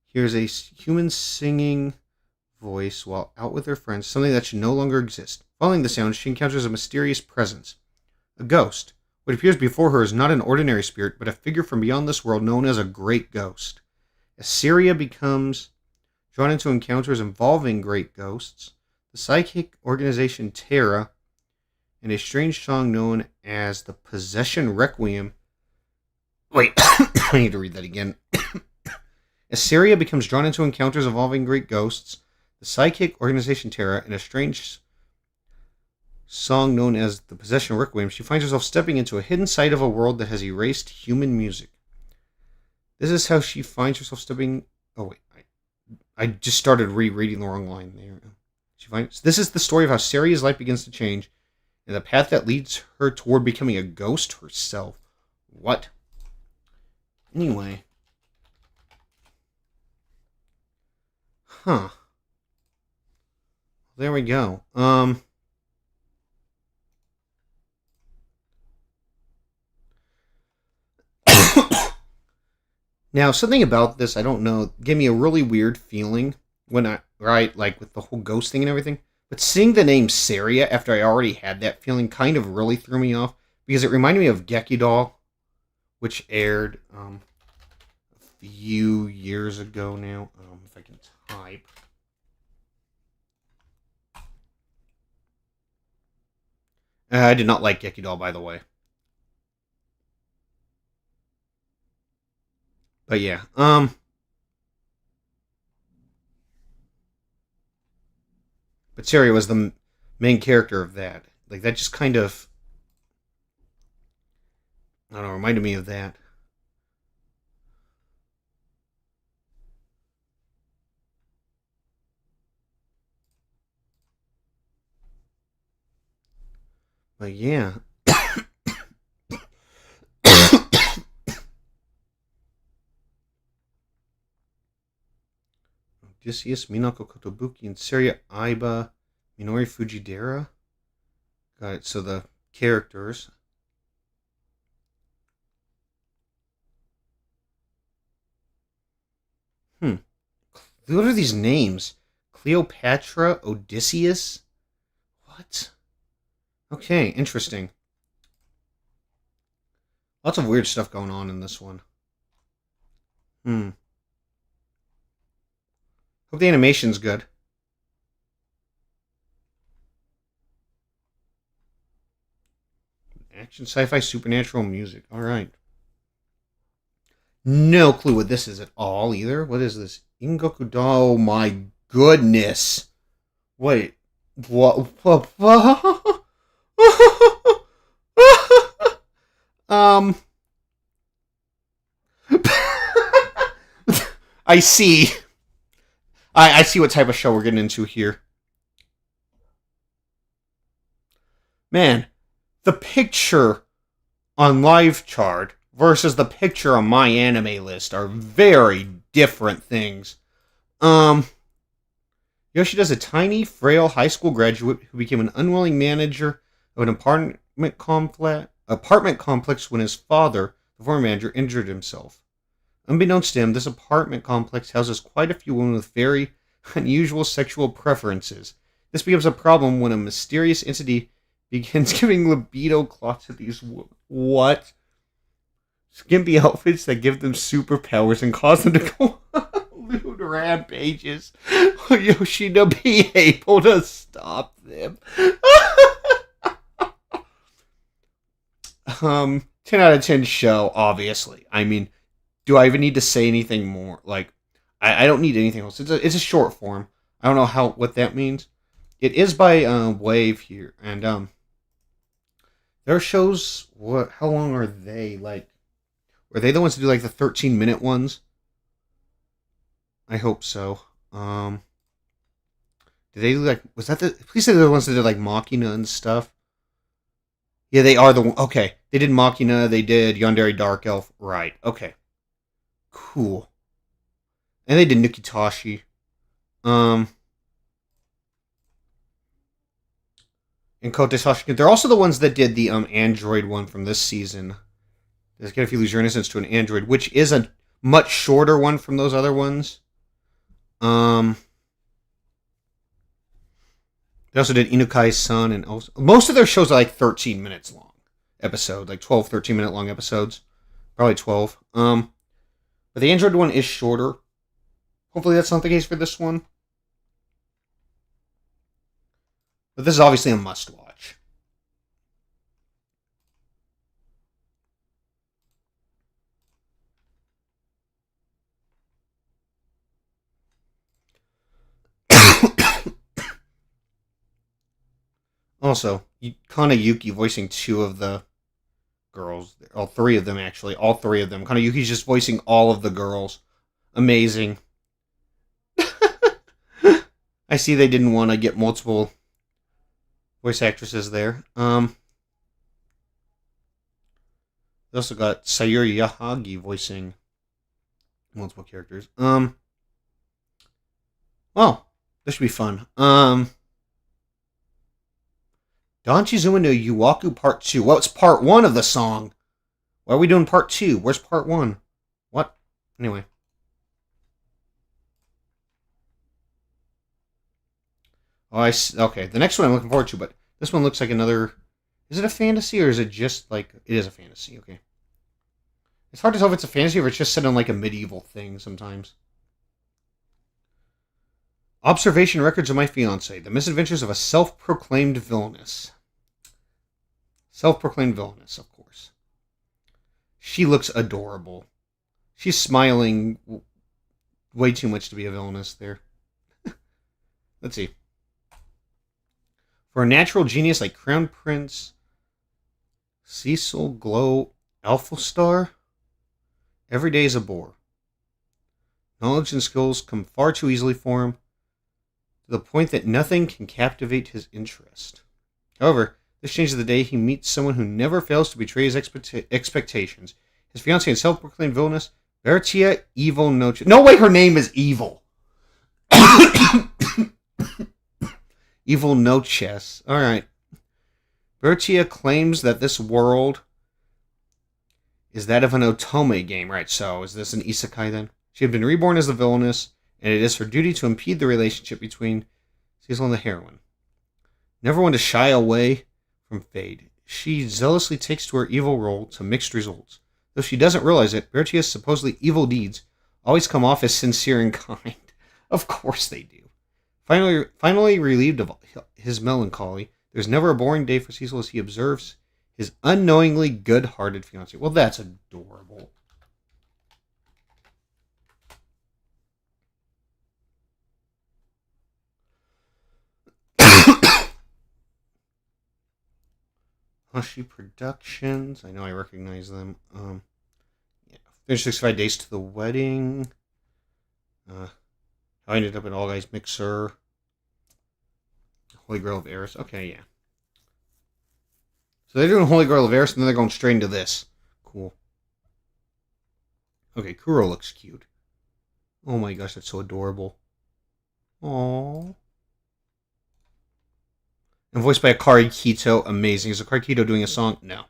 hears a human singing voice while out with her friends, something that should no longer exist. Following the sound, she encounters a mysterious presence. A ghost. What appears before her is not an ordinary spirit, but a figure from beyond this world known as a great ghost. As Saria becomes drawn into encounters involving great ghosts, the psychic organization Terra, and a strange song known as the Possession Requiem. Wait, I need to read that again. As Saria becomes drawn into encounters involving great ghosts, the psychic organization Terra, and a strange song known as the Possession Requiem, she finds herself stepping into a hidden side of a world that has erased human music. This is how she finds herself stepping... Oh, wait. I just started rereading the wrong line there. This is the story of how Saria's life begins to change and the path that leads her toward becoming a ghost herself. What? Anyway. Huh. There we go. Now, something about this, I don't know, gave me a really weird feeling when right, like with the whole ghost thing and everything. But seeing the name Saria after I already had that feeling kind of really threw me off because it reminded me of Gekidoll, which aired a few years ago now. If I can type. I did not like Gekidoll, by the way. But yeah, but Saria was the main character of that. Like that just kind of, I don't know, reminded me of that. But yeah. Odysseus, Minako Kotobuki, and Saria Aiba, Minori Fujidera. Got it. So the characters. Hmm. What are these names? Cleopatra, Odysseus? What? Okay, interesting. Lots of weird stuff going on in this one. Hmm. Hope the animation's good. Action, sci-fi, supernatural music. All right. No clue what this is at all either. What is this? Ingoku. Oh my goodness. Wait. What? um. I see. I see what type of show we're getting into here. Man, the picture on Live Chart versus the picture on my anime list are very different things. Yoshida's a tiny, frail high school graduate who became an unwilling manager of an apartment complex when his father, the former manager, injured himself. Unbeknownst to him, this apartment complex houses quite a few women with very unusual sexual preferences. This becomes a problem when a mysterious entity begins giving libido clots to these what? Skimpy outfits that give them superpowers and cause them to go lewd rampages. Yoshida be able to stop them. 10 out of 10 show, obviously. I mean, do I even need to say anything more? Like, I don't need anything else. It's a short form. I don't know what that means. It is by Wave here, and their shows. What? How long are they? Like, were they the ones to do like the 13-minute ones? I hope so. Did they like? Was that the? Please say they're the ones that did like Machina and stuff. Yeah, they are the one. Okay, they did Machina. They did Yandere Dark Elf. Right. Okay. Cool. And they did Nikitashi. And Kote Sashika. They're also the ones that did the Android one from this season. Let's get if you lose your innocence to an android, which is a much shorter one from those other ones. They also did Inukai's Son, and also, most of their shows are like 13 minutes long episode, like 12, 13-minute long episodes. Probably 12. But the Android one is shorter. Hopefully that's not the case for this one. But this is obviously a must-watch. Also, Kanayuki voicing two of the girls. All three of them, actually. All three of them. Kanayuki's just voicing all of the girls. Amazing. I see they didn't want to get multiple voice actresses there. They also got Sayuri Yahagi voicing multiple characters. Well, this should be fun. Danchizuma no Yuwaku Part 2. Well, it's Part 1 of the song. Why are we doing Part 2? Where's Part 1? What? Anyway. Oh, okay, the next one I'm looking forward to, but this one looks like another... Is it a fantasy, or is it just like... It is a fantasy, okay. It's hard to tell if it's a fantasy or it's just set on like a medieval thing sometimes. Observation Records of My Fiancé. The Misadventures of a Self-Proclaimed Villainess. Self-proclaimed villainess, of course. She looks adorable. She's smiling way too much to be a villainess there. Let's see. For a natural genius like Crown Prince Cecil Glow Alphastar, every day is a bore. Knowledge and skills come far too easily for him, to the point that nothing can captivate his interest. However, this changes the day he meets someone who never fails to betray his expectations. His fiancée and self-proclaimed villainess, Bertia Evil Noche. No, wait, her name is Evil. Evil Noches. Alright. Bertia claims that this world is that of an Otome game, right? So, is this an isekai then? She had been reborn as the villainess, and it is her duty to impede the relationship between Cecil and the heroine. Never one to shy away from fate, she zealously takes to her evil role to mixed results. Though she doesn't realize it, Bertia's supposedly evil deeds always come off as sincere and kind. Of course they do. Finally relieved of his melancholy, there's never a boring day for Cecil as he observes his unknowingly good-hearted fiancée. Well, that's adorable. Hushy Productions. I know I recognize them. Yeah. Finished 65 Days to the Wedding. How I ended up in All Guys Mixer. Holy Grail of Eris. Okay, yeah. So they're doing Holy Grail of Eris, and then they're going straight into this. Cool. Okay, Kuro looks cute. Oh my gosh, that's so adorable. Aww. And voiced by Akari Kito. Amazing. Is Akari Kito doing a song? No.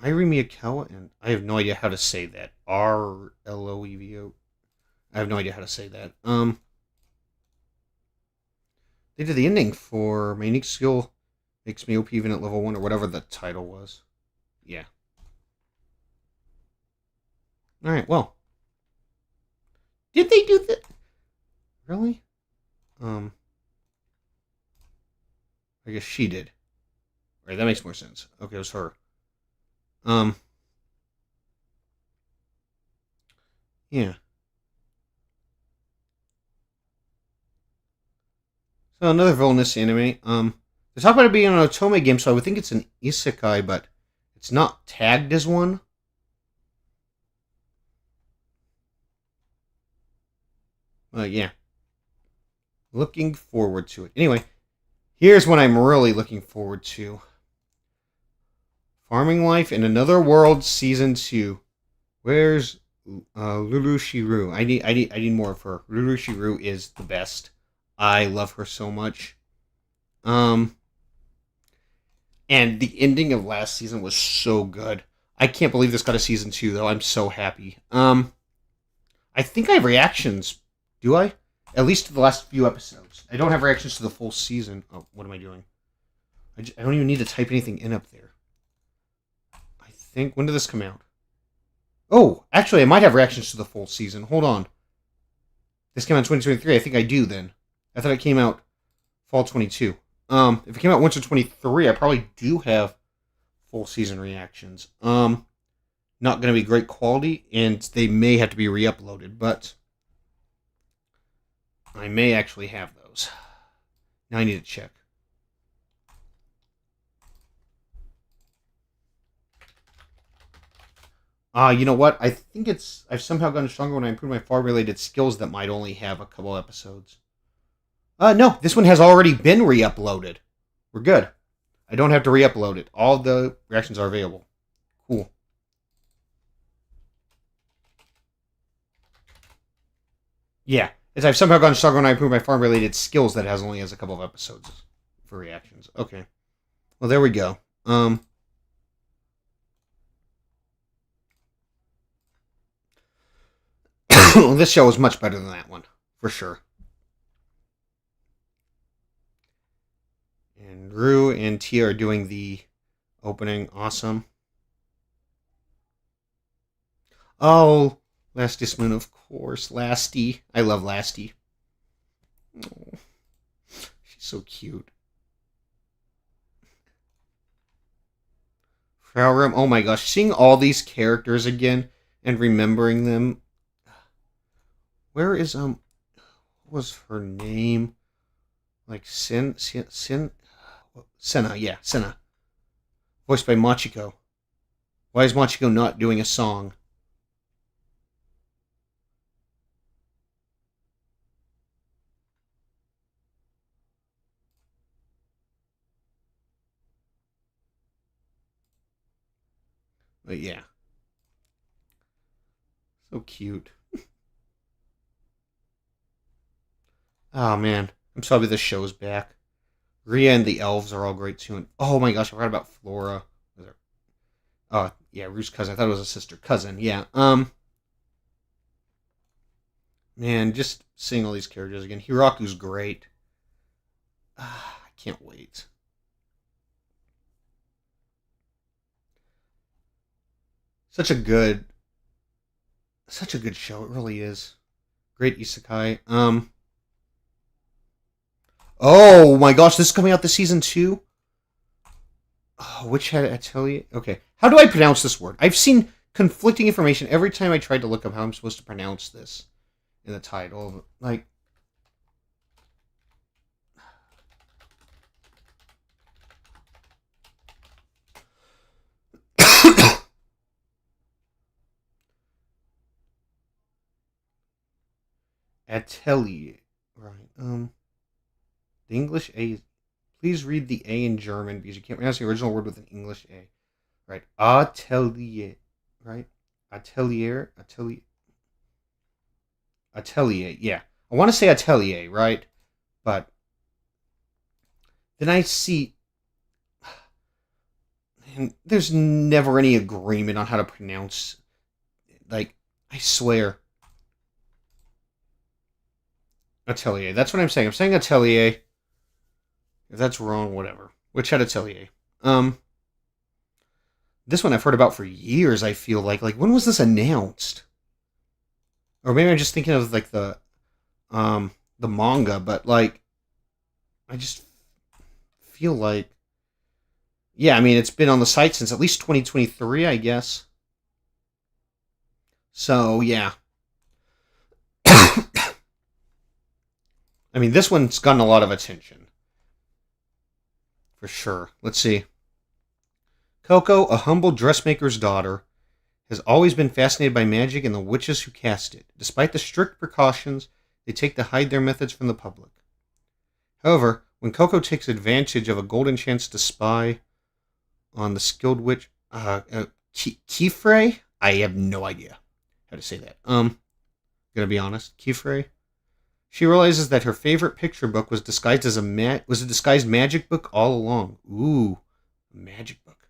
Irie Miyakawa, and I have no idea how to say that. Rloevo. I have no idea how to say that. They did the ending for My Unique Skill Makes Me OP even at level 1, or whatever the title was. Yeah. Alright, well. Did they do that? Really? I guess she did. Right, that makes more sense. Okay, it was her. Yeah. So another villainous anime. They talk about it being an Otome game, so I would think it's an isekai, but it's not tagged as one. Yeah. Looking forward to it. Anyway, here's what I'm really looking forward to. Farming Life in Another World Season 2. Where's Lulu Shiru? I need more of her. Lulu Shiru is the best. I love her so much. And the ending of last season was so good. I can't believe this got a season 2 though. I'm so happy. I think I have reactions. Do I? At least to the last few episodes. I don't have reactions to the full season. Oh, what am I doing? I don't even need to type anything in up there. I think... When did this come out? Oh, actually, I might have reactions to the full season. Hold on. This came out in 2023. I think I do, then. I thought it came out fall 22. If it came out winter 23, I probably do have full season reactions. Not going to be great quality, and they may have to be re-uploaded, but I may actually have those. Now I need to check. You know what? I think I've somehow gotten stronger when I improve my farm-related skills that might only have a couple episodes. No, this one has already been re-uploaded. We're good. I don't have to re-upload it. All the reactions are available. Cool. Yeah, as I've somehow gotten stronger when I improve my farm-related skills that only has a couple of episodes for reactions. Okay. Well, there we go. This show is much better than that one, for sure. And Rue and Tia are doing the opening. Awesome. Oh, Lasty Moon, of course. Lasty. I love Lasty. Oh, she's so cute. Trial Room. Oh my gosh, seeing all these characters again and remembering them. Where is what was her name? Like Senna, yeah, Senna. Voiced by Machiko. Why is Machiko not doing a song? But yeah. So cute. Oh man. I'm so happy the show's back. Rhea and the elves are all great too. And, oh my gosh, I forgot about Flora. Oh yeah, Rue's cousin. I thought it was a sister cousin. Yeah. Man, just seeing all these characters again. Hiraku's great. I can't wait. Such a good, such a good show. It really is. Great isekai. Oh my gosh, this is coming out this season too. Oh, which had Atelier? Okay, how do I pronounce this word? I've seen conflicting information every time I tried to look up how I'm supposed to pronounce this in the title. Like, Atelier. Right. The English A. Please read the A in German because you can't pronounce the original word with an English A. Right. Atelier. Right. Atelier. Atelier. Atelier. Yeah. I want to say Atelier, right? But then I see. And there's never any agreement on how to pronounce. Like, I swear. Atelier. That's what I'm saying. I'm saying Atelier. If that's wrong, whatever. Which had Atelier. This one I've heard about for years, I feel like. Like, when was this announced? Or maybe I'm just thinking of, like, the manga, but, like, I just feel like... Yeah, I mean, it's been on the site since at least 2023, I guess. So, yeah. I mean, this one's gotten a lot of attention. For sure. Let's see. Coco, a humble dressmaker's daughter, has always been fascinated by magic and the witches who cast it, despite the strict precautions they take to hide their methods from the public. However, when Coco takes advantage of a golden chance to spy on the skilled witch, Kifrey? I have no idea how to say that. Gonna be honest, Kifrey? She realizes that her favorite picture book was disguised as was a disguised magic book all along. Ooh, a magic book.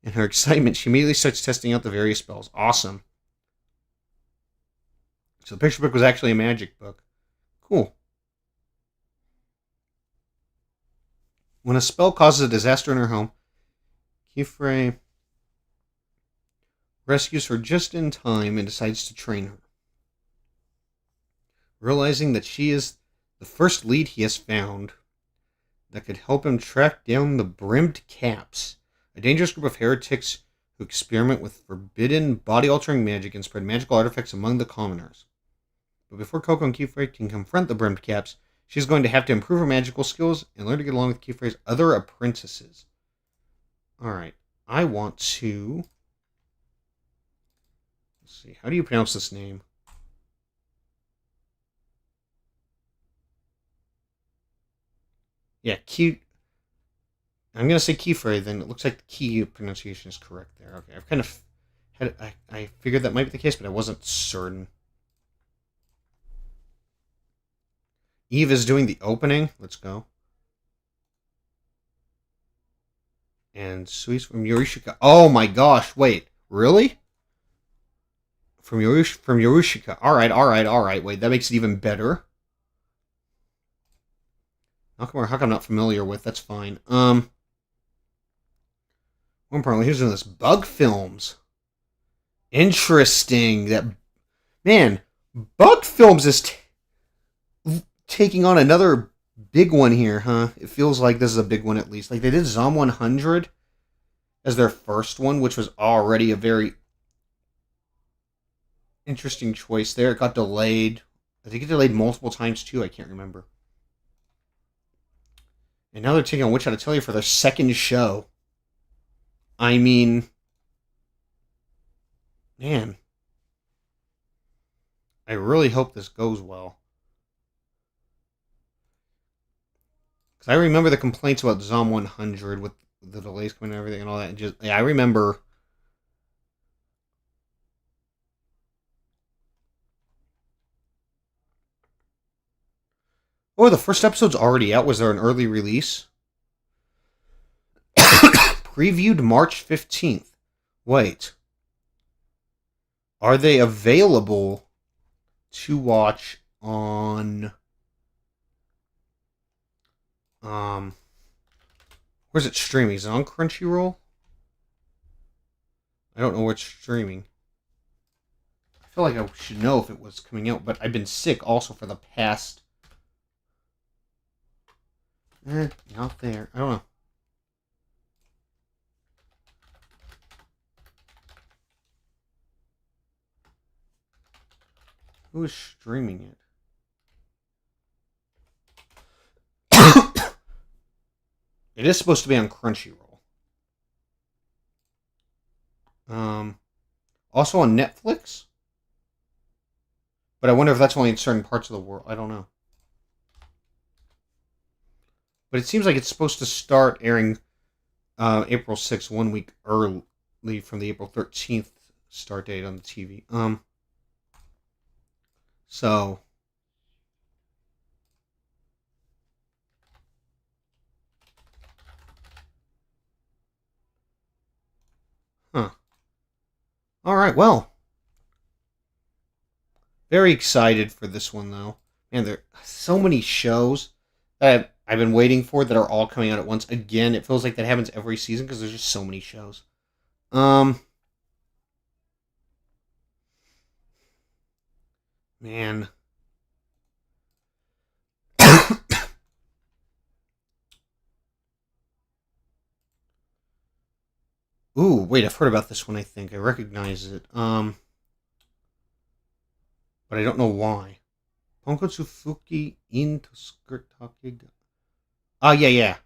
In her excitement, she immediately starts testing out the various spells. Awesome. So the picture book was actually a magic book. Cool. When a spell causes a disaster in her home, Kifrey rescues her just in time and decides to train her. Realizing that she is the first lead he has found that could help him track down the Brimmed Caps, a dangerous group of heretics who experiment with forbidden body-altering magic and spread magical artifacts among the commoners. But before Coco and Kifrey can confront the Brimmed Caps, she's going to have to improve her magical skills and learn to get along with Kifrey's other apprentices. Alright, I want to... Let's see, how do you pronounce this name? Yeah, I'm going to say Kifrey, then it looks like the key pronunciation is correct there. Okay, I've kind of had... I figured that might be the case, but I wasn't certain. Eve is doing the opening. Let's go. And Suis from Yorushika. Oh my gosh, wait. Really? From Yorushika. Alright. Wait, that makes it even better. Nakamura Huck I'm not familiar with. That's fine. More importantly, who's doing this? Bug Films. Interesting. Man, Bug Films is taking on another big one here, huh? It feels like this is a big one at least. Like they did Zom 100, as their first one, which was already a very interesting choice there. It got delayed. I think it delayed multiple times too. I can't remember. And now they're taking on Witch How to Tell You for their second show. I mean, man, I really hope this goes well. Because I remember the complaints about Zom 100 with the delays coming and everything and all that. And just, yeah, I remember. Oh, the first episode's already out. Was there an early release? Previewed March 15th. Wait. Are they available to watch on where's it streaming? Is it on Crunchyroll? I don't know where it's streaming. I feel like I should know if it was coming out, but I've been sick also for the past not there. I don't know. Who is streaming it? It is supposed to be on Crunchyroll. Also on Netflix? But I wonder if that's only in certain parts of the world. I don't know. But it seems like it's supposed to start airing April 6th, 1 week early from the April 13th start date on the TV. So huh. All right, well. Very excited for this one though. Man, there are so many shows that I've been waiting for that are all coming out at once. Again, it feels like that happens every season because there's just so many shows. Man. Ooh, wait, I've heard about this one, I think. I recognize it. But I don't know why. Ponkotsu Fuki in Toskirtake. Ah, yeah.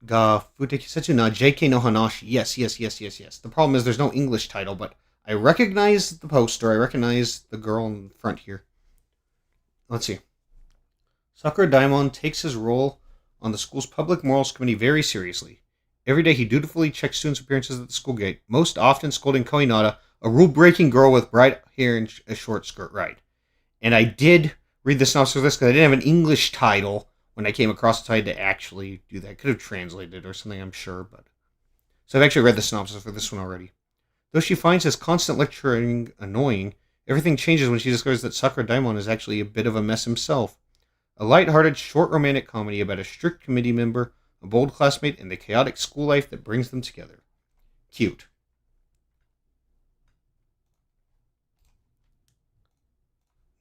Ga Futekisetsu na JK no Hanashi. Yes. The problem is there's no English title, but I recognize the poster. I recognize the girl in front here. Let's see. Sakura Daimon takes his role on the school's public morals committee very seriously. Every day he dutifully checks students' appearances at the school gate, most often scolding Koinada, a rule-breaking girl with bright hair and a short skirt. Right. And I did read the synopsis of this because I didn't have an English title when I came across it, so I had to actually do that. I could have translated it or something, I'm sure, but... So I've actually read the synopsis for this one already. Though she finds his constant lecturing annoying, everything changes when she discovers that Sakura Daimon is actually a bit of a mess himself. A light-hearted, short romantic comedy about a strict committee member, a bold classmate, and the chaotic school life that brings them together. Cute.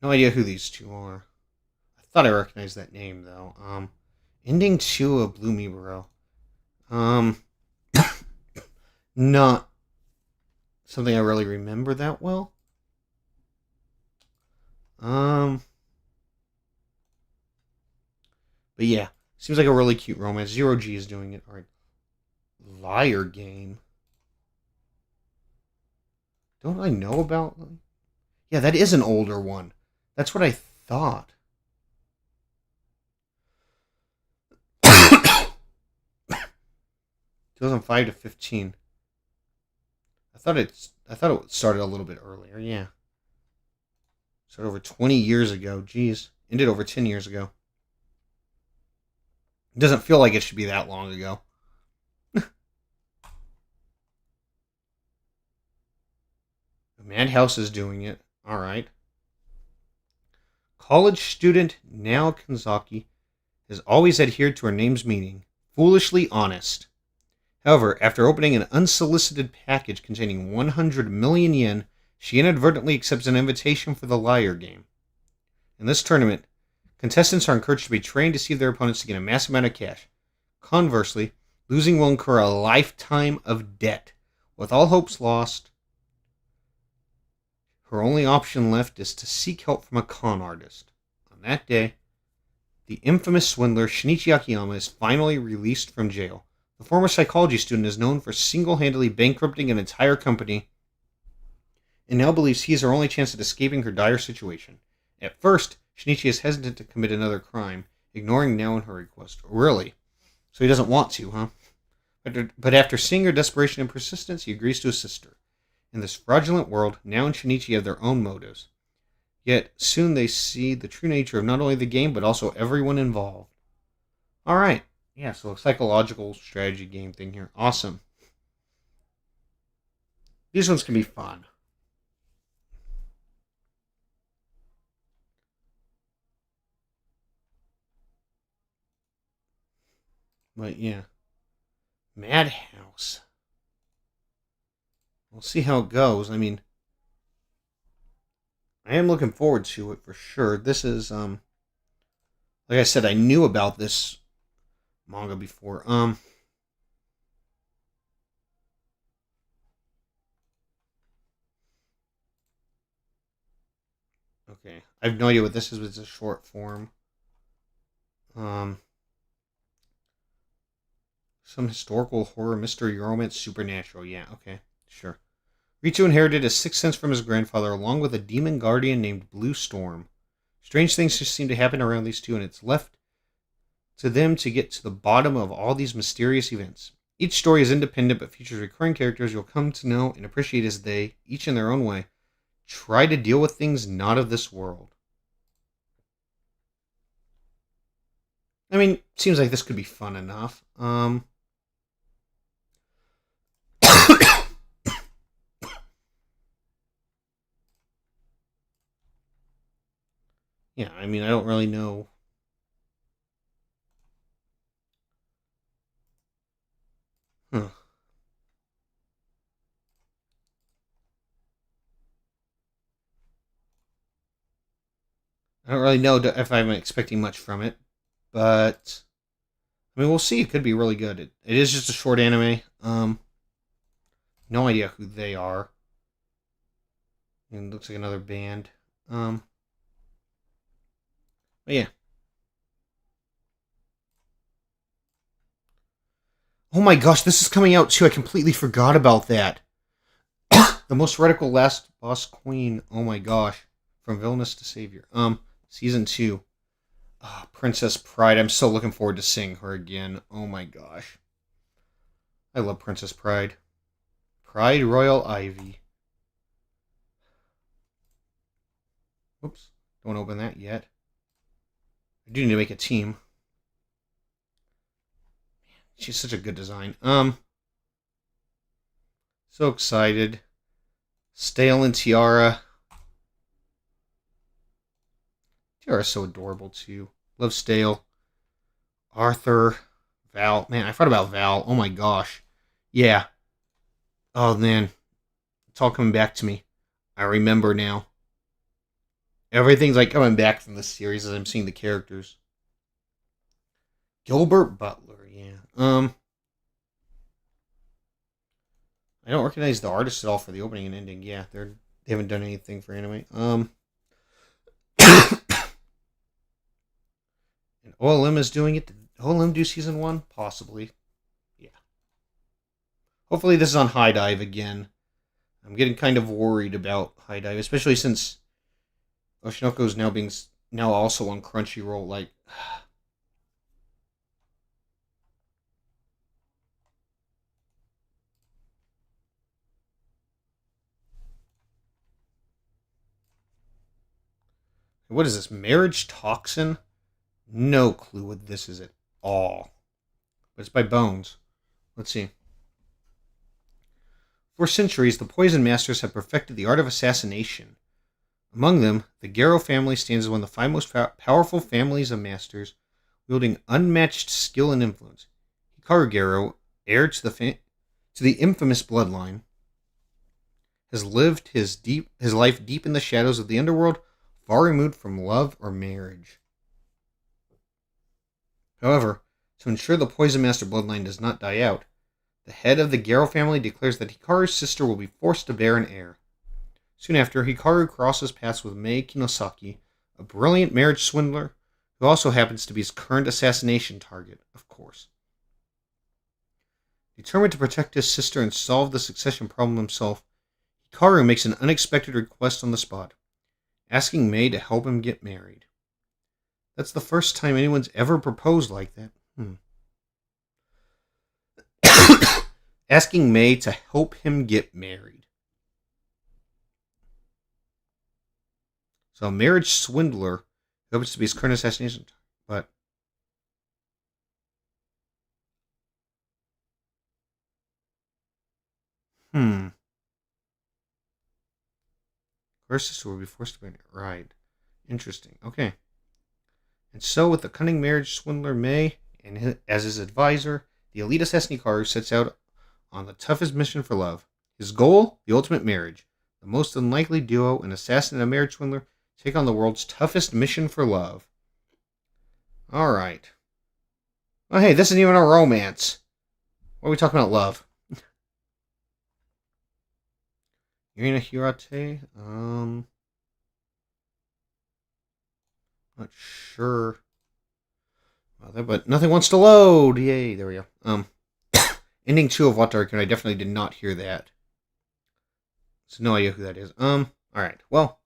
No idea who these two are. I thought I recognized that name, though. Ending 2 of Blue Miburo. Not something I really remember that well. But yeah, seems like a really cute romance. Zero G is doing it. All right. Liar Game. Don't I know about? Yeah, that is an older one. That's what I thought. 2005 to 15. I thought it started a little bit earlier. Yeah. Started over 20 years ago. Jeez. Ended over 10 years ago. It doesn't feel like it should be that long ago. Madhouse is doing it. Alright. College student Nao Kanzaki has always adhered to her name's meaning. Foolishly honest. However, after opening an unsolicited package containing 100 million yen, she inadvertently accepts an invitation for the Liar Game. In this tournament, contestants are encouraged to betray and deceive their opponents to gain a massive amount of cash. Conversely, Losing will incur a lifetime of debt. With all hopes lost, her only option left is to seek help from a con artist. On that day, the infamous swindler Shinichi Akiyama is finally released from jail. The former psychology student is known for single-handedly bankrupting an entire company and now believes he is her only chance at escaping her dire situation. At first, Shinichi is hesitant to commit another crime, ignoring Nao and her request. Really? So he doesn't want to, huh? But after seeing her desperation and persistence, he agrees to assist her. In this fraudulent world, Nao and Shinichi have their own motives. Yet, soon they see the true nature of not only the game, but also everyone involved. Alright. Yeah, so a psychological strategy game thing here. Awesome. These ones can be fun. But yeah. Madhouse. We'll see how it goes. I mean, I am looking forward to it for sure. This is, like I said, I knew about this manga before. Okay. I have no idea what this is, but it's a short form. Some historical horror, mystery, romance, supernatural. Yeah, okay. Sure. Ritu inherited a sixth sense from his grandfather, along with a demon guardian named Blue Storm. Strange things just seem to happen around these two, and it's left to them to get to the bottom of all these mysterious events. Each story is independent, but features recurring characters you'll come to know and appreciate as they, each in their own way, try to deal with things not of this world. I mean, seems like this could be fun enough. Yeah, I mean, I don't really know. Huh. I don't really know if I'm expecting much from it, but I mean, we'll see. It could be really good. It is just a short anime. No idea who they are. And it looks like another band. But yeah. Oh my gosh, this is coming out too. I completely forgot about that. The most radical last boss queen. Oh my gosh, from villainous to savior. Season 2. Princess Pride. I'm so looking forward to seeing her again. Oh my gosh. I love Princess Pride. Pride Royal Ivy. Oops. Don't open that yet. I do need to make a team. She's such a good design. So excited. Stale and Tiara. Tiara's so adorable too. Love Stale. Arthur. Val. Man, I forgot about Val. Oh my gosh. Yeah. Oh man. It's all coming back to me. I remember now. Everything's like coming back from this series as I'm seeing the characters. Gilbert Butler, yeah. I don't recognize the artists at all for the opening and ending. Yeah, they haven't done anything for anime. And OLM is doing it. Did OLM do season 1? Possibly. Yeah. Hopefully this is on High Dive again. I'm getting kind of worried about High Dive, especially since Oshinoko is now also on Crunchyroll. Like, what is this? Marriage Toxin? No clue what this is at all. But it's by Bones. Let's see. For centuries, the Poison Masters have perfected the art of assassination. Among them, the Garo family stands as one of the 5 most powerful families of masters, wielding unmatched skill and influence. Hikaru Garo, heir to the infamous bloodline, has lived his life deep in the shadows of the underworld, far removed from love or marriage. However, To ensure the Poison Master bloodline does not die out, the head of the Garo family declares that Hikaru's sister will be forced to bear an heir. Soon after, Hikaru crosses paths with Mei Kinosaki, a brilliant marriage swindler who also happens to be his current assassination target, of course. Determined to protect his sister and solve the succession problem himself, Hikaru makes an unexpected request on the spot, asking Mei to help him get married. That's the first time anyone's ever proposed like that. Asking Mei to help him get married. So, a marriage swindler who happens to be his current assassination target, but Her sister will be forced to be right. Interesting. Okay. And so, with the cunning marriage swindler Mei and as his advisor, the elite assassin Hikaru sets out on the toughest mission for love. His goal: the ultimate marriage. The most unlikely duo, an assassin and a marriage swindler, take on the world's toughest mission for love. Alright. Oh, hey, this isn't even a romance. Why are we talking about love? Irina Hirate? Not sure about that, but nothing wants to load. Yay, there we go. Ending 2 of What Dark, and I definitely did not hear that. So no idea who that is. Alright, well.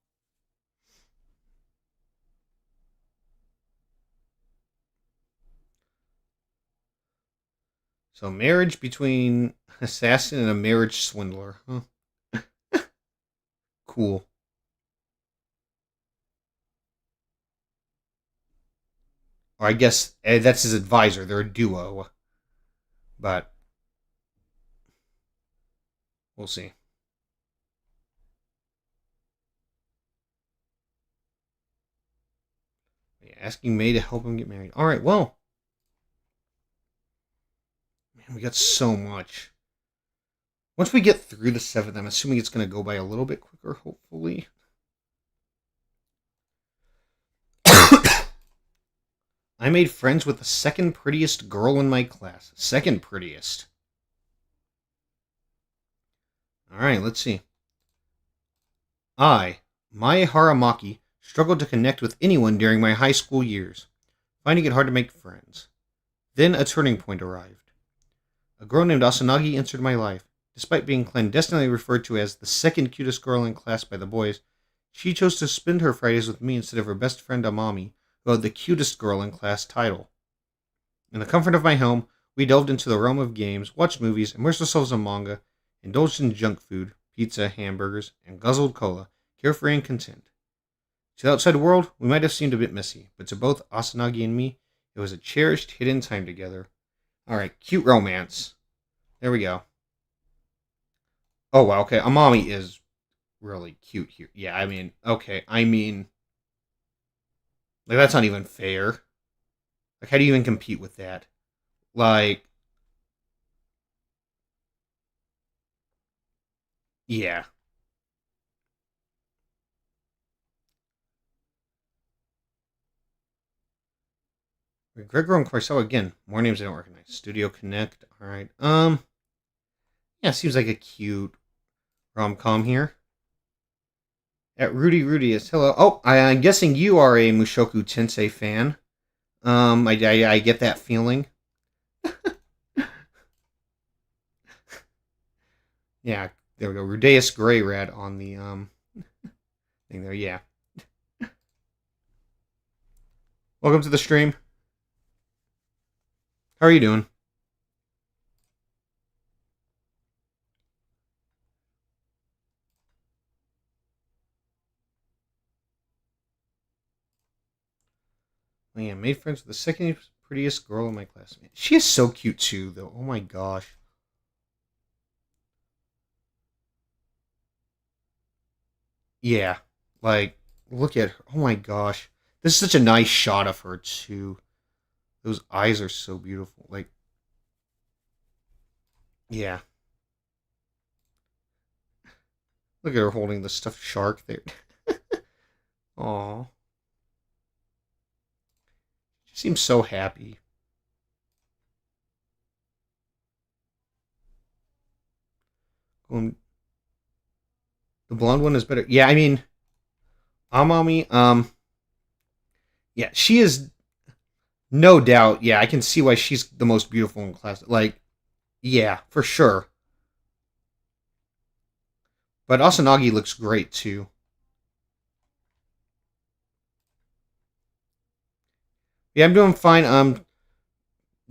So, marriage between assassin and a marriage swindler. Huh. Cool. Or I guess that's his advisor. They're a duo. But we'll see. Yeah, asking Mei to help him get married. Alright, well. Man, we got so much. Once we get through the 7th, I'm assuming it's going to go by a little bit quicker, hopefully. I made friends with the second prettiest girl in my class. Second prettiest. Alright, let's see. I, Mai Haramaki, struggled to connect with anyone during my high school years, finding it hard to make friends. Then a turning point arrived. A girl named Asanagi entered my life. Despite being clandestinely referred to as the second cutest girl in class by the boys, she chose to spend her Fridays with me instead of her best friend Amami, who had the cutest girl in class title. In the comfort of my home, we delved into the realm of games, watched movies, immersed ourselves in manga, indulged in junk food, pizza, hamburgers, and guzzled cola, carefree and content. To the outside world, we might have seemed a bit messy, but to both Asanagi and me, it was a cherished, hidden time together. Alright, cute romance. There we go. Oh, wow, okay. Amami is really cute here. Yeah, I mean, okay. Like, that's not even fair. Like, how do you even compete with that? Like, yeah. Gregor and Corso, again, more names I don't recognize. Studio Connect, alright. Yeah, seems like a cute rom-com here. At Rudy Rudy is hello. Oh, I'm guessing you are a Mushoku Tensei fan. I get that feeling. Yeah, there we go. Rudeus Grey Rat on the thing there. Yeah. Welcome to the stream. How are you doing? Oh, yeah, made friends with the second prettiest girl in my class. She is so cute too, though. Oh my gosh. Yeah, like look at her. Oh my gosh, this is such a nice shot of her too. Those eyes are so beautiful. Like, yeah. Look at her holding the stuffed shark there. Aw. She seems so happy. The blonde one is better. Yeah, I mean, Amami, yeah, she is no doubt. Yeah, I can see why she's the most beautiful in class. Like, yeah, for sure. But Asanagi looks great too. Yeah, I'm doing fine.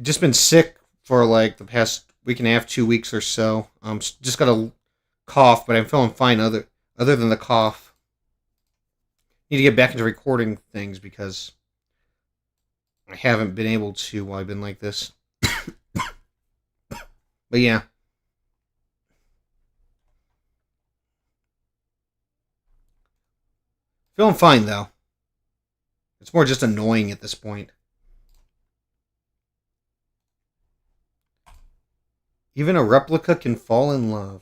Just been sick for like the past week and a half, 2 weeks or so. Just got a cough, but I'm feeling fine. Other than the cough, need to get back into recording things because I haven't been able to while I've been like this. But yeah, feeling fine though. It's more just annoying at this point. Even a replica can fall in love.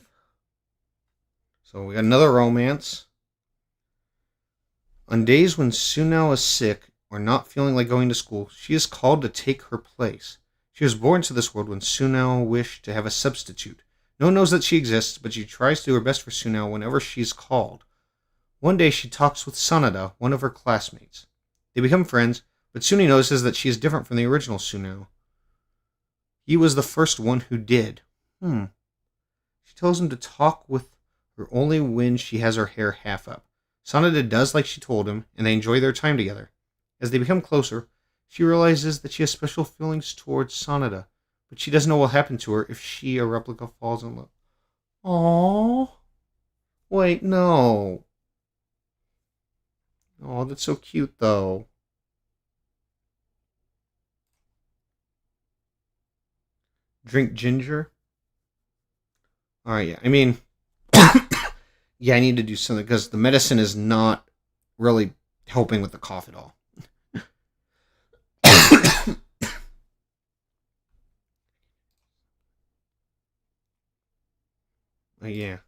So we got another romance. On days when Sunao is sick or not feeling like going to school, she is called to take her place. She was born to this world when Sunao wished to have a substitute. No one knows that she exists, but she tries to do her best for Sunao whenever she is called. One day she talks with Sanada, one of her classmates. They become friends, but Suni notices that she is different from the original Sunao. He was the first one who did. She tells him to talk with her only when she has her hair half up. Sanada does like she told him, and they enjoy their time together. As they become closer, she realizes that she has special feelings towards Sanada, but she doesn't know what will happen to her if she, a replica, falls in love. Aww. Wait, no. Oh, that's so cute, though. Drink ginger? Alright, yeah. I mean, yeah, I need to do something because the medicine is not really helping with the cough at all. Yeah.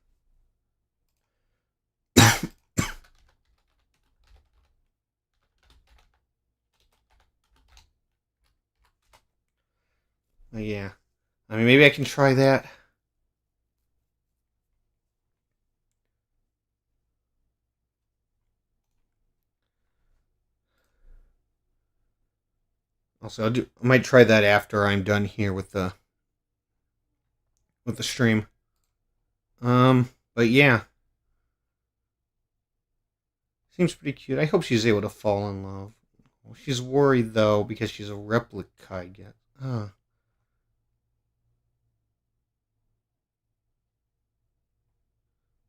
Yeah. I mean, maybe I can try that. Also, I might try that after I'm done here with the stream. But yeah, seems pretty cute. I hope she's able to fall in love. She's worried though because she's a replica, I guess.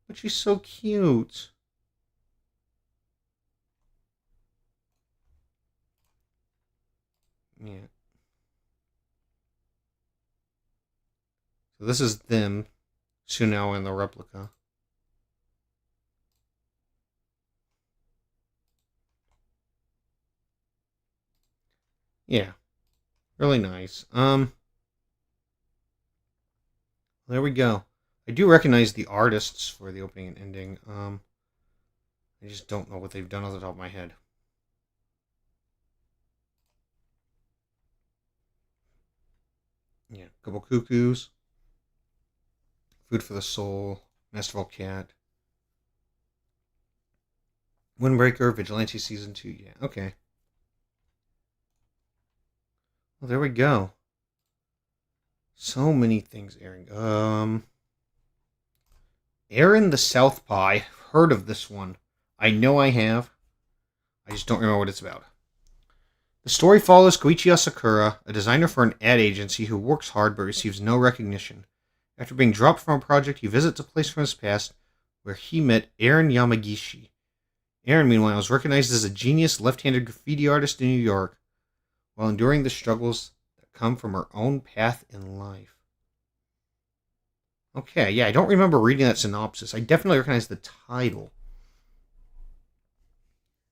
But she's so cute. Yeah. So this is them, Sunao and the replica. Yeah, really nice. There we go. I do recognize the artists for the opening and ending. I just don't know what they've done off the top of my head. Yeah, Couple Cuckoos, Food for the Soul, Masterful Cat, Windbreaker, Vigilante Season 2. Yeah, okay. Well, there we go. So many things airing. Aaron the Southpaw. I've heard of this one. I know I have. I just don't remember what it's about. The story follows Koichi Asakura, a designer for an ad agency who works hard but receives no recognition. After being dropped from a project, he visits a place from his past where he met Aaron Yamagishi. Aaron, meanwhile, is recognized as a genius left-handed graffiti artist in New York while enduring the struggles that come from her own path in life. Okay, yeah, I don't remember reading that synopsis. I definitely recognize the title.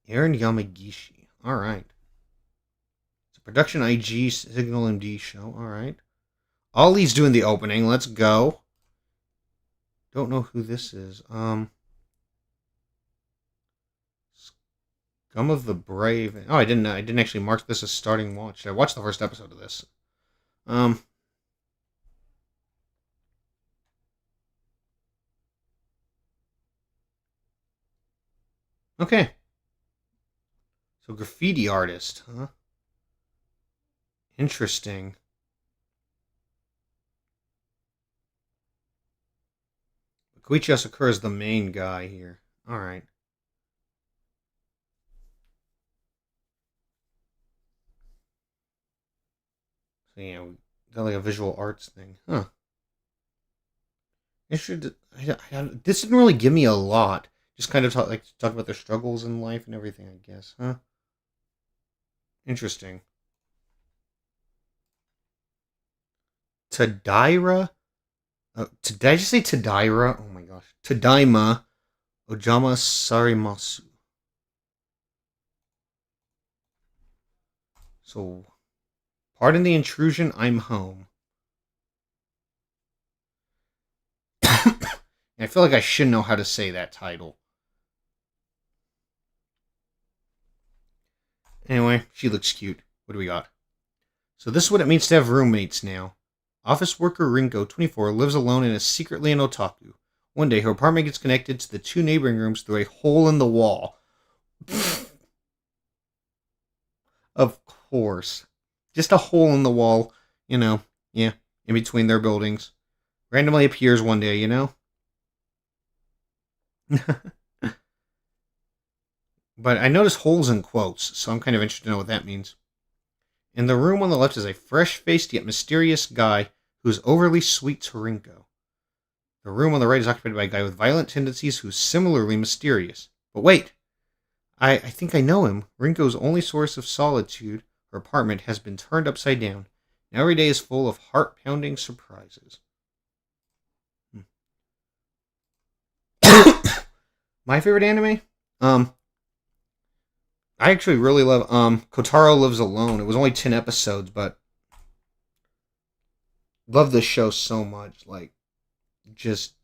Aaron Yamagishi. Alright. It's a production IG Signal MD show. Alright. Ollie's doing the opening. Let's go. Don't know who this is. Scum of the Brave. Oh, I didn't actually mark this as starting watch. I watched the first episode of this. Okay. So graffiti artist, huh? Interesting. Koichi Asakura is the main guy here. Alright. So yeah, we got like a visual arts thing. Huh. This didn't really give me a lot. Just kind of talk about their struggles in life and everything, I guess. Huh? Interesting. Tadaira? Did I just say Tadaira? Oh my gosh. Tadaima Ojama Sarimasu. So, pardon the intrusion, I'm home. I feel like I should know how to say that title. Anyway, she looks cute. What do we got? So this is what it means to have roommates now. Office worker Rinko, 24, lives alone and is secretly an otaku. One day, her apartment gets connected to the two neighboring rooms through a hole in the wall. Of course. Just a hole in the wall, yeah, in between their buildings. Randomly appears one day, But I notice holes in quotes, so I'm kind of interested to know what that means. In the room on the left is a fresh-faced yet mysterious guy who's overly sweet to Rinko. The room on the right is occupied by a guy with violent tendencies who's similarly mysterious. But wait! I think I know him. Rinko's only source of solitude, her apartment, has been turned upside down. Now every day is full of heart-pounding surprises. My favorite anime? I actually really love Kotaro Lives Alone. It was only 10 episodes, but love this show so much. Like, just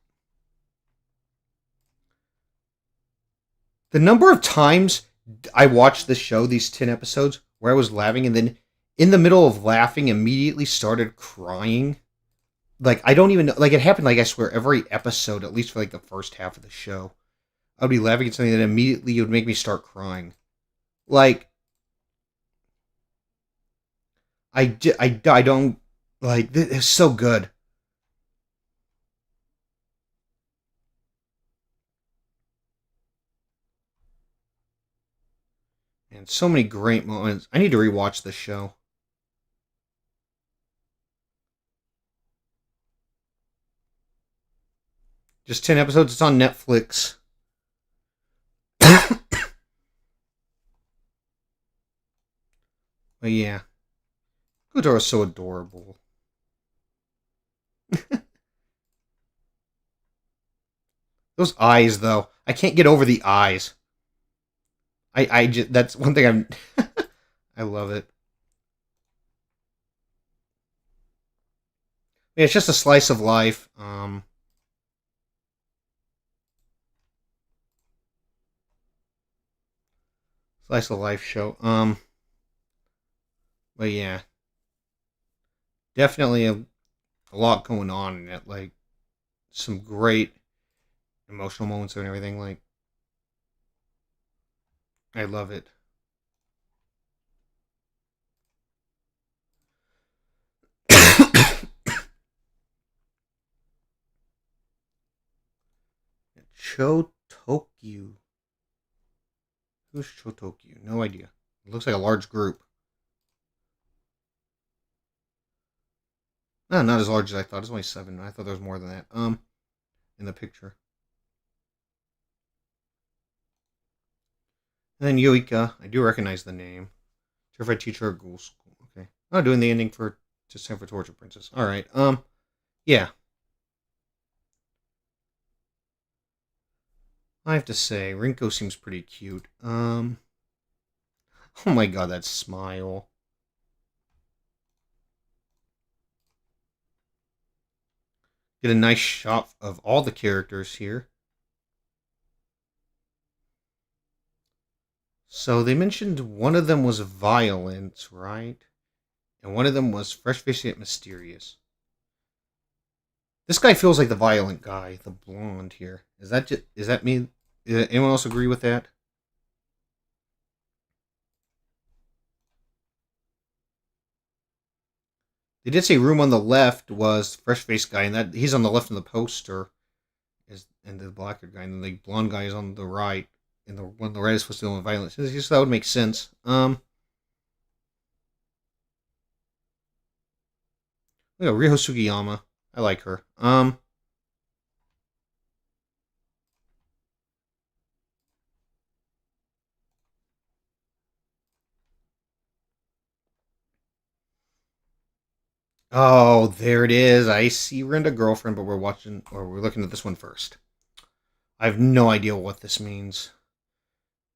the number of times I watched this show, these 10 episodes, where I was laughing and then in the middle of laughing immediately started crying. Like, I don't even know. Like, it happened, like, I swear, every episode, at least for, like, the first half of the show. I would be laughing at something that immediately would make me start crying. Like, I don't, like, it's so good. And so many great moments. I need to rewatch this show. Just 10 episodes. It's on Netflix. But yeah. Kotaro is so adorable. Those eyes, though. I can't get over the eyes. I just, that's one thing I'm, I love it. Yeah, it's just a slice of life. Slice of life show. But yeah, definitely a lot going on in it. Like, some great emotional moments and everything. Like, I love it. Chotokyu. Who's Chotokyu? No idea. It looks like a large group. No, not as large as I thought. It's only 7. I thought there was more than that. In the picture. And then Yuika. I do recognize the name. Terrified teacher at Ghoul School. Okay. Oh, doing the ending for Just Time for Torture Princess. Alright. Yeah. I have to say, Rinko seems pretty cute. Oh my god, that smile. Get a nice shot of all the characters here. So they mentioned one of them was violent, right? And one of them was fresh-faced yet mysterious. This guy feels like the violent guy, the blonde here. Is that me? Anyone else agree with that? They did say room on the left was fresh faced guy, and that he's on the left in the poster, and the black-haired guy, and then the blonde guy is on the right, and the one on the right is supposed to be with violence. Just that would make sense. Riho Sugiyama. I like her. Oh, there it is. I see Renda girlfriend, but we're looking at this one first. I have no idea what this means.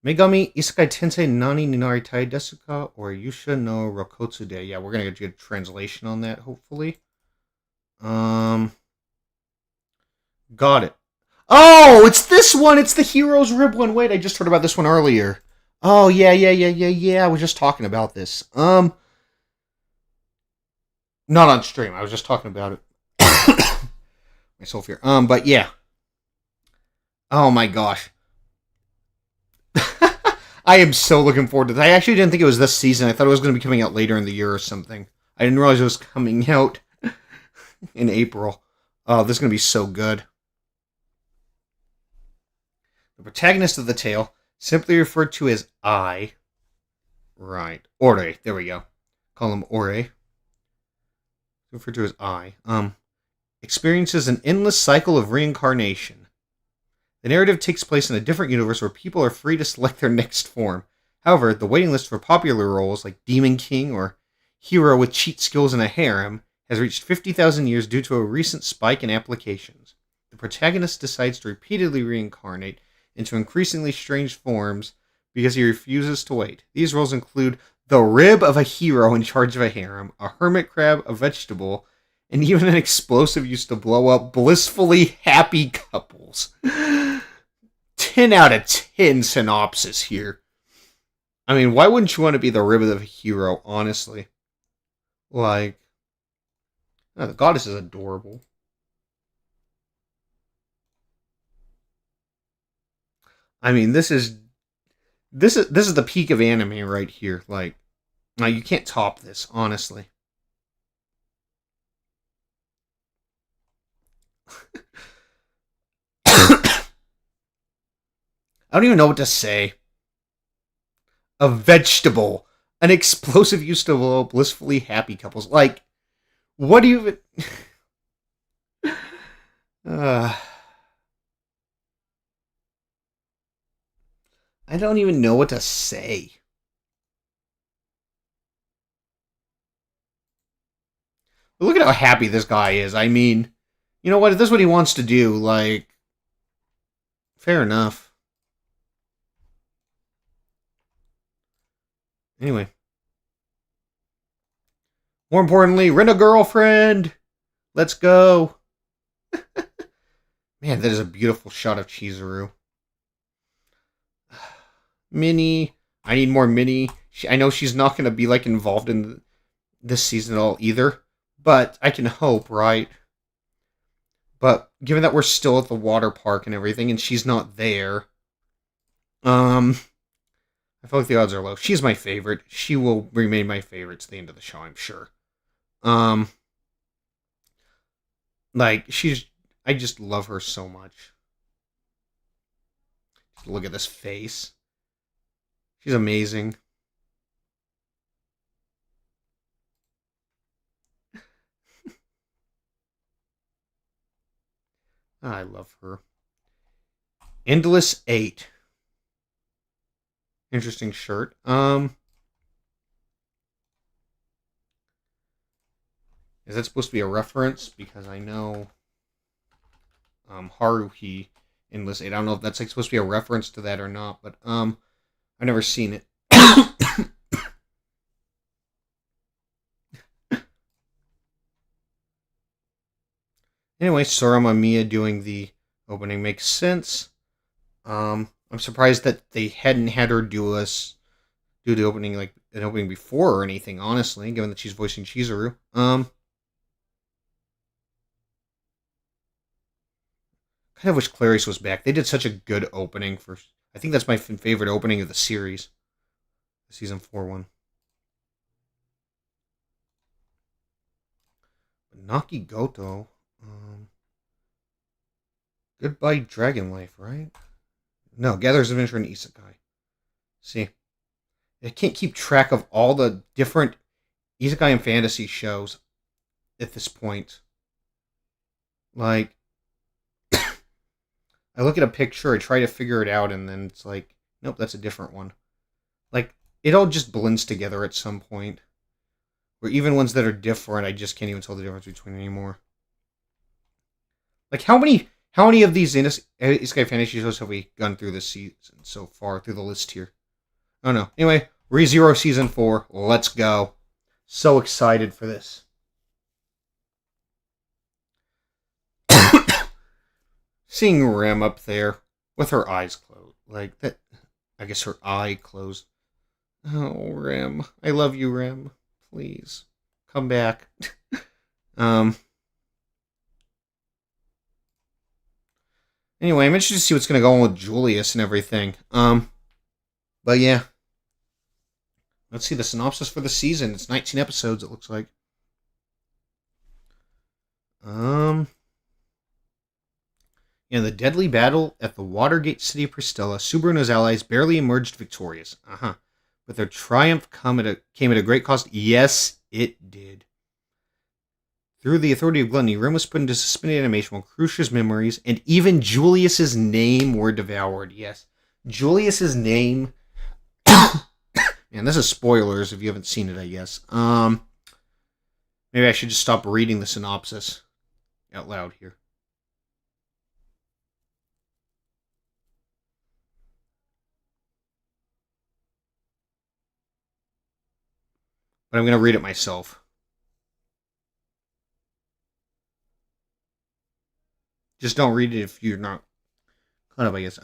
Megami Isekai Tensei Nani Ninari Tai Desuka or Yusha no Rokotsude. Yeah, we're gonna get a good translation on that, hopefully. Um, got it. Oh, it's this one. It's the Hero's Rib one. Wait, I just heard about this one earlier. Oh yeah. I was just talking about this. Not on stream. I was just talking about it myself here. But yeah. Oh my gosh. I am so looking forward to this. I actually didn't think it was this season. I thought it was going to be coming out later in the year or something. I didn't realize it was coming out in April. Oh, this is going to be so good. The protagonist of the tale, simply referred to as I. Right. Ore. There we go. Call him Ore. Referred to as I. Experiences an endless cycle of reincarnation. The narrative takes place in a different universe where people are free to select their next form. However, the waiting list for popular roles like Demon King or Hero with cheat skills and a harem has reached 50,000 years due to a recent spike in applications. The protagonist decides to repeatedly reincarnate into increasingly strange forms because he refuses to wait. These roles include the rib of a hero in charge of a harem, a hermit crab, a vegetable, and even an explosive used to blow up blissfully happy couples. 10 out of 10 synopsis here. I mean, why wouldn't you want to be the rib of a hero, honestly? Like, oh, the goddess is adorable. I mean, this is the peak of anime right here. Like, now you can't top this, honestly. I don't even know what to say. A vegetable, an explosive used to blow up blissfully happy couples. Like, what do you even? I don't even know what to say. But look at how happy this guy is. I mean, you know what? If this is what he wants to do, like, fair enough. Anyway. More importantly, rent a girlfriend. Let's go. Man, that is a beautiful shot of Chizuru. Minnie. I need more Minnie. I know she's not going to be, like, involved in this season at all either. But I can hope, right? But given that we're still at the water park and everything, and she's not there, I feel like the odds are low. She's my favorite. She will remain my favorite to the end of the show, I'm sure. Um, like I just love her so much. Just look at this face. She's amazing. I love her. Endless 8. Interesting shirt. Is that supposed to be a reference? Because I know Haruhi Endless 8. I don't know if that's like supposed to be a reference to that or not, but I've never seen it. Anyway, Sora Mamiya doing the opening makes sense. I'm surprised that they hadn't had her do the opening, like an opening before or anything, honestly, given that she's voicing Chizuru. Kind of wish Clarice was back. They did such a good opening for. I think that's my favorite opening of the series, the season 4 one. Naki Goto. Goodbye Dragon Life, right? No, Gatherer's Adventure and Isekai. See, I can't keep track of all the different Isekai and fantasy shows at this point. Like, I look at a picture, I try to figure it out, and then it's like, nope, that's a different one. Like, it all just blends together at some point. Or even ones that are different, I just can't even tell the difference between anymore. Like, how many of these Isekai fantasy shows have we gone through this season so far, through the list here? Oh no. Anyway, ReZero Season 4, let's go. So excited for this. Seeing Rem up there with her eyes closed. Like, that. I guess her eye closed. Oh, Rem. I love you, Rem. Please. Come back. Anyway, I'm interested to see what's going to go on with Julius and everything. But yeah. Let's see the synopsis for the season. It's 19 episodes, it looks like. In the deadly battle at the Watergate city of Pristella, Subaru and his allies barely emerged victorious. But their triumph came at a great cost. Yes, it did. Through the authority of Gluttony, Rem was put into suspended animation while Crucia's memories and even Julius's name were devoured. Yes. Julius's name. Man, this is spoilers if you haven't seen it, I guess. Maybe I should just stop reading the synopsis out loud here. But I'm going to read it myself. Just don't read it if you're not caught up, I guess.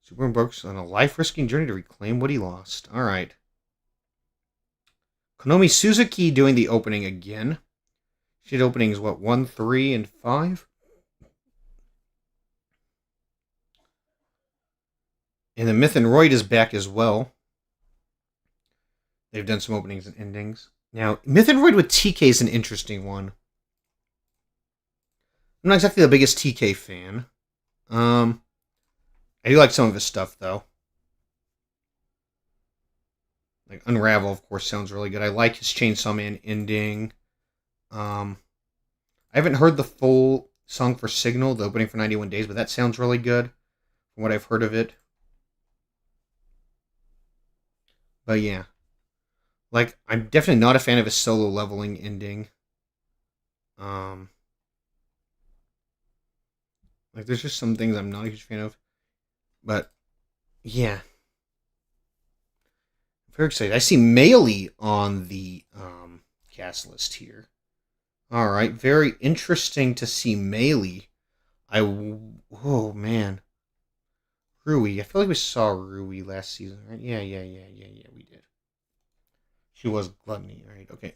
Super embarks on a life-risking journey to reclaim what he lost. All right. Konomi Suzuki doing the opening again. She did openings, 1, 3, and 5? And the Myth and Roid is back as well. They've done some openings and endings. Now, Myth and Roid with TK is an interesting one. I'm not exactly the biggest TK fan. I do like some of his stuff, though. Like, Unravel, of course, sounds really good. I like his Chainsaw Man ending. I haven't heard the full song for Signal, the opening for 91 Days, but that sounds really good from what I've heard of it. But yeah. Like, I'm definitely not a fan of his solo leveling ending. Like, there's just some things I'm not a huge fan of. But, yeah. Very excited. I see Meili on the cast list here. Alright, very interesting to see Meili. Oh, man. Rui. I feel like we saw Rui last season, right? Yeah, we did. She was Gluttony, right? Okay.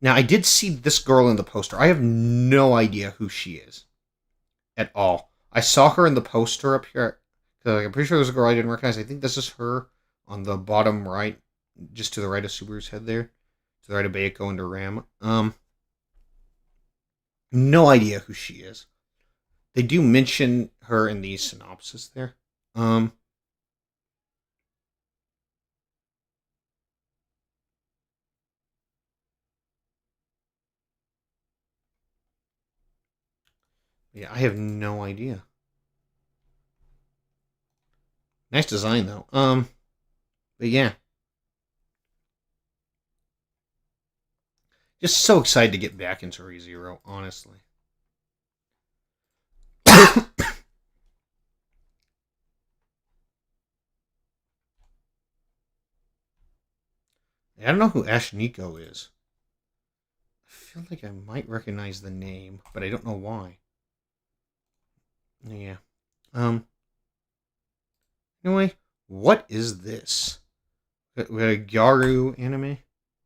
Now, I did see this girl in the poster. I have no idea who she is. At all. I saw her in the poster up here. I'm pretty sure there's a girl I didn't recognize. I think this is her on the bottom right. Just to the right of Subaru's head there. To the right of Bayako and Ram. No idea who she is. They do mention her in the synopsis there. Yeah, I have no idea. Nice design though. But yeah. Just so excited to get back into ReZero, honestly. I don't know who Ash Nico is. I feel like I might recognize the name, but I don't know why. Yeah. Anyway, what is this? We got a Gyaru anime.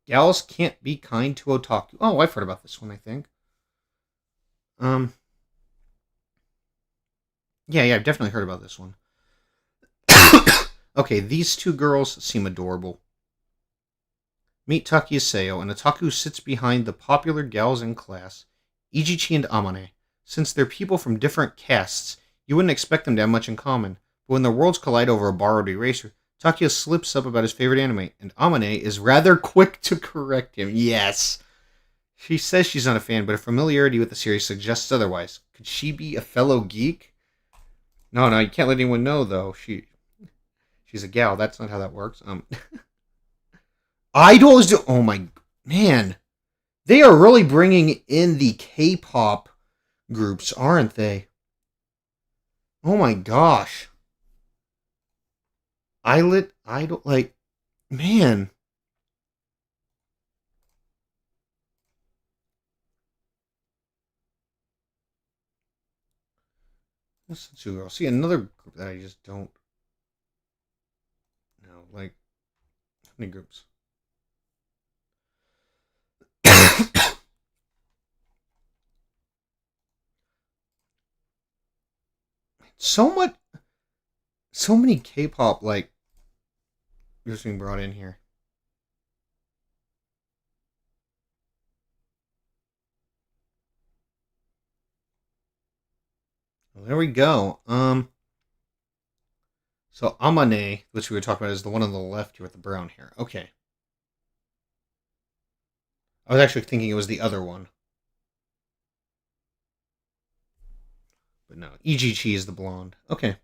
Gals can't be kind to otaku. Oh, I've heard about this one, I think. Yeah, I've definitely heard about this one. Okay, these two girls seem adorable. Meet Takuya Seo, and Otaku sits behind the popular gals in class, Ijichi and Amane. Since they're people from different castes, you wouldn't expect them to have much in common. But when their worlds collide over a borrowed eraser, Takuya slips up about his favorite anime, and Amane is rather quick to correct him. Yes! She says she's not a fan, but her familiarity with the series suggests otherwise. Could she be a fellow geek? No, you can't let anyone know, though. She's a gal. That's not how that works. Idols do. Oh my man, they are really bringing in the K-pop groups, aren't they? Oh my gosh, Idol, like, man. Listen to girl. See another group that I just don't know. Like, how many groups? so much, so many K-pop like just being brought in here. Well, there we go. So Amane, which we were talking about, is the one on the left here with the brown hair. Okay. I was actually thinking it was the other one. But no, Ijichi is the blonde. Okay.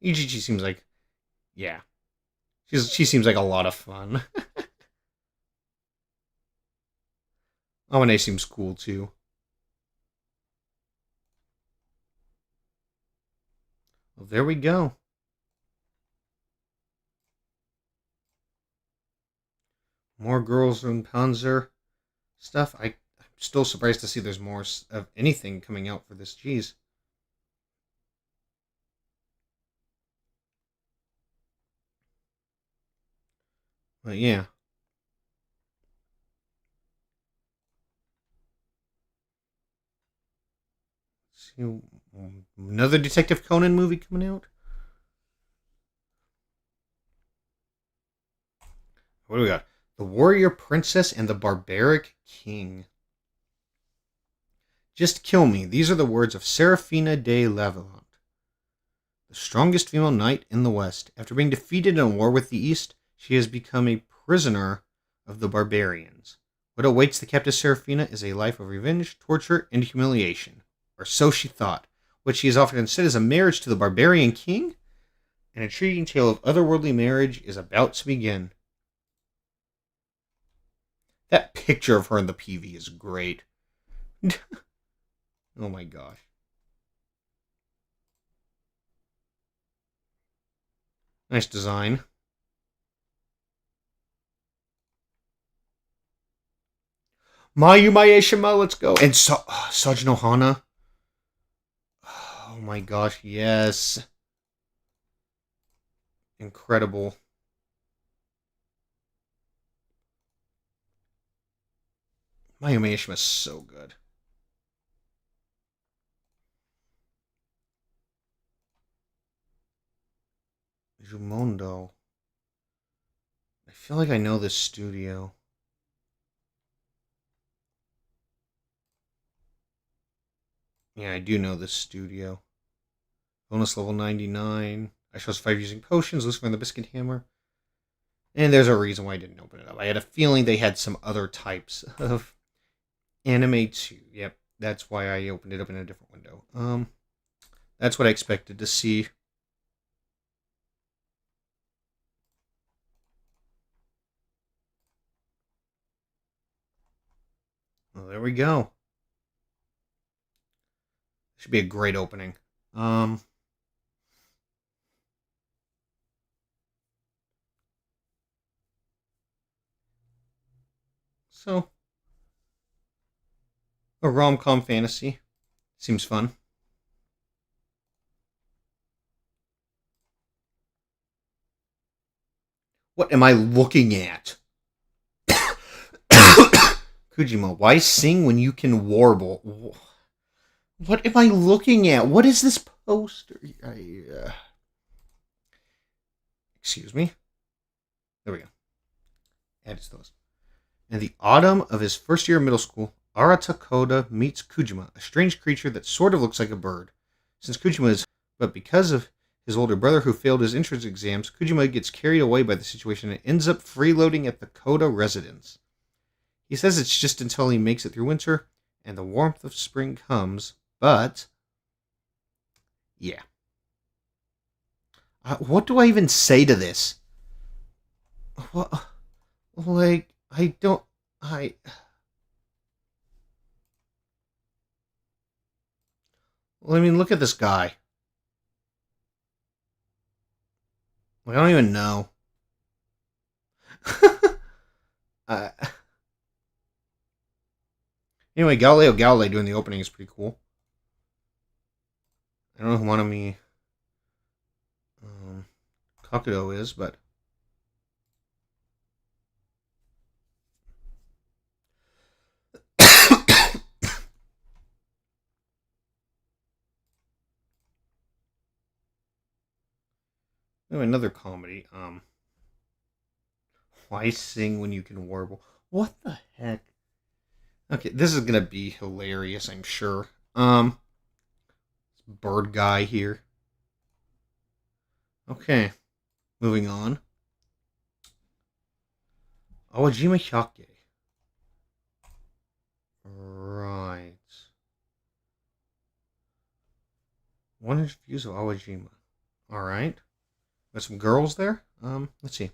Ijichi seems like, yeah. She seems like a lot of fun. Amane seems cool too. Well, there we go. More girls in Panzer stuff. I'm still surprised to see there's more of anything coming out for this. Jeez. But yeah. See, another Detective Conan movie coming out. What do we got? The Warrior Princess and the Barbaric King. Just kill me. These are the words of Serafina de Lavallant, the strongest female knight in the West. After being defeated in a war with the East, she has become a prisoner of the barbarians. What awaits the captive Serafina is a life of revenge, torture, and humiliation. Or so she thought. What she has offered instead is a marriage to the barbarian king? An intriguing tale of otherworldly marriage is about to begin. That picture of her in the PV is great. Oh my gosh. Nice design. Mayu Maeshima, let's go. And Sajino Hana. Oh my gosh, yes. Incredible. Mayu Maeshima is so good. Jumondo. I feel like I know this studio. Yeah, I do know this studio. Bonus level 99. I chose 5 using potions, Lucifer and the Biscuit Hammer. And there's a reason why I didn't open it up. I had a feeling they had some other types of anime too. Yep, that's why I opened it up in a different window. That's what I expected to see. Well, there we go. Should be a great opening. So a rom-com fantasy seems fun. What am I looking at? Kujima, why sing when you can warble? What am I looking at? What is this poster? Excuse me. There we go. Add to the list. In the autumn of his first year of middle school, Arata Koda meets Kujima, a strange creature that sort of looks like a bird. Since Kujima is, but because of his older brother who failed his entrance exams, Kujima gets carried away by the situation and ends up freeloading at the Koda residence. He says it's just until he makes it through winter and the warmth of spring comes, but yeah. What do I even say to this? What, like, I don't, I, well, I mean, look at this guy. Like, I don't even know. uh, anyway, Galileo Galilei doing the opening is pretty cool. I don't know who Monami Kakudo is, but anyway, another comedy. Why sing when you can warble? What the heck? Okay, this is gonna be hilarious, I'm sure. Bird guy here. Okay, moving on. Awajima Hyake. Right. 100 views of Awajima. Alright. Got some girls there. Let's see.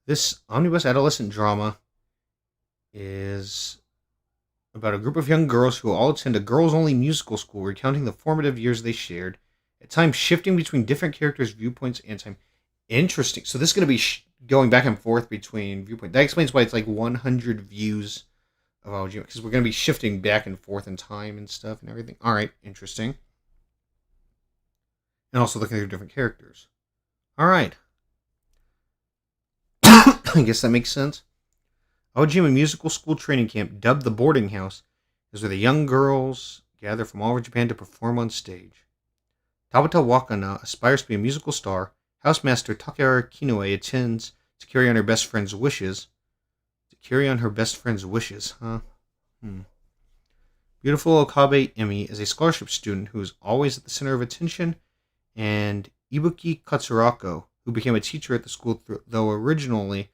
This omnibus adolescent drama is about a group of young girls who all attend a girls-only musical school recounting the formative years they shared, at times shifting between different characters' viewpoints and time. Interesting. So this is going to be going back and forth between viewpoints. That explains why it's like 100 views of Awajima, because we're going to be shifting back and forth in time and stuff and everything. All right, interesting. And also looking through different characters. All right. I guess that makes sense. Awajima Musical School Training Camp, dubbed the Boarding House, is where the young girls gather from all over Japan to perform on stage. Tabata Wakana aspires to be a musical star. Housemaster Takeru Kinoue attends to carry on her best friend's wishes. Huh? Beautiful Okabe Emi is a scholarship student who is always at the center of attention, and Ibuki Katsurako, who became a teacher at the school, though originally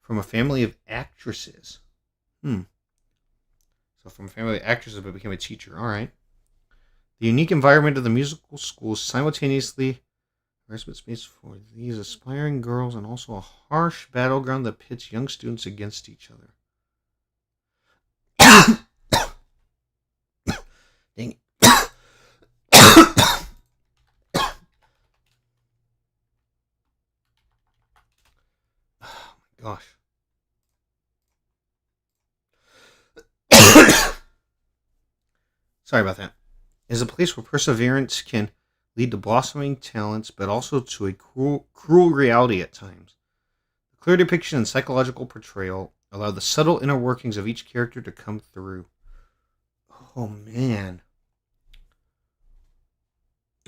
from a family of actresses. So from a family of actresses, but became a teacher. All right. The unique environment of the musical school is simultaneously respite space for these aspiring girls and also a harsh battleground that pits young students against each other. Dang it. Oh my gosh. Sorry about that. It is a place where perseverance can lead to blossoming talents, but also to a cruel reality at times. The clear depiction and psychological portrayal allow the subtle inner workings of each character to come through. Oh man.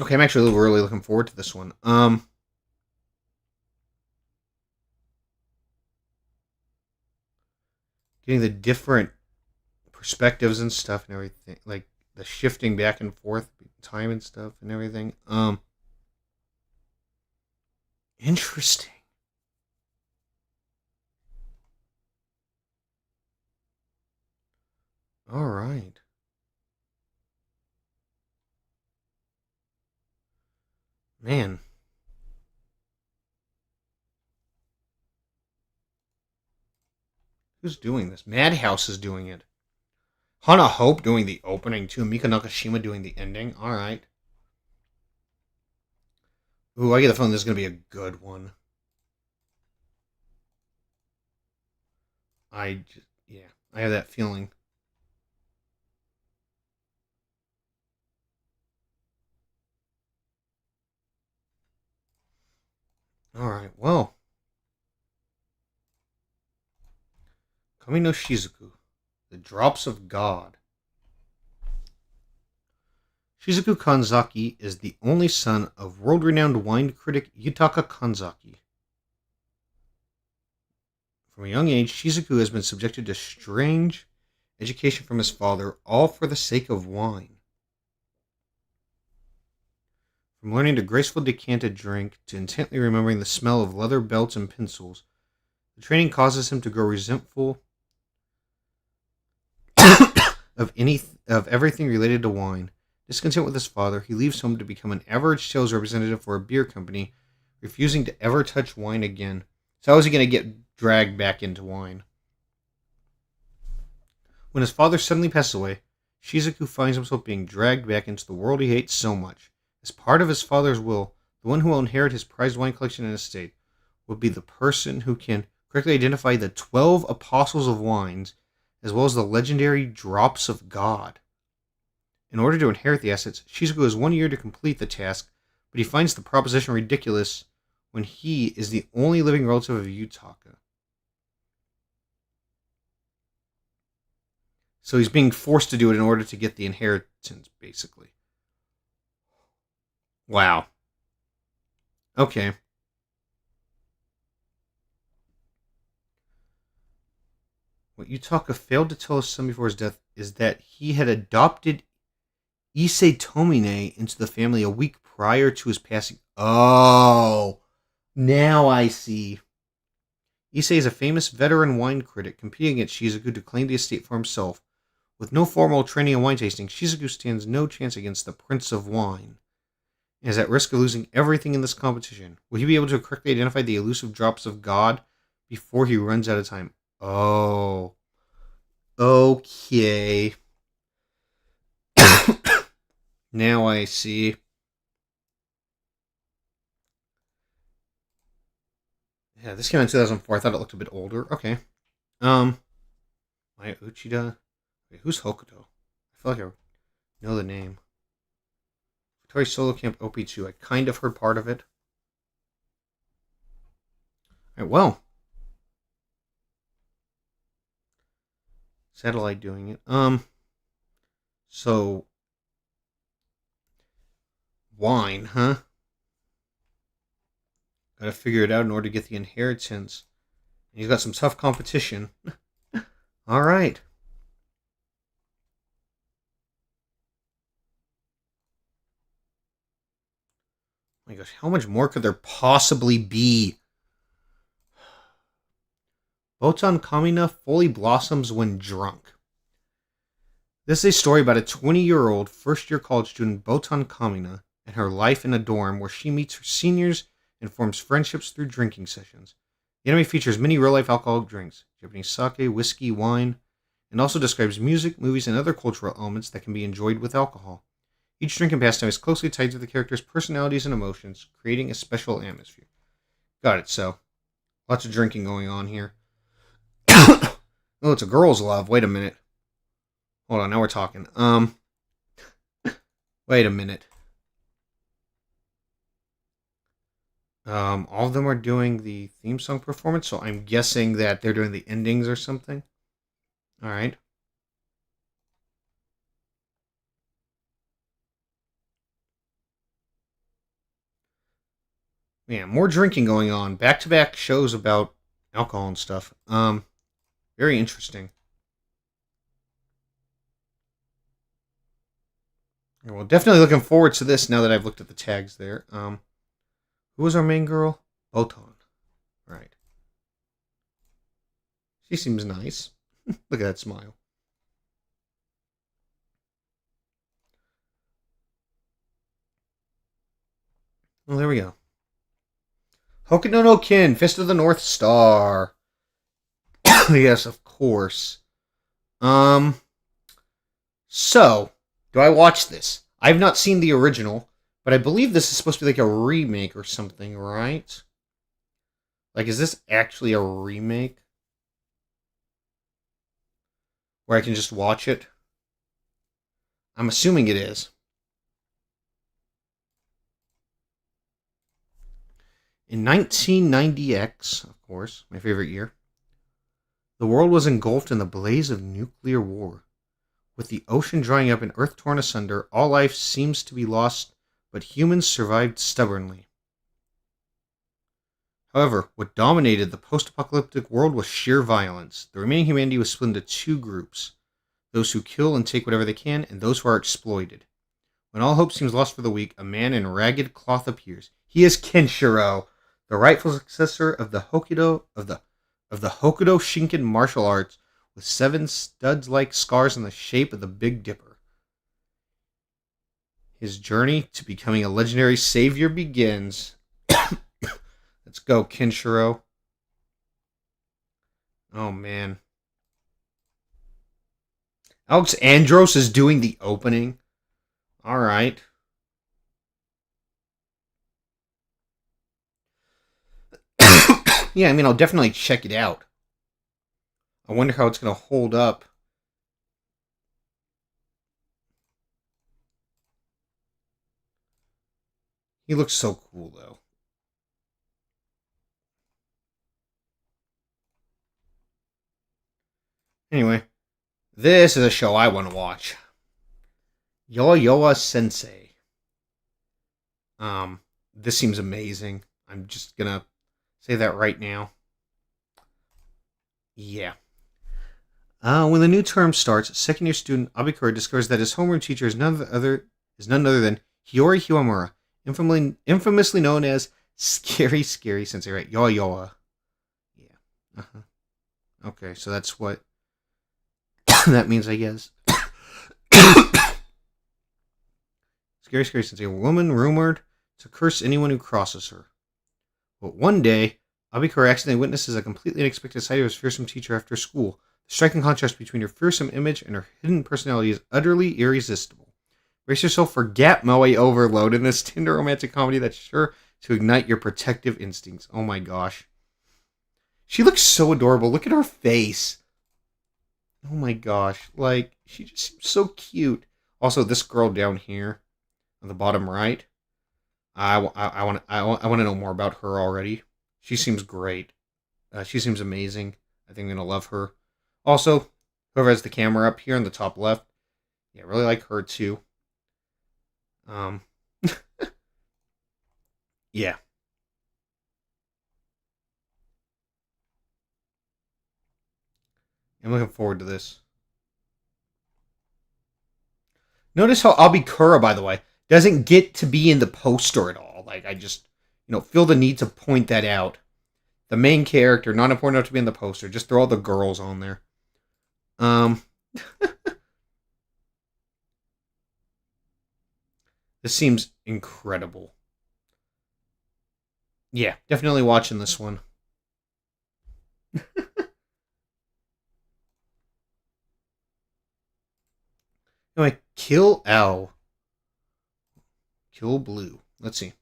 Okay, I'm actually really looking forward to this one. Getting the different perspectives and stuff and everything, like the shifting back and forth time and stuff and everything. Interesting. All right. Man. Who's doing this? Madhouse is doing it. Hana Hope doing the opening too. Mika Nakashima doing the ending. All right. Ooh, I get the feeling this is going to be a good one. Yeah, I have that feeling. All right, well. Kami no Shizuku, The Drops of God. Shizuku Kanzaki is the only son of world-renowned wine critic Yutaka Kanzaki. From a young age, Shizuku has been subjected to strange education from his father, all for the sake of wine. From learning to gracefully decant a drink to intently remembering the smell of leather belts and pencils, the training causes him to grow resentful of everything related to wine. Discontent with his father, he leaves home to become an average sales representative for a beer company, refusing to ever touch wine again. So how is he going to get dragged back into wine? When his father suddenly passes away, Shizuku finds himself being dragged back into the world he hates so much. As part of his father's will, the one who will inherit his prized wine collection and estate will be the person who can correctly identify the 12 apostles of wines, as well as the legendary drops of God. In order to inherit the assets, Shizuku has 1 year to complete the task, but he finds the proposition ridiculous when he is the only living relative of Yutaka. So he's being forced to do it in order to get the inheritance, basically. Wow. Okay. What Yutaka failed to tell his son before his death is that he had adopted Issei Tomine into the family a week prior to his passing. Oh, now I see. Issei is a famous veteran wine critic competing against Shizuku to claim the estate for himself. With no formal training in wine tasting, Shizuku stands no chance against the Prince of Wine and is at risk of losing everything in this competition. Will he be able to correctly identify the elusive drops of God before he runs out of time? Oh. Okay. Now I see. Yeah, this came out in 2004. I thought it looked a bit older. Okay. Maya Uchida. Wait, who's Hokuto? I feel like I know the name. Toy Solo Camp OP2. I kind of heard part of it. Alright, well. Satellite doing it. So. Wine, huh? Gotta figure it out in order to get the inheritance. He's got some tough competition. Alright. My gosh, how much more could there possibly be? Botan Kamina fully blossoms when drunk. This is a story about a 20-year-old first-year college student, Botan Kamina, and her life in a dorm where she meets her seniors and forms friendships through drinking sessions. The anime features many real-life alcoholic drinks, Japanese sake, whiskey, wine, and also describes music, movies, and other cultural elements that can be enjoyed with alcohol. Each drink and pastime is closely tied to the characters' personalities and emotions, creating a special atmosphere. Got it, so. Lots of drinking going on here. Oh, it's a girl's love. Wait a minute. Hold on, now we're talking. Wait a minute. All of them are doing the theme song performance, so I'm guessing that they're doing the endings or something. Alright. Man, more drinking going on. Back-to-back shows about alcohol and stuff. Very interesting. Well, definitely looking forward to this now that I've looked at the tags there. Who was our main girl? Botan. Right. She seems nice. Look at that smile. Well, there we go. Hokuto no Ken, Fist of the North Star. Yes, of course. So, do I watch this? I've not seen the original, but I believe this is supposed to be like a remake or something, right? Like, is this actually a remake? Where I can just watch it? I'm assuming it is. In 1990X, of course, my favorite year, the world was engulfed in the blaze of nuclear war. With the ocean drying up and Earth torn asunder, all life seems to be lost, but humans survived stubbornly. However, what dominated the post-apocalyptic world was sheer violence. The remaining humanity was split into two groups: those who kill and take whatever they can, and those who are exploited. When all hope seems lost for the weak, a man in ragged cloth appears. He is Kenshiro, the rightful successor of the Hokuto Shinken martial arts, with 7 studs-like scars in the shape of the Big Dipper. His journey to becoming a legendary savior begins. Let's go, Kenshiro. Oh, man. Alex Andros is doing the opening. All right. Yeah, I mean, I'll definitely check it out. I wonder how it's going to hold up. He looks so cool, though. Anyway, this is a show I want to watch. Yo-Yo Sensei. This seems amazing. I'm just gonna say that right now. Yeah. When the new term starts, second-year student Abikura discovers that his homeroom teacher is none other than Hiyori Hiwamura, infamously known as Scary Sensei, right? Yo-Yo. Yeah. Uh-huh. Okay, so that's what that means, I guess. Scary Sensei, a woman rumored to curse anyone who crosses her. But one day, Abikura accidentally witnesses a completely unexpected sight of his fearsome teacher after school. The striking contrast between her fearsome image and her hidden personality is utterly irresistible. Brace yourself for Gap Moe overload in this tender romantic comedy that's sure to ignite your protective instincts. Oh my gosh. She looks so adorable. Look at her face. Oh my gosh. Like, she just seems so cute. Also, this girl down here on the bottom right, I want to know more about her already. She seems great. She seems amazing. I think I'm going to love her. Also, whoever has the camera up here in the top left, yeah, I really like her too. Yeah. I'm looking forward to this. Notice how Abikura, by the way, doesn't get to be in the poster at all. Like, I just, feel the need to point that out. The main character, not important enough to be in the poster. Just throw all the girls on there. This seems incredible. Yeah, definitely watching this one. Anyway, Kill L. Kill Blue. Let's see.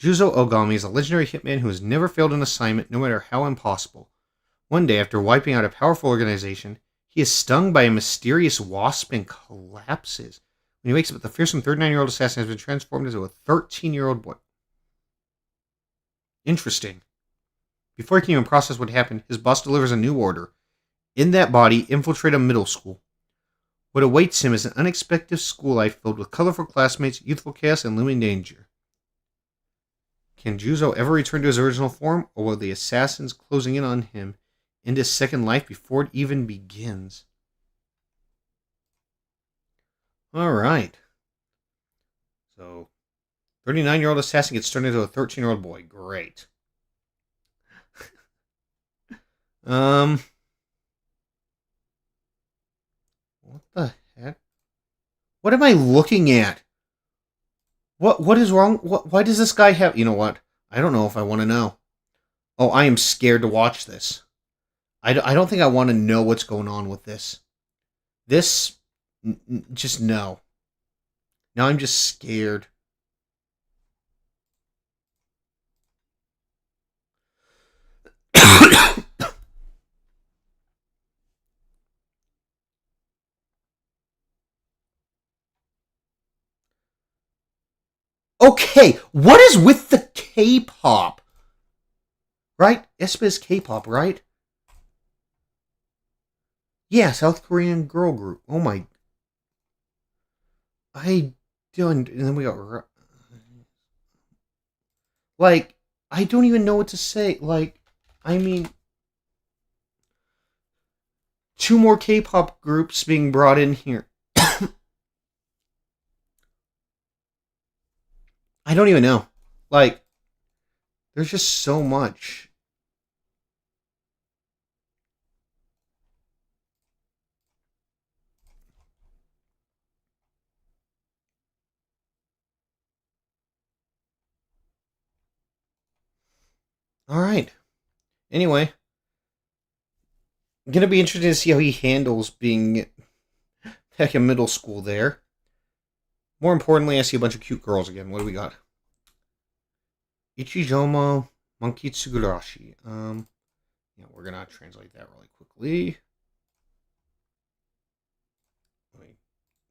Juzo Ogami is a legendary hitman who has never failed an assignment, no matter how impossible. One day, after wiping out a powerful organization, he is stung by a mysterious wasp and collapses. When he wakes up, the fearsome 39-year-old assassin has been transformed into a 13-year-old boy. Interesting. Before he can even process what happened, his boss delivers a new order. In that body, infiltrate a middle school. What awaits him is an unexpected school life filled with colorful classmates, youthful chaos, and looming danger. Can Juzo ever return to his original form, or will the assassins closing in on him end his second life before it even begins? Alright. So, 39-year-old assassin gets turned into a 13-year-old boy. Great. What the heck? What am I looking at? What is wrong? Why does this guy have... You know what? I don't know if I want to know. Oh, I am scared to watch this. I don't think I want to know what's going on with this. This... Just no. Now I'm just scared. Okay, what is with the K-pop? Right? aespa is K-pop, right? Yeah, South Korean girl group. Oh my. I don't. And then we got. Like, I don't even know what to say. Like, I mean, two more K pop groups being brought in here. I don't even know. Like, there's just so much. All right. Anyway, gonna be interesting to see how he handles being back in middle school there. More importantly, I see a bunch of cute girls again. What do we got? Ichijomo Monkey Tsugurashi. Yeah, we're gonna translate that really quickly. Let me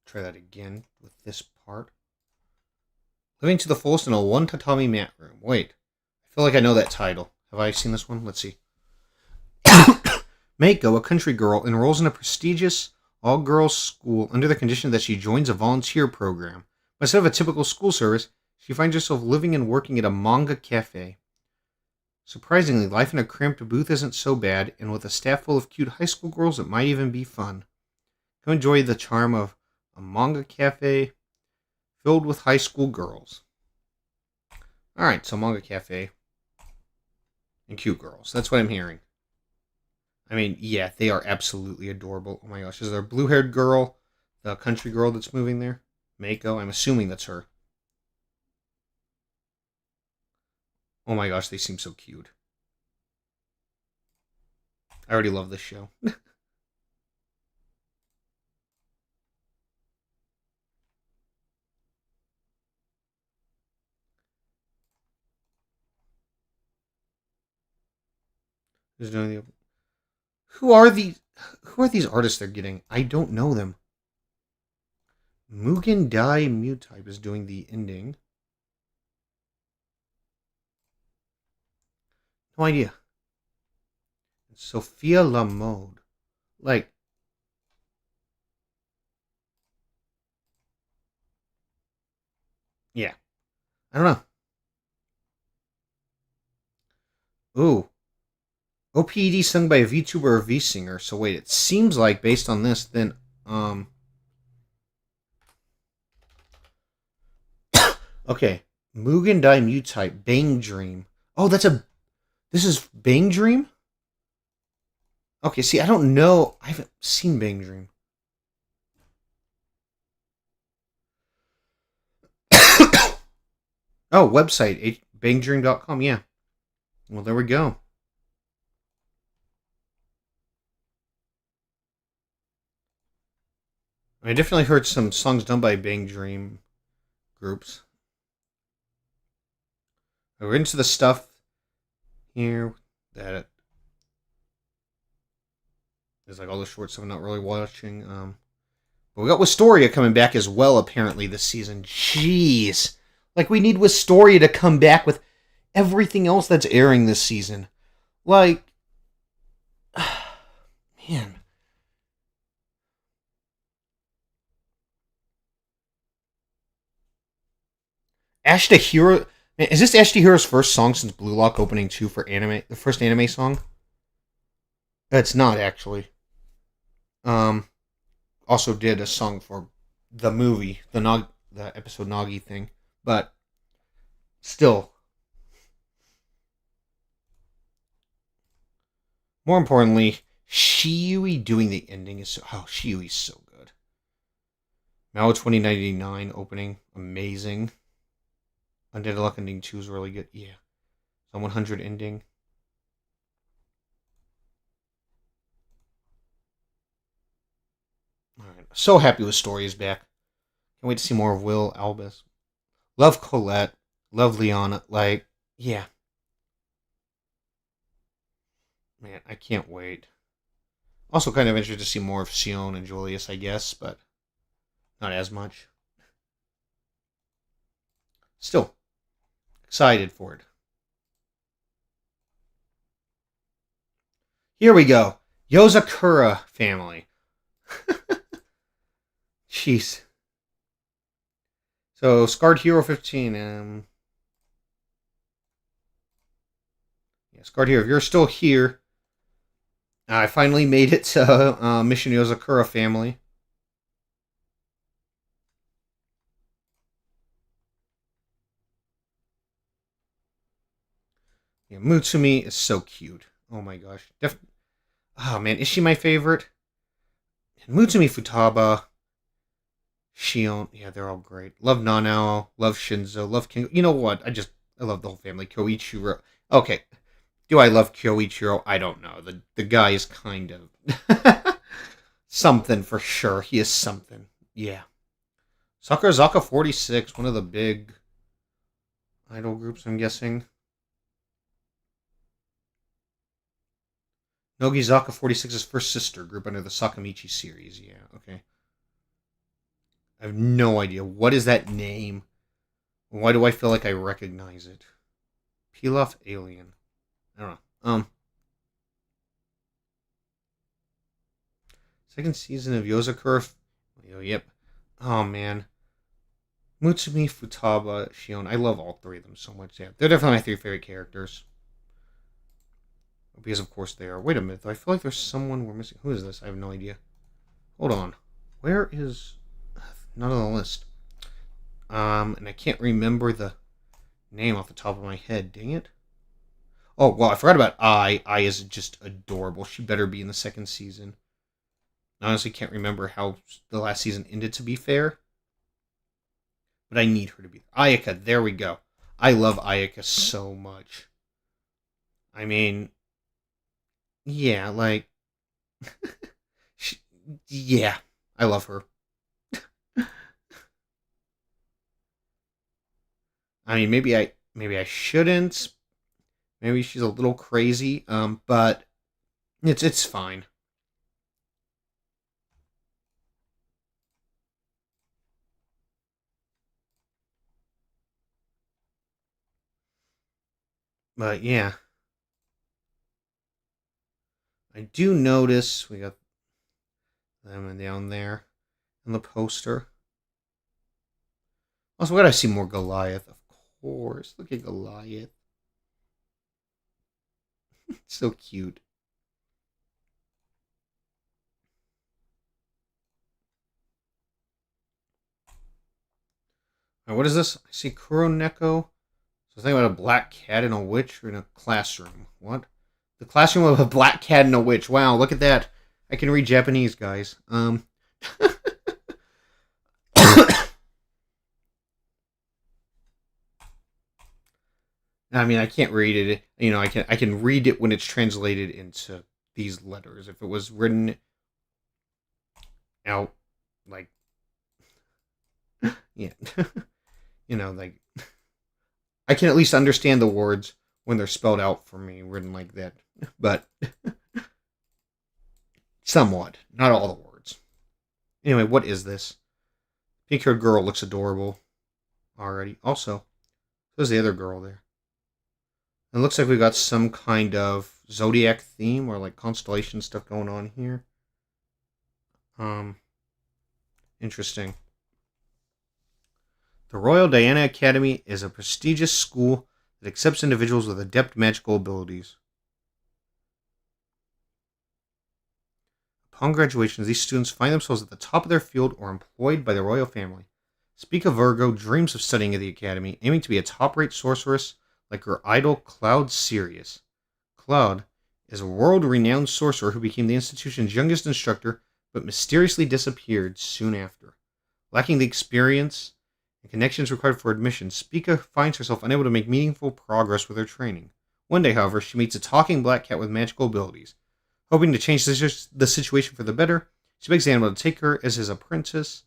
try that again with this part. Living to the fullest in a one tatami mat room. Wait, I feel like I know that title. Have I seen this one? Let's see. Meiko, a country girl, enrolls in a prestigious all-girls school under the condition that she joins a volunteer program. But instead of a typical school service, she finds herself living and working at a manga cafe. Surprisingly, life in a cramped booth isn't so bad, and with a staff full of cute high school girls, it might even be fun. Come enjoy the charm of a manga cafe filled with high school girls. Alright, so manga cafe and cute girls. That's what I'm hearing. I mean, yeah, they are absolutely adorable. Oh my gosh, is there a blue-haired girl, the country girl that's moving there? Meiko, I'm assuming that's her. Oh my gosh, they seem so cute. I already love this show. Who are these? Who are these artists they're getting? I don't know them. Mugen Dai Mutype is doing the ending. No idea. Sophia Lamode. Like, yeah. I don't know. Ooh. OPED sung by a VTuber or V-singer. So wait, it seems like based on this, then, okay. Mugen Dai Mutype, Bang Dream. Oh, this is Bang Dream? Okay, see, I don't know. I haven't seen Bang Dream. Oh, website, bangdream.com, yeah. Well, there we go. I definitely heard some songs done by Bang Dream groups. We're into the stuff here that is like all the short stuff I'm not really watching. But we got Wistoria coming back as well, apparently, this season. Jeez. Like, we need Wistoria to come back with everything else that's airing this season. Like, man. Ashta Hero. Is this Ashta Hero's first song since Blue Lock opening 2 for anime? The first anime song? It's not, actually. Um, also did a song for the movie, the episode Nagi thing. But, still. More importantly, Shiui doing the ending is so... Oh, Shiui's so good. Mao 2099 opening, amazing. Undead Luck ending 2 is really good. Yeah. So 100 ending. Alright. So happy with Story is back. Can't wait to see more of Will Albus. Love Colette. Love Liana. Like, yeah. Man, I can't wait. Also kind of interested to see more of Sion and Julius, I guess, but not as much. Still, excited for it. Here we go. Yozakura family. Jeez. So, Scarred Hero 15. Yeah, Scarred Hero, if you're still here, I finally made it to Mission Yozakura family. Yeah, Mutsumi is so cute. Oh my gosh. Oh man, is she my favorite? Mutsumi Futaba, Shion, yeah, they're all great. Love Nanao, love Shinzo, love King. You know what? I love the whole family. Koichiro. Okay, do I love Koichiro? I don't know. The guy is kind of something for sure. He is something. Yeah. Sakurazaka 46, one of the big idol groups, I'm guessing. Nogizaka 46's first sister group under the Sakamichi series. Yeah, okay. I have no idea. What is that name? Why do I feel like I recognize it? Pilaf Alien. I don't know. Second season of Yozakura. Yep. Oh man. Mutsumi, Futaba, Shion. I love all three of them so much. Yeah, they're definitely my three favorite characters. Because of course they are. Wait a minute, though. I feel like there's someone we're missing. Who is this? I have no idea. Hold on. Where is not on the list? And I can't remember the name off the top of my head. Dang it. Oh well, I forgot about I. I is just adorable. She better be in the second season. I honestly can't remember how the last season ended. To be fair, but I need her to be Ayaka. There we go. I love Ayaka so much. I mean, yeah, like, she, yeah, I love her. I mean, maybe I shouldn't. Maybe she's a little crazy. But it's fine. But yeah, I do notice we got them down there in the poster. Also, we gotta see more Goliath, of course. Look at Goliath. So cute. Right, what is this? I see Kuroneko. So think about a black cat and a witch in a classroom. What? The classroom of a black cat and a witch. Wow, look at that. I can read Japanese, guys. I mean, I can't read it. You know, I can read it when it's translated into these letters. If it was written out like yeah, like I can at least understand the words when they're spelled out for me, written like that. But somewhat, not all the words. Anyway, what is this? Pink-haired girl looks adorable already. Also, there's the other girl there. It looks like we got some kind of zodiac theme or like constellation stuff going on here. Um, Interesting. The Royal Diana Academy is a prestigious school that accepts individuals with adept magical abilities. Upon graduation, these students find themselves at the top of their field or employed by the royal family. Spica Virgo dreams of studying at the academy, aiming to be a top-rate sorceress like her idol Cloud Sirius. Cloud is a world-renowned sorcerer who became the institution's youngest instructor, but mysteriously disappeared soon after. Lacking the experience and connections required for admission, Spica finds herself unable to make meaningful progress with her training. One day, however, she meets a talking black cat with magical abilities. Hoping to change the situation for the better, she begs the animal to take her as his apprentice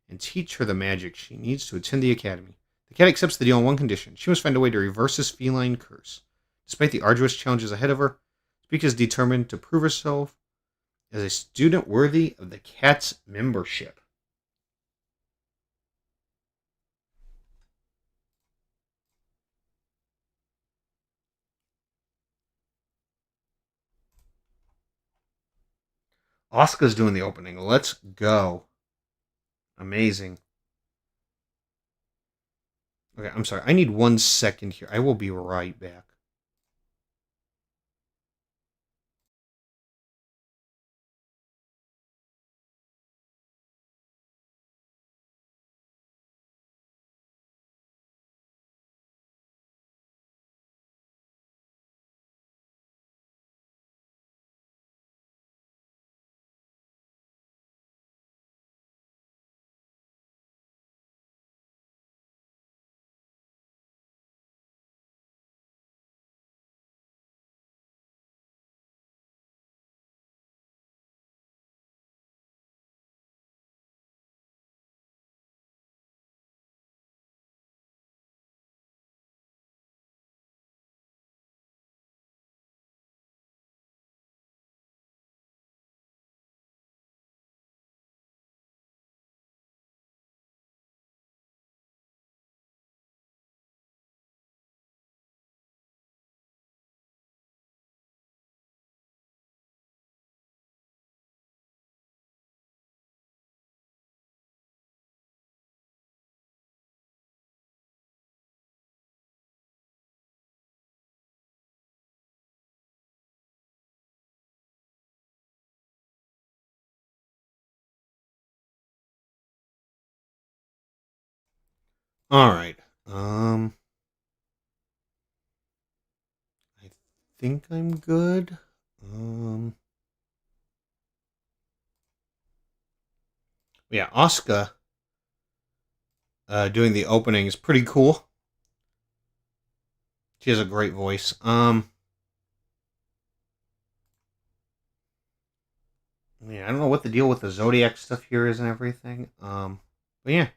and teach her the magic she needs to attend the academy. The cat accepts the deal on one condition. She must find a way to reverse his feline curse. Despite the arduous challenges ahead of her, Spica is determined to prove herself as a student worthy of the cat's membership. Asuka's doing the opening. Let's go. Amazing. Okay, I'm sorry. I need 1 second here. I will be right back. All right. I think I'm good. Yeah, Asuka doing the opening is pretty cool. She has a great voice. Yeah, I don't know what the deal with the Zodiac stuff here is and everything. But yeah,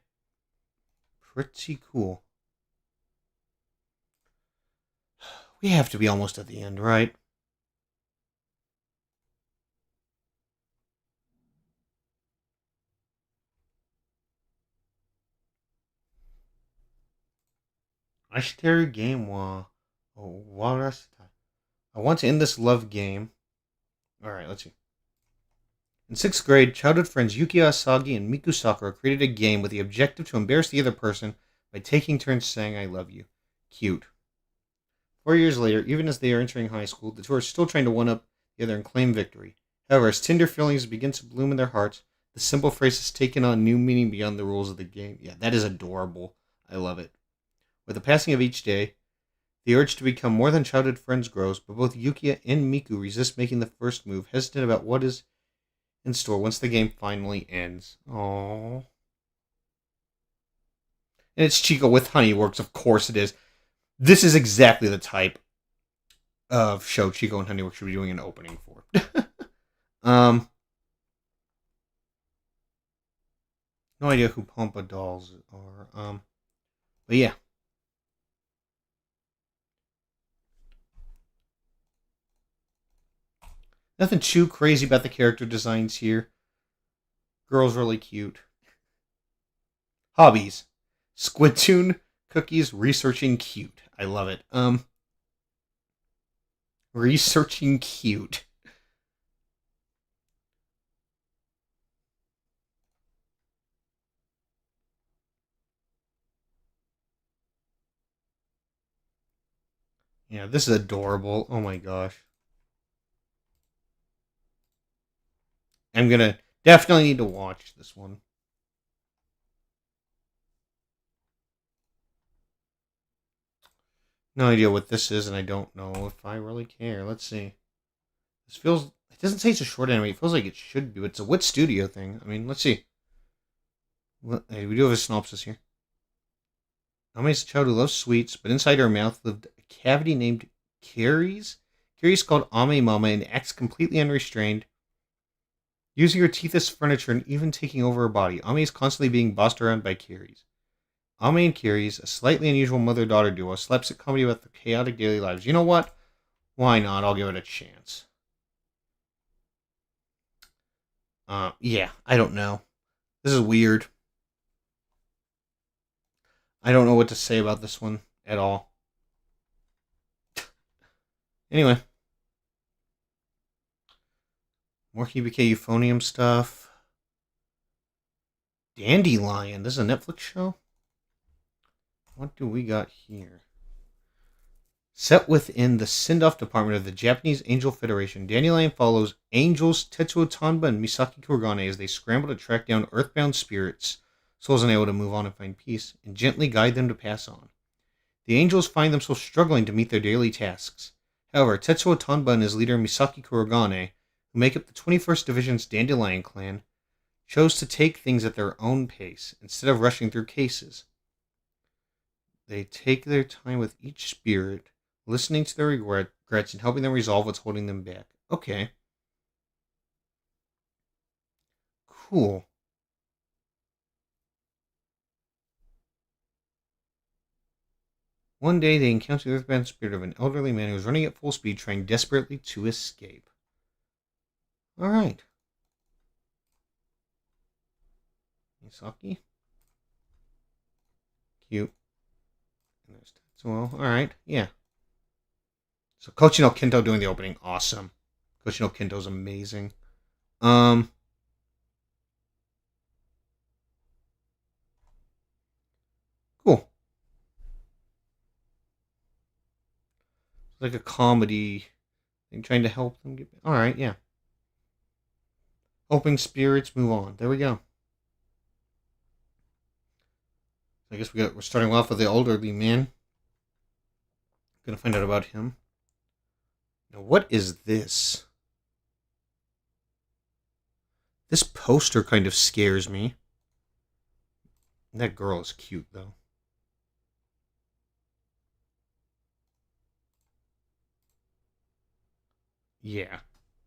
pretty cool. We have to be almost at the end, right? Ashiteru game wa warasita. I want to end this love game. All right, let's see. In 6th grade, childhood friends Yukiya Asagi and Miku Sakura created a game with the objective to embarrass the other person by taking turns saying I love you. Cute. 4 years later, even as they are entering high school, the two are still trying to one-up the other and claim victory. However, as tender feelings begin to bloom in their hearts, the simple phrase has taken on new meaning beyond the rules of the game. Yeah, that is adorable. I love it. With the passing of each day, the urge to become more than childhood friends grows, but both Yukiya and Miku resist making the first move, hesitant about what is in store once the game finally ends. Aww. And it's Chico with Honeyworks, of course it is. This is exactly the type of show Chico and Honeyworks should be doing an opening for. um, no idea who Pampa Dolls are. But yeah, nothing too crazy about the character designs here. Girl's really cute. Hobbies: Squidtoon, cookies, researching cute. I love it. Researching cute. Yeah, this is adorable. Oh my gosh. I'm gonna definitely need to watch this one. No idea what this is, and I don't know if I really care. Let's see. This feels. It doesn't say it's a short anime. It feels like it should be. But it's a Wit Studio thing. I mean, let's see. Hey, we do have a synopsis here. Ame is a child who loves sweets, but inside her mouth lived a cavity named Caries. Caries called Ame Mama and acts completely unrestrained, using her teeth as furniture and even taking over her body. Ame is constantly being bossed around by Caries. Ame and Caries, a slightly unusual mother-daughter duo, slapstick comedy about their chaotic daily lives. You know what? Why not? I'll give it a chance. Yeah, I don't know. This is weird. I don't know what to say about this one at all. Anyway, More HBK euphonium stuff. Dandelion. This is a Netflix show? What do we got here? Set within the send-off department of the Japanese Angel Federation, Dandelion follows Angels Tetsuo Tanba and Misaki Kurogane as they scramble to track down earthbound spirits, souls unable to move on and find peace, and gently guide them to pass on. The Angels find themselves struggling to meet their daily tasks. However, Tetsuo Tanba and his leader Misaki Kurogane, who make up the 21st Division's Dandelion clan, chose to take things at their own pace instead of rushing through cases. They take their time with each spirit, listening to their regrets and helping them resolve what's holding them back. Okay. Cool. One day they encounter the earthbound spirit of an elderly man who is running at full speed, trying desperately to escape. Alright. Misaki. Cute. And there's Tetsuo. Alright, yeah. So Kochi no Kento doing the opening, awesome. Kochi no Kento's amazing. Cool. It's like a comedy thing, trying to help them get. All right, yeah. Hoping spirits move on. There we go. I guess we're starting off with the elderly man. Gonna find out about him. Now, what is this? This poster kind of scares me. That girl is cute, though. Yeah,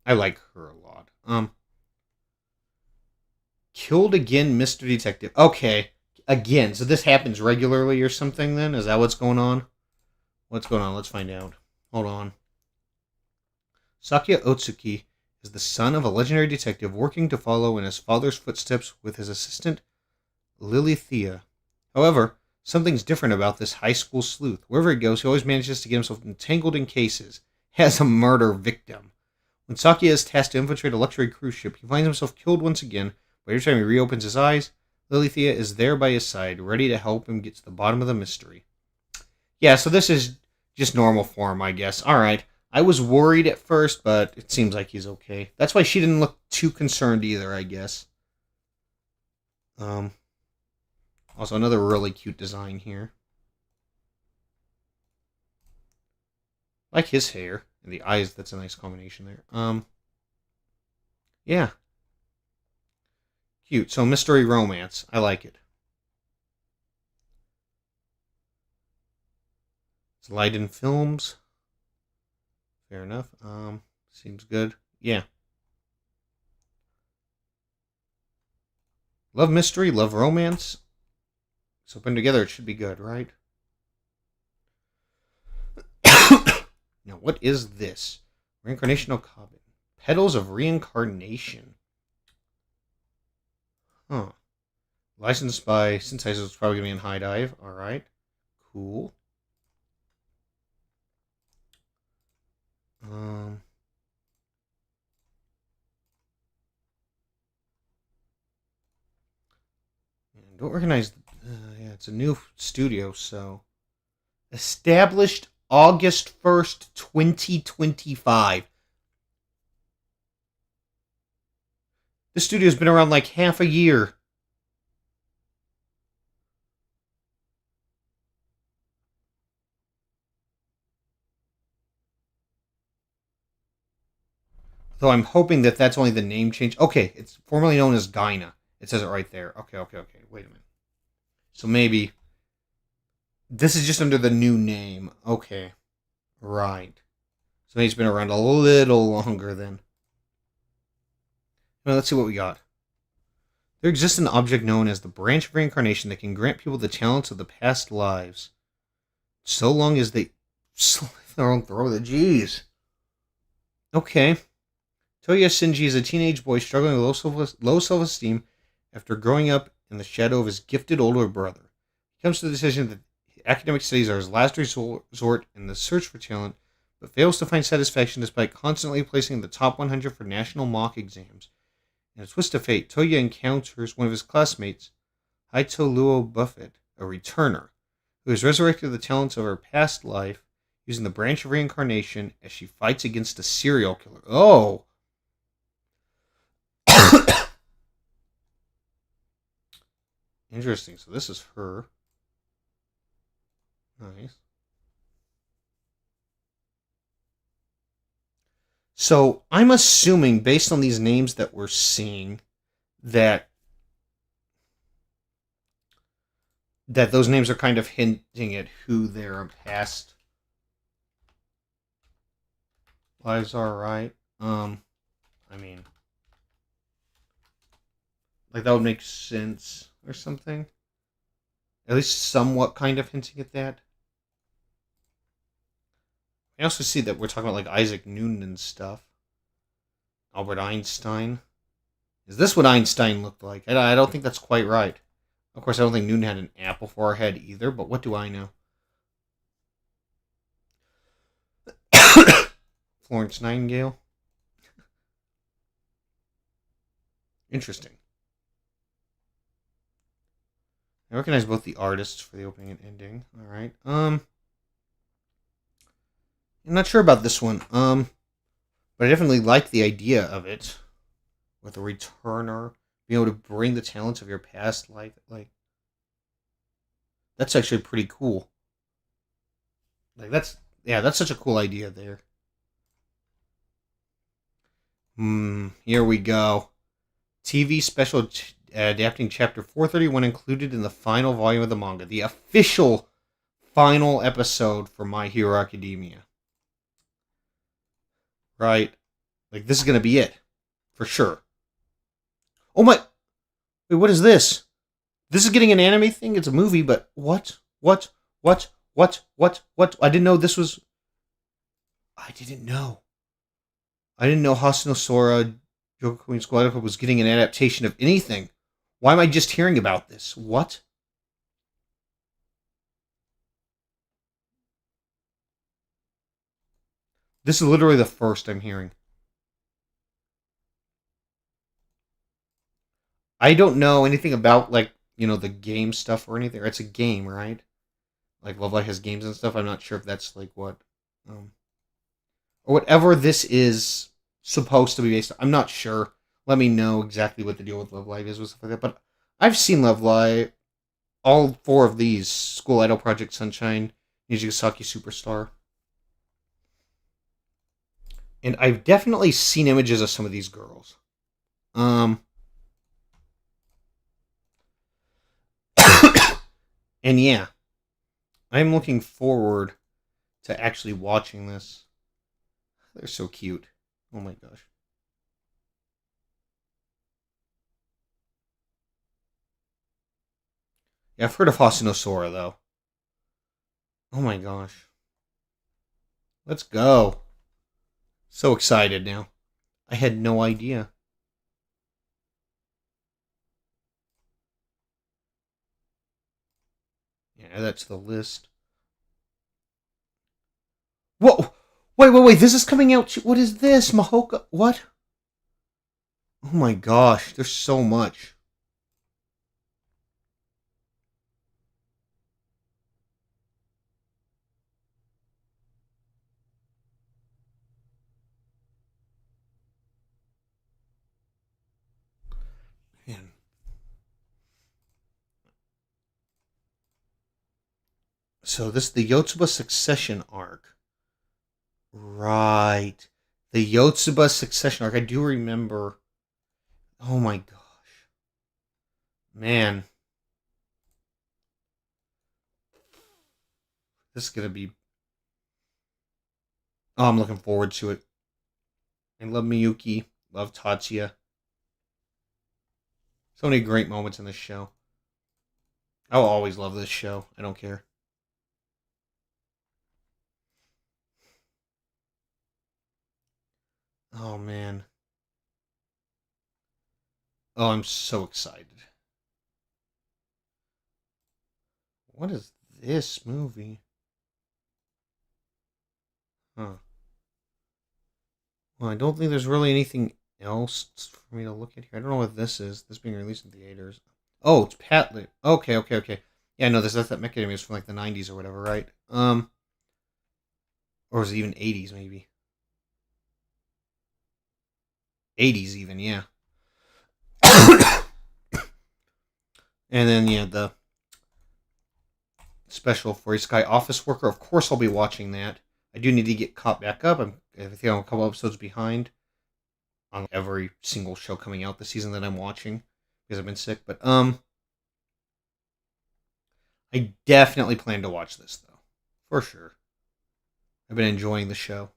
I like her a lot. Killed again, Mr. Detective. Okay, again. So this happens regularly or something then? Is that what's going on? What's going on? Let's find out. Hold on. Sakuya Otsuki is the son of a legendary detective working to follow in his father's footsteps with his assistant, Lily Thea. However, something's different about this high school sleuth. Wherever he goes, he always manages to get himself entangled in cases. As a murder victim. When Sakuya is tasked to infiltrate a luxury cruise ship, he finds himself killed once again, but every time he reopens his eyes, Lily Thea is there by his side, ready to help him get to the bottom of the mystery. Yeah, so this is just normal form, I guess. Alright. I was worried at first, but it seems like he's okay. That's why she didn't look too concerned either, I guess. Also, another really cute design here. I like his hair. And the eyes, that's a nice combination there. Yeah. Cute. So, mystery romance. I like it. It's Leiden Films. Fair enough. Seems good. Yeah. Love mystery, love romance. So, put them together, it should be good, right? Now, what is this? Reincarnation Okabe. Petals of Reincarnation. Huh. Licensed by Sensei's, it's probably going to be in High Dive. Alright. Cool. Don't recognize. Yeah, it's a new studio, so. Established August 1st, 2025. This studio's been around like half a year. Though I'm hoping that that's only the name change. Okay, it's formerly known as Gaina. It says it right there. Okay. Wait a minute. So maybe this is just under the new name. Okay. Right. So he's been around a little longer then. Well, let's see what we got. There exists an object known as the branch of reincarnation that can grant people the talents of the past lives. So long as they slit their own throat. Jeez. Okay. Toya Shinji is a teenage boy struggling with low self-esteem after growing up in the shadow of his gifted older brother. He comes to the decision that academic studies are his last resort in the search for talent, but fails to find satisfaction despite constantly placing in the top 100 for national mock exams. In a twist of fate, Toya encounters one of his classmates, Haito Luo Buffett, a returner, who has resurrected the talents of her past life using the branch of reincarnation as she fights against a serial killer. Oh! Interesting. So this is her. Nice. So I'm assuming, based on these names that we're seeing, that those names are kind of hinting at who their past lives are, right? I mean, like that would make sense or something. At least somewhat kind of hinting at that. I also see that we're talking about like Isaac Newton and stuff. Albert Einstein. Is this what Einstein looked like? I don't think that's quite right. Of course, I don't think Newton had an apple for a head either, but what do I know? Florence Nightingale. Interesting. I recognize both the artists for the opening and ending. All right. I'm not sure about this one. But I definitely like the idea of it, with a returner being able to bring the talents of your past life. Like, that's actually pretty cool. Like that's such a cool idea there. Here we go. TV special adapting chapter 431 included in the final volume of the manga, the official final episode for My Hero Academia. Right? Like, this is going to be it. For sure. Oh my... Wait, what is this? This is getting an anime thing? It's a movie, but what? What? What? What? What? What? I didn't know this was... I didn't know. I didn't know Hosono Sora Yoga Queen Squad was getting an adaptation of anything. Why am I just hearing about this? What? This is literally the first I'm hearing. I don't know anything about, like, the game stuff or anything. It's a game, right? Like, Love Live has games and stuff. I'm not sure if that's, like, what... or whatever this is supposed to be based on. I'm not sure. Let me know exactly what the deal with Love Live is with stuff like that. But I've seen Love Live, all four of these: School Idol, Project Sunshine, Nijigasaki Superstar. And I've definitely seen images of some of these girls. And yeah, I'm looking forward to actually watching this. They're so cute. Oh my gosh. Yeah, I've heard of Hosono Sora, though. Oh my gosh. Let's go. So excited now. I had no idea. Yeah, add that to the list. Whoa! Wait. This is coming out. What is this? Mahoka. What? Oh my gosh. There's so much. Man. So this is the Yotsuba Succession arc. Right. The Yotsuba Succession arc. I do remember. Oh my gosh. Man. This is going to be... Oh, I'm looking forward to it. I love Miyuki. Love Tatsuya. So many great moments in this show. I'll always love this show. I don't care. Oh, man. Oh, I'm so excited. What is this movie? Huh. Well, I don't think there's really anything else for me to look at here. I don't know what this is. This being released in theaters. Oh, it's Patlet. Okay. Yeah, no, that's that Mecha anime is from like the 90s or whatever, right? Or was it even 80s maybe? 80s even, yeah. And then yeah, the special for Isekai Office Worker. Of course, I'll be watching that. I do need to get caught back up. I think I'm a couple episodes behind on every single show coming out this season that I'm watching because I've been sick. But I definitely plan to watch this though, for sure. I've been enjoying the show,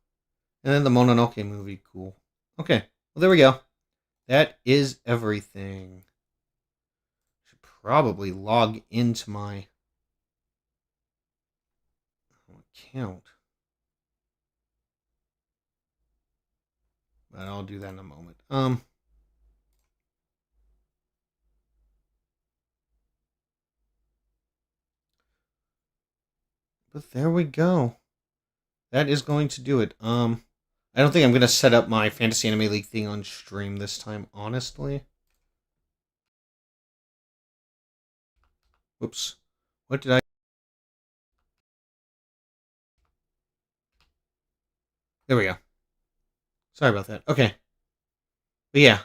and then the Mononoke movie, cool. Okay, well there we go. That is everything. Should probably log into my account. But I'll do that in a moment. But there we go. That is going to do it. I don't think I'm gonna set up my Fantasy Anime League thing on stream this time, honestly. Whoops. What did I? There we go. Sorry about that. Okay. But yeah.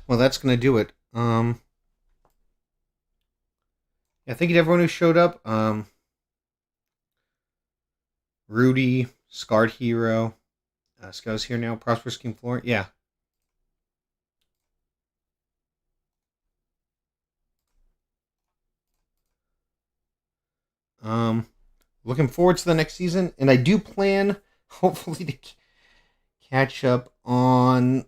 Well, that's gonna do it. Yeah, thank you to everyone who showed up. Rudy, Scarred Hero, Scout's here now. Prosperous King Floor. Yeah. Looking forward to the next season, and I do plan, hopefully, to catch up on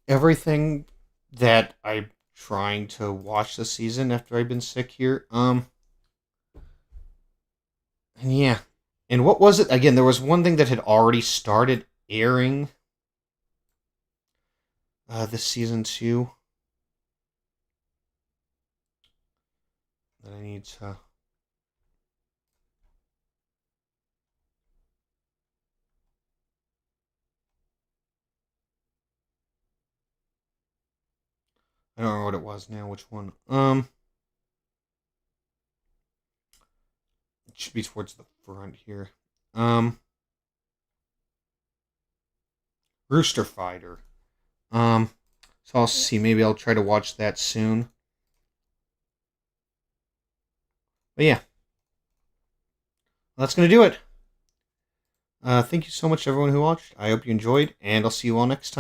everything that I'm trying to watch this season after I've been sick here. And yeah. And what was it? Again, there was one thing that had already started airing this season too. That I need to. I don't know what it was now. Which one? It should be towards the front here. Rooster Fighter. So I'll see. Maybe I'll try to watch that soon. But yeah, that's gonna do it. Thank you so much, everyone who watched. I hope you enjoyed, and I'll see you all next time.